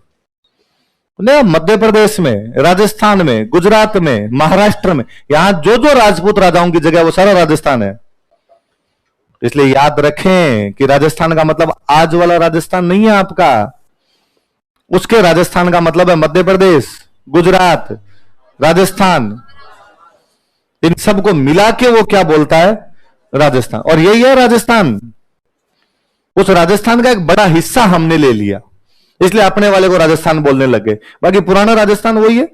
नहीं, मध्य प्रदेश में, राजस्थान में, गुजरात में, महाराष्ट्र में, यहां जो जो राजपूत राजाओं की जगह वो सारा राजस्थान है। इसलिए याद रखें कि राजस्थान का मतलब आज वाला राजस्थान नहीं है आपका। उसके राजस्थान का मतलब है मध्य प्रदेश, गुजरात, राजस्थान। इन सबको मिला के वो क्या बोलता है? राजस्थान। और यही है राजस्थान। उस राजस्थान का एक बड़ा हिस्सा हमने ले लिया, इसलिए अपने वाले को राजस्थान बोलने लगे। बाकी पुराना राजस्थान वही है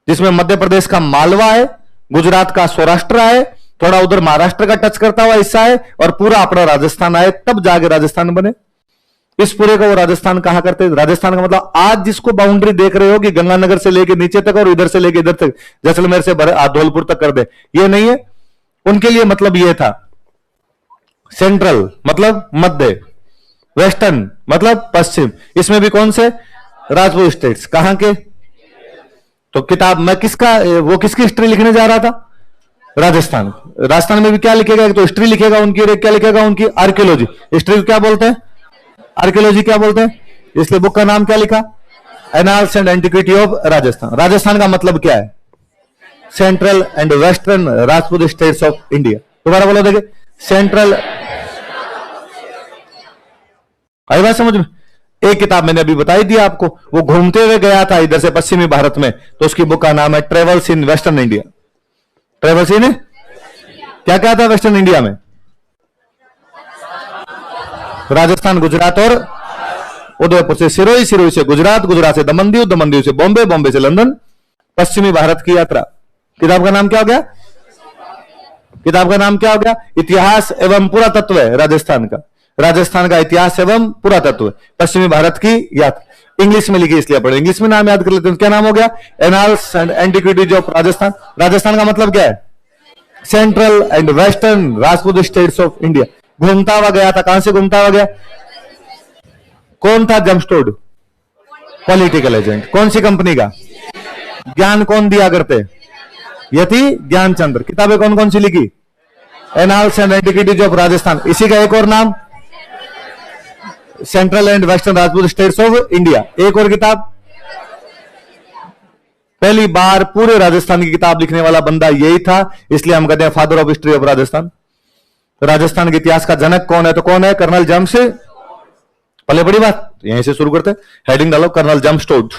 जिसमें मध्य प्रदेश का मालवा है, गुजरात का सौराष्ट्र है, थोड़ा उधर महाराष्ट्र का टच करता हुआ हिस्सा है, और पूरा अपना राजस्थान आए, तब जाके राजस्थान बने। इस पूरे को वो राजस्थान कहा करते हैं। राजस्थान का मतलब आज जिसको बाउंड्री देख रहे हो कि गंगानगर से लेके नीचे तक और इधर से लेके इधर तक, जैसलमेर से धौलपुर तक कर दे, ये नहीं है। उनके लिए मतलब ये था। सेंट्रल मतलब मध्य, वेस्टर्न मतलब पश्चिम। इसमें भी कौन से? राजपूत स्टेट्स। कहां के? तो किताब मैं किसका, वो किसकी हिस्ट्री लिखने जा रहा था? राजस्थान। राजस्थान में भी क्या लिखेगा? एक तो हिस्ट्री लिखेगा उनकी, और एक क्या लिखेगा? उनकी आर्कियोलॉजी। हिस्ट्री को क्या बोलते हैं? आर्कियोलॉजी क्या बोलते हैं? इसलिए बुक का नाम क्या लिखा? Annals and antiquity of Rajasthan. Rajasthan का मतलब क्या है? Central and western Rajput states of India. दोबारा बोलो देखिए। सेंट्रल। आई बात समझ में? एक किताब मैंने अभी बताई दी आपको, वो घूमते हुए गया था इधर से पश्चिमी भारत में, तो उसकी बुक का नाम है travels in western India. Travels in क्या क्या था वेस्टर्न इंडिया में? राजस्थान, गुजरात और उदयपुर से सिरोही, सिरोही से गुजरात, गुजरात से दमनदीव, दमनदीव से बॉम्बे, बॉम्बे से लंदन, पश्चिमी भारत की यात्रा। किताब का नाम क्या हो गया? किताब का नाम क्या हो गया? इतिहास एवं पुरातत्व है राजस्थान का। राजस्थान का इतिहास एवं पुरातत्व, पश्चिमी भारत की यात्रा। इंग्लिश में लिखी इसलिए पढ़े, इंग्लिश में नाम याद कर लेते हैं। क्या नाम हो गया? Annals and antiquities of Rajasthan. Rajasthan का मतलब क्या है? Central and western Rajput states of India. घूमता हुआ गया था। कहां से घूमता हुआ गया? कौन था जमस्टोड? Political agent. कौन सी कंपनी का? ज्ञान कौन दिया करते? यति ज्ञानचंद्र। किताबें कौन कौन सी लिखी? Annals and antiquities of Rajasthan. इसी का एक और नाम central and western Rajput states of India. एक और किताब, पहली बार पूरे राजस्थान की किताब लिखने वाला बंदा यही था, इसलिए हम कहते हैं father of history of Rajasthan. Rajasthan के इतिहास का जनक कौन है? तो कौन है? Colonel James. पहले बड़ी बात यहीं से शुरू करते हैं, हेडिंग डालो colonel James Tod.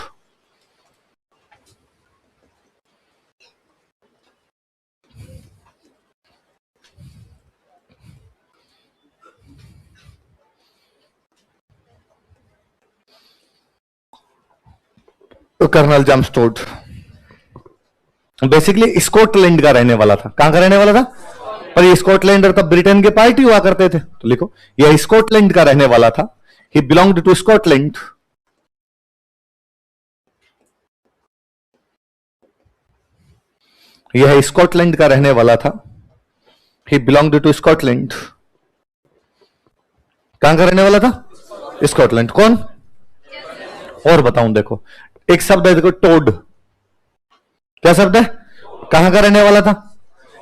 Colonel James Tod basically Scotland का रहने वाला था। कहां का रहने वाला था? पर ये स्कॉटलैंड और तब ब्रिटेन के पार्टी हुआ करते थे, तो लिखो यह स्कॉटलैंड का रहने वाला था। ही बिलोंग्ड टू स्कॉटलैंड। यह स्कॉटलैंड का रहने वाला था। ही बिलोंग्ड टू स्कॉटलैंड। कहां का रहने वाला था? स्कॉटलैंड। कौन? और बताऊं, देखो एक शब्द है, देखो टोड। क्या शब्द है? कहां का रहने वाला था?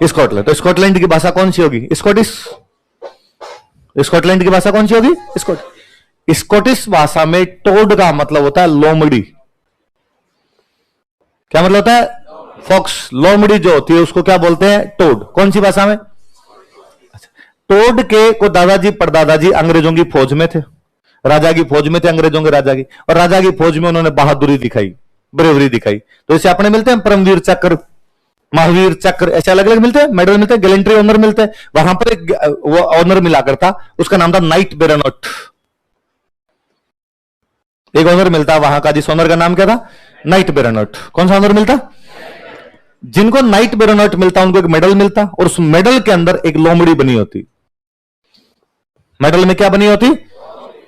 स्कॉटलैंड। तो स्कॉटलैंड की भाषा कौन सी होगी? स्कॉटिश। स्कॉटलैंड की भाषा कौन सी होगी? स्कॉटिश भाषा में टोड का मतलब होता है लोमड़ी। क्या मतलब होता है? फॉक्स। लोमड़ी जो होती है उसको क्या बोलते हैं? टोड। कौन सी भाषा में? टोड के को दादाजी परदादाजी अंग्रेजों की फौज में थे, राजा की फौज में थे, अंग्रेजों के राजा की, और राजा की फौज में उन्होंने बहादुरी दिखाई, ब्रेवरी दिखाई। तो इसे अपने मिलते हैं परमवीर चक्र, महावीर चक्र, ऐसे अलग अलग मिलते हैं, मेडल मिलते हैं, गैलेंट्री ऑनर मिलते हैं। वहां पर एक वो ऑनर मिला करता, उसका नाम था नाइट बेरोनट। एक ऑनर मिलता वहां का, जिस ऑनर का नाम क्या था? नाइट बेरोनट। कौन सा ऑनर मिलता? जिनको नाइट बेरोनट मिलता उनको एक मेडल मिलता, और उस मेडल के अंदर एक लोमड़ी बनी होती। मेडल में क्या बनी होती?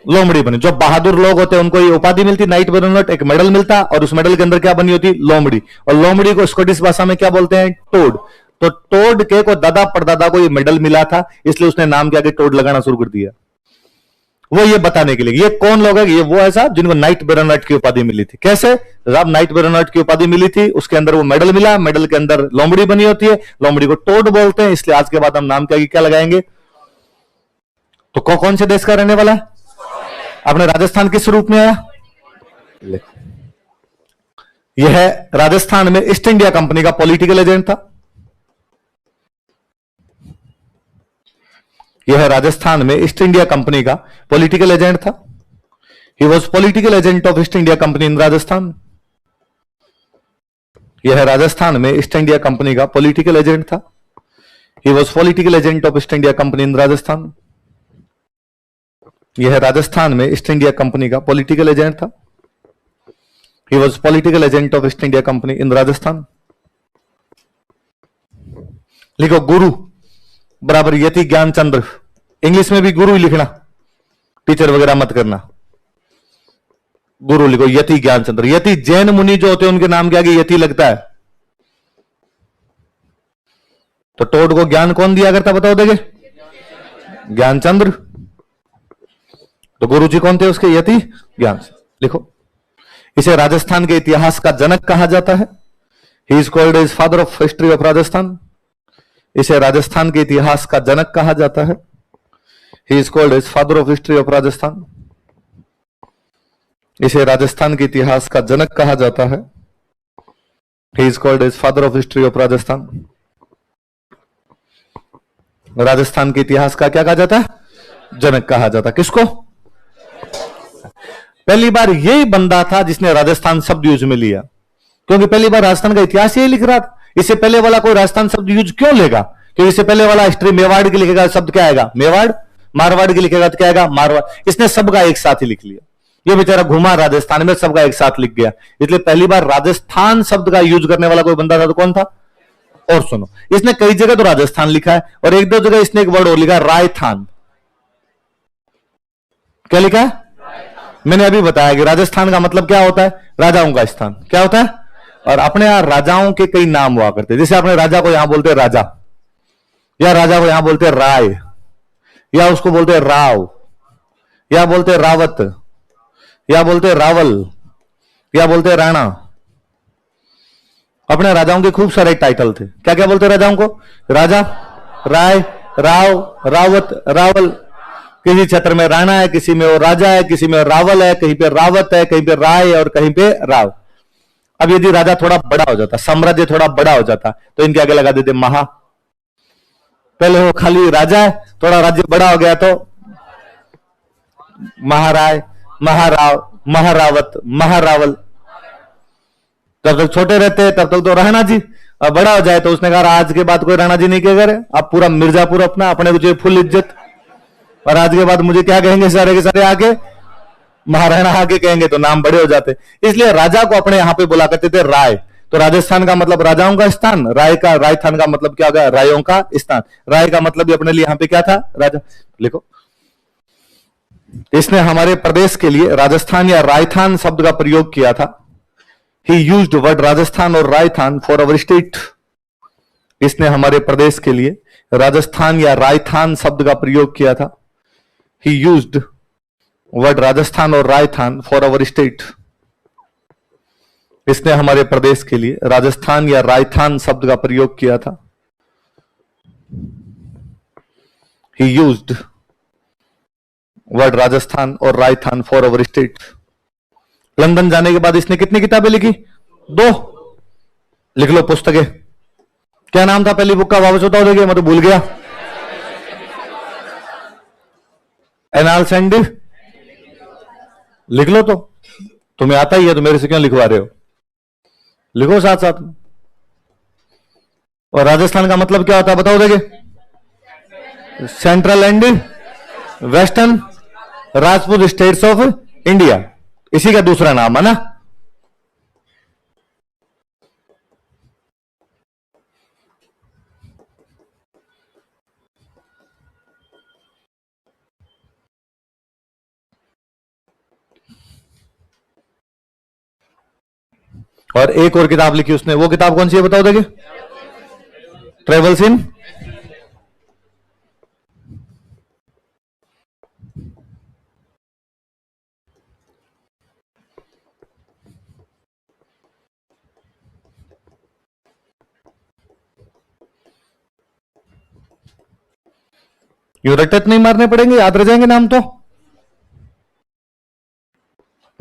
लोमड़ी बनी। जो बहादुर लोग होते हैं उनको ये उपाधि मिलती, नाइट बेरोनट, एक मेडल मिलता, और उस मेडल के अंदर क्या बनी होती? लोमड़ी। और लोमड़ी को स्कॉटिश भाषा में क्या बोलते हैं? टोड। तो टोड के को दादा परदादा को ये मेडल मिला था, इसलिए उसने नाम क्या कि टोड लगाना शुरू कर दिया। वो ये बताने के लिए, ये कौन लोग है? ये वो है साहब जिनको नाइट बेरोनट की उपाधि मिली थी। कैसे साहब नाइट बेरोनट की उपाधि मिली थी? उसके अंदर वो मेडल मिला, मेडल के अंदर लोमड़ी बनी होती है, लोमड़ी को टोड बोलते हैं, इसलिए आज के बाद हम नाम क्या लगाएंगे? तो कौन से देश का रहने वाला है? अपने राजस्थान किस रूप में आया? यह राजस्थान में ईस्ट इंडिया कंपनी का पॉलिटिकल एजेंट था। यह राजस्थान में ईस्ट इंडिया कंपनी का पॉलिटिकल एजेंट था। He was political agent of east India company इन राजस्थान। यह राजस्थान में ईस्ट इंडिया कंपनी का पॉलिटिकल एजेंट था। He was political agent of east India company इन राजस्थान। यह राजस्थान में ईस्ट इंडिया कंपनी का पॉलिटिकल एजेंट था। He was political agent of east India company इन राजस्थान। लिखो गुरु बराबर यति ज्ञानचंद्र। इंग्लिश में भी गुरु ही लिखना, टीचर वगैरह मत करना। गुरु लिखो यति ज्ञानचंद्र। यति जैन मुनि जो होते हैं उनके नाम के आगे यति लगता है। तो टोड को ज्ञान कौन दिया करता? बताओ देखे। ज्ञानचंद्र। तो गुरु जी कौन थे उसके? यति ज्ञान। लिखो इसे राजस्थान के इतिहास का जनक कहा जाता है। He is called as father of history of Rajasthan. इसे राजस्थान के इतिहास का जनक कहा जाता है। He is called as father of history of Rajasthan. इसे राजस्थान के इतिहास का जनक कहा जाता है। He is called as father of history of Rajasthan. Rajasthan के इतिहास का क्या कहा जाता है? जनक कहा जाता है। किसको? पहली बार यही बंदा था जिसने राजस्थान शब्द यूज में लिया, क्योंकि पहली बार राजस्थान का इतिहास यही लिख रहा था। इससे पहले वाला कोई राजस्थान शब्द यूज क्यों लेगा? क्योंकि इससे पहले वाला हिस्ट्री मेवाड़ के लिखेगा, शब्द क्या आएगा? मेवाड़। मारवाड़ के लिखेगा तो क्या आएगा? मारवाड़। इसने सबका एक साथ ही लिख लिया। ये बेचारा घुमा राजस्थान में, सबका एक साथ लिख गया। इसलिए पहली बार राजस्थान शब्द का यूज करने वाला कोई बंदा था तो कौन था? और सुनो, इसने कई जगह तो राजस्थान लिखा है, और एक दो जगह इसने एक वर्ड और लिखा है, रायथान। क्या लिखा है? मैंने अभी बताया कि राजस्थान का मतलब क्या होता है? राजाओं का स्थान। क्या होता है? और अपने यहां राजाओं के कई नाम हुआ करते, जैसे अपने राजा को यहां बोलते हैं राजा, या राजा को यहां बोलते हैं राय, या उसको बोलते हैं राव, या बोलते हैं रावत, या बोलते हैं रावल, या बोलते हैं राणा। अपने राजाओं के खूब सारे टाइटल थे। क्या क्या बोलते राजाओं को? राजा, राय, राव, रावत, रावल। किसी क्षेत्र में राणा है, किसी में वो राजा है, किसी में रावल है, कहीं पे रावत है, कहीं पे राय और कहीं पे राव। अब यदि राजा थोड़ा बड़ा हो जाता, साम्राज्य थोड़ा बड़ा हो जाता, तो इनके आगे लगा देते महा। पहले वो खाली राजा है, थोड़ा राज्य बड़ा हो गया तो महाराय, महाराव, महारावत, महारावल। जब तक छोटे रहते तब तक तो राणा जी, अब बड़ा हो जाए तो उसने कहा आज के बाद कोई राणा जी नहीं कहेगा, अब पूरा मिर्जापुर अपना, अपने मुझे फुल इज्जत, और आज के बाद मुझे क्या कहेंगे सारे के सारे आके? महाराणा आके कहेंगे, तो नाम बड़े हो जाते। इसलिए राजा को अपने यहां पे बुला करते थे राय। तो राजस्थान का मतलब राजाओं का स्थान, राजस्थान का मतलब क्या होगा? रायों का स्थान। राय का मतलब भी अपने लिए यहां पे क्या था? राजा। लिखो, इसने हमारे प्रदेश के लिए राजस्थान या राजस्थान शब्द का प्रयोग किया था। He used word राजस्थान और राजस्थान for our state। इसने हमारे प्रदेश के लिए राजस्थान या राजस्थान शब्द का प्रयोग किया था। He used word राजस्थान और राजस्थान for our state। इसने हमारे प्रदेश के लिए राजस्थान या राजस्थान शब्द का प्रयोग किया था। He used word राजस्थान और Rajasthan for our state। London जाने के बाद इसने कितनी किताबें लिखी? 2। लिख लो पुस्तकें। क्या नाम था पहली बुक का? वापस बताओ, देखिए मैं तो भूल गया। एनाल्स एंड, लिख लो। तो तुम्हें आता ही है तो मेरे से क्यों लिखवा रहे हो? लिखो साथ साथ। और राजस्थान का मतलब क्या होता है बताओ, देखिए। Central and western Rajput states of India, इसी का दूसरा नाम है ना। और एक और किताब लिखी उसने, वो किताब कौन सी है बताओ, देखिए। ट्रेवल्स इन यू रटत नहीं मारने पड़ेंगे, याद रह जाएंगे नाम। तो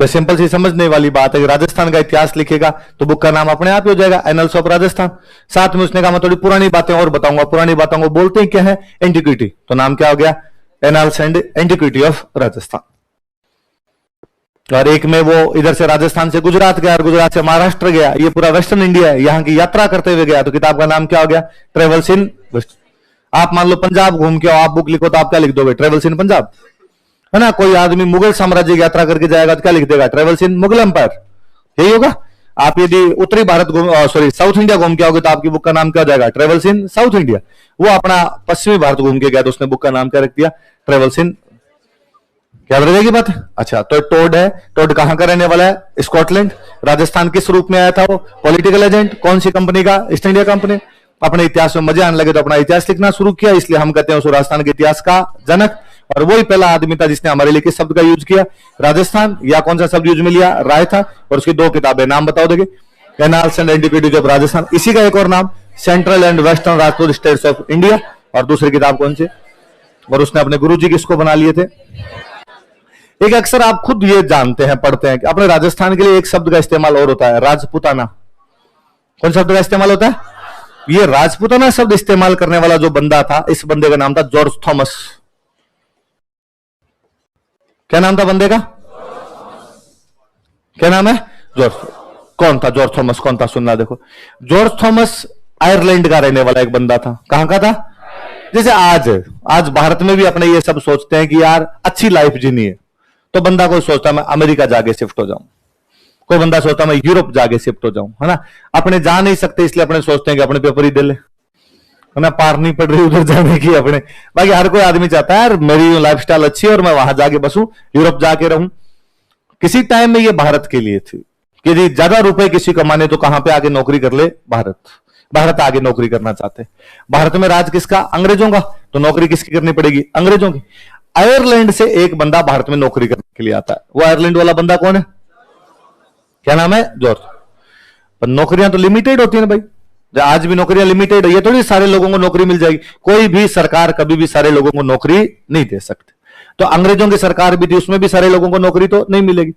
सिंपल सी समझने वाली बात है कि राजस्थान का इतिहास लिखेगा तो बुक का नाम अपने आप ही हो जाएगा, एनल्स ऑफ राजस्थान। साथ में उसने कहा मैं थोड़ी पुरानी बातें और बताऊंगा। पुरानी बातों को बोलते ही क्या है? एंटिक्विटी। तो नाम क्या हो गया? Annuls and antiquity of Rajasthan. और एक में वो इधर से राजस्थान से गुजरात गया और गुजरात से महाराष्ट्र गया, ये पूरा वेस्टर्न इंडिया है, यहां की यात्रा करते हुए गया। तो किताब का नाम क्या हो गया? Travels in west. आप मान लो पंजाब घूम के आओ, आप बुक लिखो तो आप क्या लिख दोगे? ट्रेवल्स इन पंजाब, है ना। कोई आदमी मुगल साम्राज्य की यात्रा करके जाएगा तो क्या लिख देगा? ट्रेवल्स इन मुगल एम्पायर, यही होगा। आप यदि उत्तरी भारत साउथ इंडिया घूम के आओगे तो आपकी बुक का नाम क्या हो जाएगा? Travels in south India. वो अपना पश्चिमी भारत घूम के गया तो उसने बुक का नाम क्या रख दिया? Travels in. क्या रहेगी बात? अच्छा, तो टोड है। टोड कहां का रहने वाला है? स्कॉटलैंड। राजस्थान किस रूप में आया था वो? Political agent. कौन सी कंपनी का? East India company. अपने इतिहास में मजे आने लगे तो अपना इतिहास लिखना शुरू किया, इसलिए हम कहते हैं उस राजस्थान के इतिहास का जनक। और वही पहला आदमी था जिसने हमारे लिए किस शब्द का यूज किया? राजस्थान। या कौन सा शब्द यूज में लिया? राय था। और उसकी 2 किताबें, नाम बताओ देखिए। Annals and antiquities of Rajasthan, इसी का एक और नाम central and western Rajput states of India. और दूसरी किताब कौन सी? और उसने अपने गुरुजी किसको बना लिए थे? एक अक्सर आप खुद ये जानते हैं, पढ़ते हैं कि अपने राजस्थान के लिए एक शब्द का इस्तेमाल और होता है, राजपूताना। कौन शब्द का इस्तेमाल होता है? ये राजपूताना शब्द इस्तेमाल करने वाला जो बंदा था, इस बंदे का नाम था जॉर्ज थॉमस। क्या नाम था बंदे का? क्या नाम है? जॉर्ज। कौन था जॉर्ज थॉमस? कौन था? सुनना देखो। जॉर्ज थॉमस आयरलैंड का रहने वाला एक बंदा था। कहां का था? जैसे आज भारत में भी अपने ये सब सोचते हैं कि यार अच्छी लाइफ जीनी है, तो बंदा कोई सोचता मैं अमेरिका जाके शिफ्ट हो जाऊं, कोई बंदा सोचता मैं यूरोप जाके शिफ्ट हो जाऊं, है ना। अपने जा नहीं सकते इसलिए अपने सोचते हैं कि अपने पेपर ही दे ले, है ना। पार नहीं पड़ रही उधर जाने की अपने। बाकी हर कोई आदमी चाहता है यार मेरी लाइफस्टाइल अच्छी है और मैं वहां जाके बसूं, यूरोप जाके रहूं। किसी टाइम में ये भारत के लिए थी कि यदि ज्यादा रुपए किसी कमाने तो कहां पे आगे नौकरी कर ले? भारत आगे नौकरी करना चाहते। भारत में राज किसका? अंग्रेजों का। तो नौकरी किसकी करनी पड़ेगी? अंग्रेजों की। आयरलैंड से एक बंदा भारत में नौकरी करने के लिए आता है। वो आयरलैंड वाला बंदा कौन है? क्या नाम है? जॉर्ज। पर नौकरियां तो लिमिटेड होती है ना भाई, आज भी नौकरियां लिमिटेड है, ये थोड़ी सारे लोगों को नौकरी मिल जाएगी। कोई भी सरकार कभी भी सारे लोगों को नौकरी नहीं दे सकती। तो अंग्रेजों की सरकार भी थी, उसमें भी सारे लोगों को नौकरी तो नहीं मिलेगी।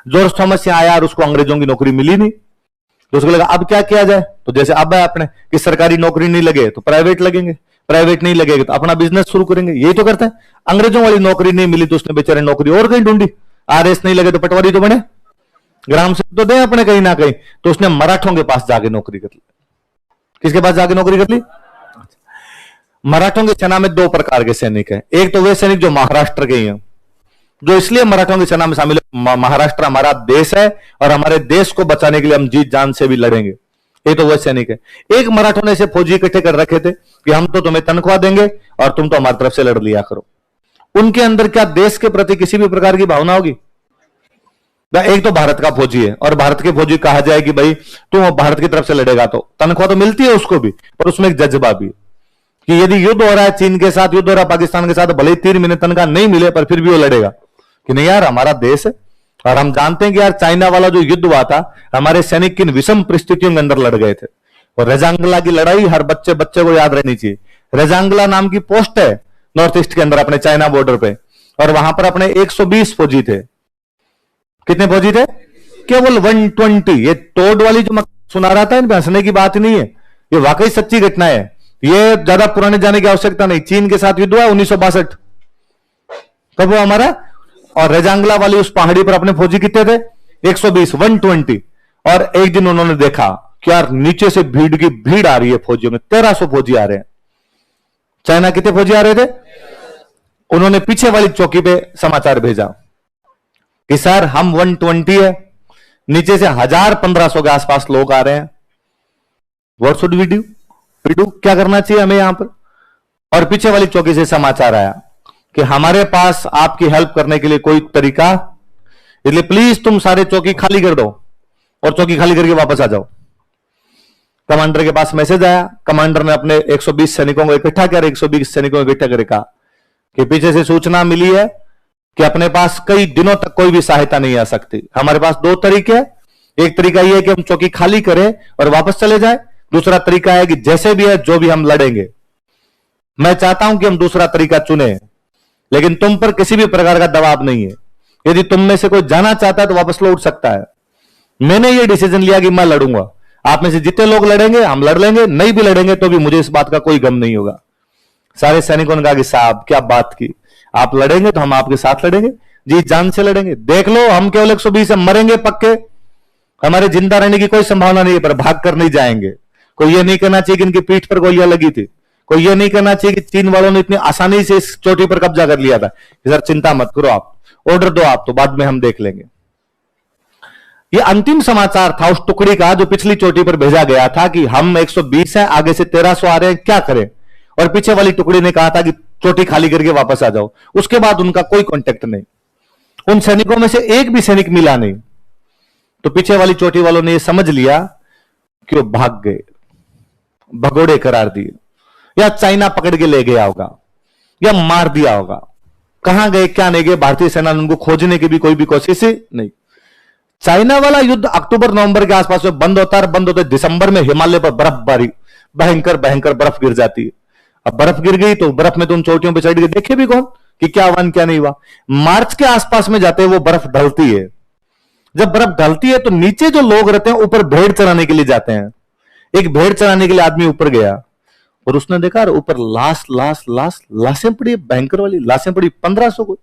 जॉर्ज थॉमस से आया और उसको अंग्रेजों की नौकरी मिली नहीं, तो उसको लगा अब क्या किया जाए। तो जैसे अब है अपने कि सरकारी नौकरी नहीं लगे तो प्राइवेट लगेंगे, प्राइवेट नहीं लगेगा तो अपना बिजनेस शुरू करेंगे, यही तो करते हैं। अंग्रेजों वाली नौकरी नहीं मिली तो उसने बेचारे नौकरी और कहीं ढूंढी। आरएस नहीं लगे तो पटवारी तो बने, ग्राम सेवक तो दे अपने कहीं ना कहीं, तो उसने मराठों के पास जाके नौकरी कर ली। किसके पास जाके नौकरी कर ली? मराठों के सेना में दो प्रकार के सैनिक हैं। एक तो वे सैनिक जो महाराष्ट्र के ही हैं, जो इसलिए मराठों की सेना में शामिल है, महाराष्ट्र हमारा देश है और हमारे देश को बचाने के लिए हम जीत जान से भी लड़ेंगे, ये तो वह सैनिक है। एक मराठों ने ऐसे फौजी इकट्ठे कर रखे थे कि हम तो तुम्हें तनख्वाह देंगे और तुम तो हमारी तरफ से लड़ लिया करो। उनके अंदर क्या देश के प्रति किसी भी प्रकार की भावना होगी? एक तो भारत का फौजी है और भारत के फौजी कहा जाए कि भाई तू भारत की तरफ से लड़ेगा तो तनख्वाह तो मिलती है उसको भी, पर उसमें एक जज्बा भी कि यदि युद्ध हो रहा है, चीन के साथ युद्ध हो रहा है, पाकिस्तान के साथ, भले ही 3 महीने तनख्वाह नहीं मिले पर फिर भी वो लड़ेगा कि नहीं यार हमारा देश है। और हम जानते हैं कि यार चाइना वाला जो युद्ध हुआ था, हमारे सैनिक किन विषम परिस्थितियों के अंदर लड़ गए थे। और रेजांगला की लड़ाई हर बच्चे को याद रहनी चाहिए। रेजांगला नाम की पोस्ट है नॉर्थ ईस्ट के अंदर अपने चाइना बॉर्डर पे, और वहां पर अपने 120 फौजी थे। कितने फौजी थे? केवल 120। ये टोड वाली जो सुना रहा था, इन हंसने की बात नहीं है, ये वाकई सच्ची घटना है। ये ज्यादा पुराने जाने की आवश्यकता नहीं। चीन के साथ युद्ध हुआ 1962, कब हुआ हमारा? और रेजांगला वाली उस पहाड़ी पर अपने फौजी कितने थे? 120, 120। और एक दिन उन्होंने देखा कि यार नीचे से भीड़ की भीड़ आ रही है फौजियों में, 1300 फौजी आ रहे हैं। चाइना कितने फौजी आ रहे थे? उन्होंने पीछे वाली चौकी पे समाचार भेजा कि सर हम 120 है, नीचे से 1000-1500 के आसपास लोग आ रहे हैं। What should we do? क्या करना चाहिए हमें यहां पर? और पीछे वाली चौकी से समाचार आया कि हमारे पास आपकी हेल्प करने के लिए कोई तरीका, इसलिए प्लीज तुम सारे चौकी खाली कर दो और चौकी खाली करके वापस आ जाओ। कमांडर के पास मैसेज आया, कमांडर ने अपने 120 सैनिकों को इकट्ठा किया, 120 सैनिकों को इकट्ठा करके कहा कि पीछे से सूचना मिली है कि अपने पास कई दिनों तक कोई भी सहायता नहीं आ सकती। हमारे पास 2 तरीके हैं, एक तरीका यह है कि हम चौकी खाली करें और वापस चले जाएं, दूसरा तरीका है कि जैसे भी है जो भी हम लड़ेंगे। मैं चाहता हूं कि हम दूसरा तरीका चुने, लेकिन तुम पर किसी भी प्रकार का दबाव नहीं है। यदि तुम में से कोई जाना चाहता है तो वापस लौट सकता है। मैंने ये डिसीजन लिया कि मैं लड़ूंगा, आप में से जितने लोग लड़ेंगे हम लड़ लेंगे, नहीं भी लड़ेंगे तो भी मुझे इस बात का कोई गम नहीं होगा। सारे सैनिकों ने कहा कि साहब क्या बात की, आप लड़ेंगे तो हम आपके साथ लड़ेंगे, जी जान से लड़ेंगे। देख लो हम केवल 120 मरेंगे पक्के, हमारे जिंदा रहने की कोई संभावना नहीं है, पर भाग कर नहीं जाएंगे। कोई ये नहीं कहना चाहिए कि इनकी पीठ पर गोलियां लगी थी, कोई ये नहीं कहना चाहिए कि चीन वालों ने इतनी आसानी से इस चोटी पर कब्जा कर लिया था। सर चिंता मत करो, आप ऑर्डर दो, आप तो बाद में हम देख लेंगे। ये अंतिम समाचार था उस टुकड़ी का जो पिछली चोटी पर भेजा गया था कि हम 120 हैं, आगे से 1300 आ रहे हैं, क्या करें। और पीछे वाली टुकड़ी ने कहा था कि चोटी खाली करके वापस आ जाओ। उसके बाद उनका कोई कांटेक्ट नहीं, उन सैनिकों में से एक भी सैनिक मिला नहीं। तो पीछे वाली चोटी वालों ने यह समझ लिया कि वो भाग गए, भगोड़े करार दिए, या चाइना पकड़ के ले गया होगा या मार दिया होगा। कहां गए क्या नहीं गए, भारतीय सेना ने उनको खोजने की भी कोई भी कोशिश नहीं। चाइना वाला युद्ध अक्टूबर नवंबर के आसपास में बंद होता है, दिसंबर में हिमालय पर बर्फबारी, भयंकर भयंकर बर्फ गिर जाती है। अब बर्फ गिर गई तो बर्फ में तुम चोटियों पर चढ़ गए, देखे भी कौन कि क्या हुआ क्या नहीं हुआ। मार्च के आसपास में जाते हैं वो बर्फ ढलती है। जब बर्फ ढलती है तो नीचे जो लोग रहते हैं ऊपर भेड़ चराने के लिए जाते हैं। एक भेड़ चराने के लिए आदमी ऊपर गया और उसने देखा ऊपर लाशें पड़ी, भयंकर वाली लाशें पड़ी 1500 को।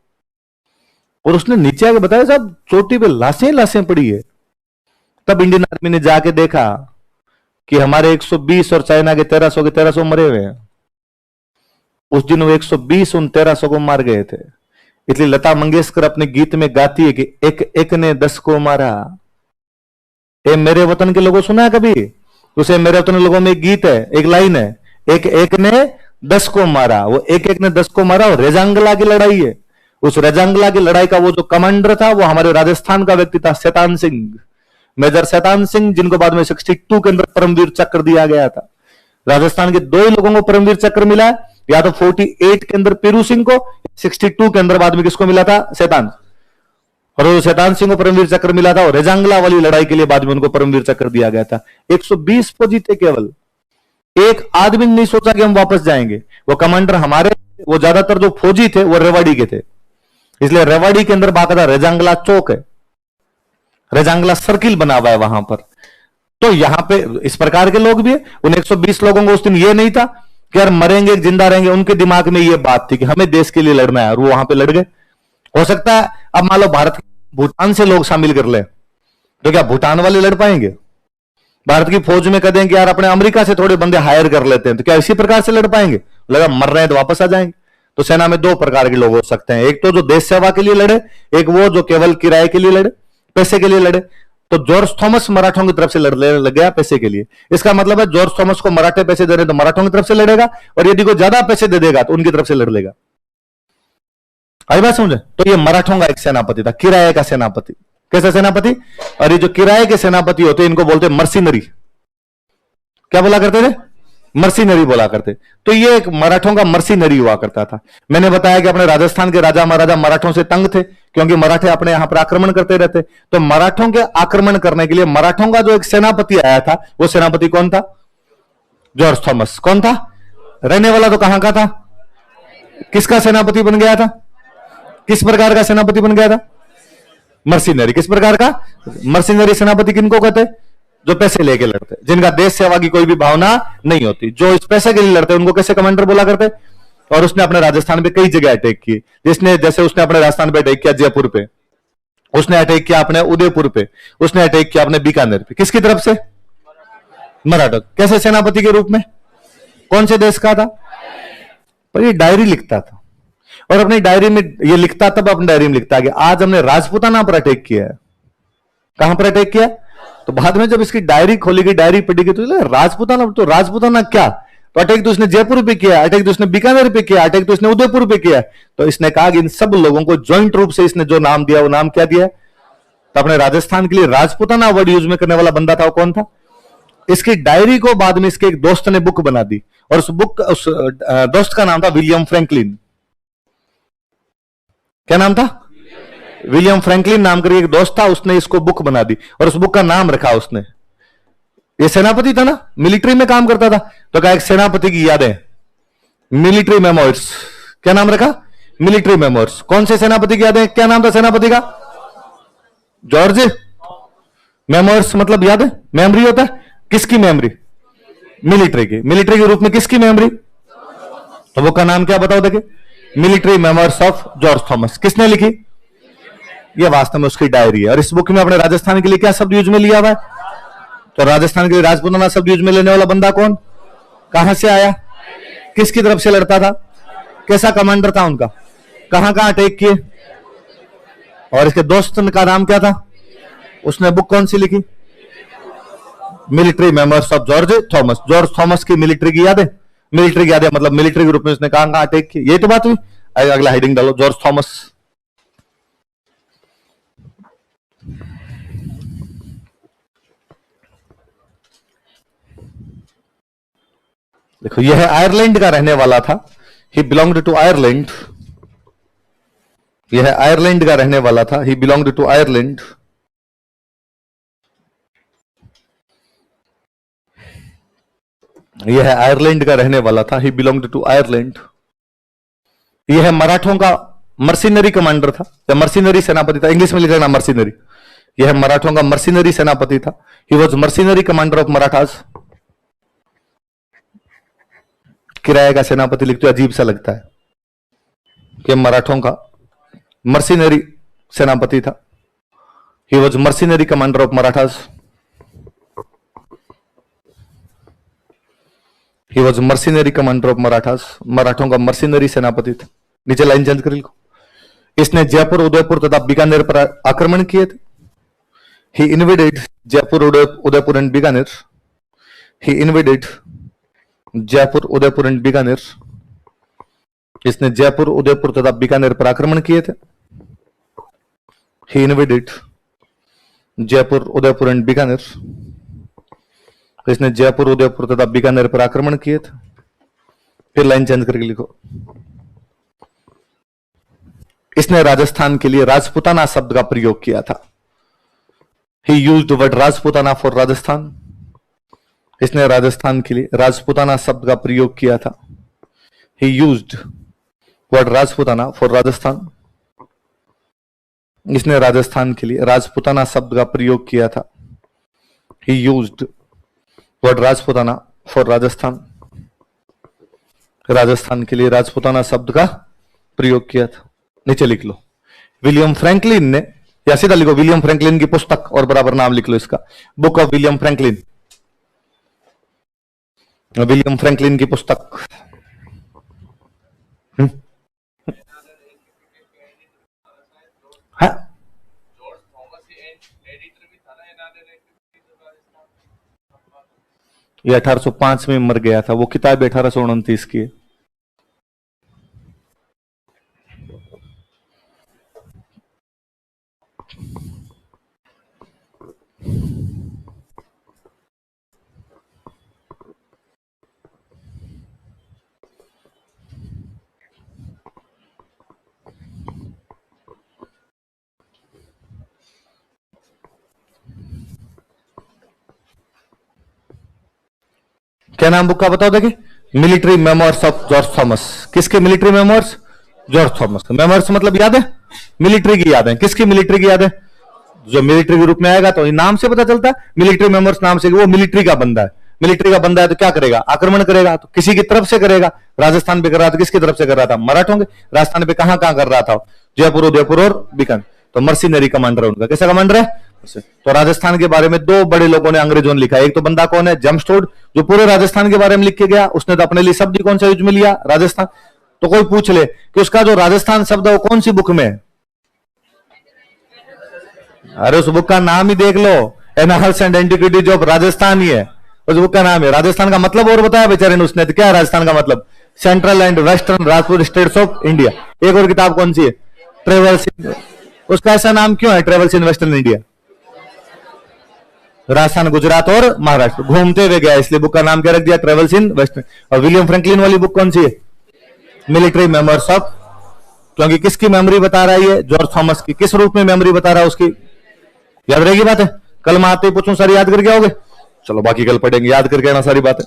और उसने नीचे आके बताया साहब चोटी पे लाशें पड़ी है। तब इंडियन आर्मी ने जाके देखा कि हमारे 120 और चाइना के 1300 मरे हुए हैं। उस दिन वो 120 उन 1300 को मार गए थे। इसलिए लता मंगेशकर अपने गीत में गाती है कि एक एक ने 10 को मारा। ए मेरे वतन के लोगों सुना है कभी? उसे मेरे वतन लोगों में एक गीत है, एक लाइन है, एक एक ने 10 को मारा। वो एक एक ने 10 को मारा और रेजांगला की लड़ाई है। उस रेजांगला की लड़ाई का वो जो कमांडर था वो हमारे राजस्थान का व्यक्ति था, शैतान सिंह, मेजर शैतान सिंह, जिनको बाद में 62 के अंदर परमवीर चक्र दिया गया था। राजस्थान के 2 ही लोगों को परमवीर चक्र मिला, या तो 48 के अंदर पीरू सिंह को, 62 के अंदर बाद में किसको मिला था? शैतान। और वो शैतान सिंह को परमवीर चक्र मिला था, और रेजांगला वाली लड़ाई के लिए बाद में उनको परमवीर चक्र दिया गया था। 120 फौजी थे केवल, एक आदमी ने नहीं सोचा कि हम वापस जाएंगे। वो कमांडर हमारे, वो ज्यादातर जो फौजी थे वो रेवाड़ी के थे, इसलिए रेवाड़ी के अंदर बाकायदा रेजांगला चौक है, रेजांगला सर्किल बना हुआ है वहां पर। तो यहां पे इस प्रकार के लोग भी है। उन 120 लोगों को उस दिन ये नहीं था कि यार मरेंगे जिंदा रहेंगे, उनके दिमाग में ये बात थी कि हमें देश के लिए लड़ना है, और वो वहां पे लड़ गए। हो सकता है अब मान लो भारत भूटान से लोग शामिल कर ले, तो क्या भूटान वाले लड़ पाएंगे? भारत की फौज में कह दें कि यार अपने अमेरिका से थोड़े बंदे हायर कर लेते हैं, तो क्या इसी प्रकार से लड़ पाएंगे? लगा मर रहे हैं तो वापस आ जाएंगे। तो सेना में दो प्रकार के लोग हो सकते हैं, एक तो जो देश सेवा के लिए लड़े, एक वो जो केवल किराए के लिए लड़े, पैसे के लिए लड़े। तो जॉर्ज थॉमस मराठों की तरफ से लड़ने लग गया पैसे के लिए। इसका मतलब है जॉर्ज थॉमस को मराठे पैसे दे रहे तो मराठों की तरफ से लड़ेगा, और यदि कोई ज्यादा पैसे दे देगा तो उनकी तरफ से लड़ लेगा। आई बात समझे? तो ये मराठों का एक सेनापति था, किराए का सेनापति। कैसा सेनापति? और ये जो किराए के सेनापति होते हैं इनको बोलते मर्सिनरी। क्या बोला करते थे? मर्सिनरी बोला करते। तो ये एक मराठों का मर्सिनरी हुआ करता था। मैंने बताया कि अपने राजस्थान के राजा महाराजा मराठों से तंग थे, क्योंकि मराठे अपने यहां पर आक्रमण करते रहते। तो मराठों के आक्रमण करने के लिए मराठों का जो एक सेनापति आया था, वो सेनापति कौन था? George Thomas. कौन था? रहने वाला तो कहां का था? किसका सेनापति बन गया था? किस प्रकार का सेनापति बन गया था? मर्सिनरी। किस प्रकार का? मर्सिनरी सेनापति किनको कहते? जो पैसे लेके लड़ते, जिनका देश सेवा की कोई भी भावना नहीं होती, जो इस पैसे के लिए लड़ते, उनको कैसे कमांडर बोला करते? और उसने अपने राजस्थान पे कई जगह अटैक किए। जैसे उसने अपने राजस्थान पे अटैक किया जयपुर पे, उसने अटैक किया अपने उदयपुर पे, उसने अटैक किया अपने बीकानेर पे। किसकी तरफ से? मराठा। कैसे सेनापति के रूप में? कौन से देश का था? पर ये डायरी लिखता था, और अपनी डायरी में ये लिखता, तब अपनी डायरी में लिखता कि आज हमने राजपूताना पर अटैक किया है। कहां पर अटैक किया? तो बाद में जब इसकी डायरी खोली गई, डायरी पढ़ी गई, तो राजपूताना, तो राजपूताना क्या? तो अटैक तो इसने जयपुर पे किया, अटैक तो इसने बीकानेर पे किया, अटैक तो इसने उदयपुर पे किया। तो इसने कहा कि इन सब लोगों को ज्वाइंट रूप से इसने जो नाम दिया, वो नाम क्या दिया? तो अपने राजस्थान के लिए राजपूताना वर्ड यूज में करने वाला बंदा था, वो कौन था? इसकी डायरी को बाद में इसके एक दोस्त ने बुक बना दी, और उस दोस्त का नाम था विलियम फ्रैंकलिन। क्या नाम था? विलियम फ्रैंकलिन नाम का एक दोस्त था, उसने इसको बुक बना दी, और उस बुक का नाम रखा उसने। ये सेनापति था ना, मिलिट्री में काम करता था, तो कहा एक सेनापति की यादें, मिलिट्री मेमोइर्स। क्या नाम रखा? Military memoirs. कौन से सेनापति की यादें? क्या नाम था सेनापति का? जॉर्ज। मेमोइर्स मतलब याद है, मेमोरी होता है। किसकी मेमोरी? मिलिट्री की। मिलिट्री के रूप में किसकी मेमोरी? तो बुक का नाम क्या बताओ देखिए? Military memoirs of George Thomas. किसने लिखी? ये वास्तव में उसकी डायरी है। और इस बुक में अपने राजस्थान के लिए क्या शब्द यूज में लिया हुआ है? तो राजस्थान के लिए राजपूताना शब्द यूज में लेने वाला बंदा कौन? कहां से आया? किसकी तरफ से लड़ता था? कैसा कमांडर था उनका? कहां कहां अटैक किए? और इसके दोस्त का नाम क्या था? उसने बुक कौन सी लिखी? Military memoirs of George Thomas. George Thomas की मिलिट्री की यादें। मिलिट्री की यादें मतलब मिलिट्री के रूप में उसने कहां कहां अटैक किए, ये तो बात हुई। अगला हेडिंग डालो, जॉर्ज थॉमस। देखो, यह आयरलैंड का रहने वाला था। ही बिलोंग्ड टू आयरलैंड। यह आयरलैंड का रहने वाला था। ही बिलोंग्ड टू आयरलैंड। यह आयरलैंड का रहने वाला था। ही बिलोंग्ड टू आयरलैंड। यह मराठों का मर्सिनरी कमांडर था, या मर्सिनरी सेनापति था। इंग्लिश में लिखा ना मर्सिनरी। यह मराठों का मर्सिनरी सेनापति था। He was mercenary commander of Marathas. किराए का सेनापति लिखते अजीब सा लगता है कि मराठों का मर्सिनरी सेनापति था। He was mercenary commander of Marathas. He was mercenary commander of Marathas. मराठों का मर्सिनरी सेनापति था। नीचे लाइन चेंज कर लिखो। इसने जयपुर, उदयपुर तथा बीकानेर पर आक्रमण किए थे। He invaded Jaipur, Udaipur and Bikaner. He invaded Jaipur, Udaipur and Bikaner. इसने जयपुर, उदयपुर तथा बीकानेर पर आक्रमण किए थे। He invaded Jaipur, Udaipur and Bikaner. इसने जयपुर, उदयपुर तथा बीकानेर पर आक्रमण किए थे। फिर लाइन चेंज करके लिखो। इसने राजस्थान के लिए राजपूताना शब्द का प्रयोग किया था। ही used word Rajputana for Rajasthan. इसने राजस्थान के लिए राजपूताना शब्द का प्रयोग किया था। ही used word Rajputana for Rajasthan. इसने राजस्थान के लिए राजपूताना शब्द का प्रयोग किया था। ही used word Rajputana for Rajasthan. Rajasthan के लिए राजपूताना शब्द का प्रयोग किया था। नीचे लिख लो विलियम फ्रैंकलिन ने, या सीधा लिखो विलियम फ्रैंकलिन की पुस्तक और बराबर नाम लिख लो इसका, book of William Franklin. William Franklin की पुस्तक। हाँ? ये 1805 में मर गया था। वो किताब 1829 की है। क्या नाम बुक का बताओ देखिए, military memoirs of George Thomas. किसके military memoirs? George Thomas. Memoirs मतलब याद है, मिलिट्री की याद है। किसकी मिलिट्री की याद है? जो मिलिट्री के रूप में आएगा, तो नाम से पता चलता है मिलिट्री मेमोर्स नाम से, वो मिलिट्री का बंदा है। मिलिट्री का बंदा है तो क्या करेगा? आक्रमण करेगा। तो किसी की तरफ से करेगा। राजस्थान पे कर रहा था, किसकी तरफ से कर रहा था? मराठों के। राजस्थान पे कहां कहां कर रहा था? जयपुर, उदयपुर और बीकानेर। तो मर्सिनरी कमांडर है उनका। कैसा कमांडर है? तो राजस्थान के बारे में दो बड़े लोगों ने अंग्रेजों ने लिखा। एक तो बंदा कौन है? जम्स्टोड, जो पूरे राजस्थान के बारे में लिख के गया। उसने तो अपने लिए शब्द कौन सा यूज में लिया? राजस्थान। तो कोई पूछ ले कि उसका जो राजस्थान शब्द है वो कौन सी बुक में है? अरे उस बुक का नाम ही देख लो, annals and antiquities of Rajasthan ही है उस बुक का नाम है। राजस्थान का मतलब और बताया बेचारे ने उसने। तो क्या है राजस्थान का मतलब? Central and western Rajput states of India. एक और किताब कौन सी है? ट्रेवल्स। उसका ऐसा नाम क्यों है travels in western India? Rajasthan, Gujarat और महाराष्ट्र घूमते हुए गया, इसलिए बुक का नाम क्या रख दिया? Travels in western. और विलियम फ्रैंकलिन वाली बुक कौन सी है? Military memoirs of. क्योंकि किसकी मेमोरी बता रहा है ये? जॉर्ज थॉमस की। किस रूप में मेमोरी बता रहा है उसकी? याद रहेगी बात है? कल मैं आते ही पूछूं सारी याद करके आओगे? चलो बाकी कल पढ़ेंगे, याद करके आना सारी बातें।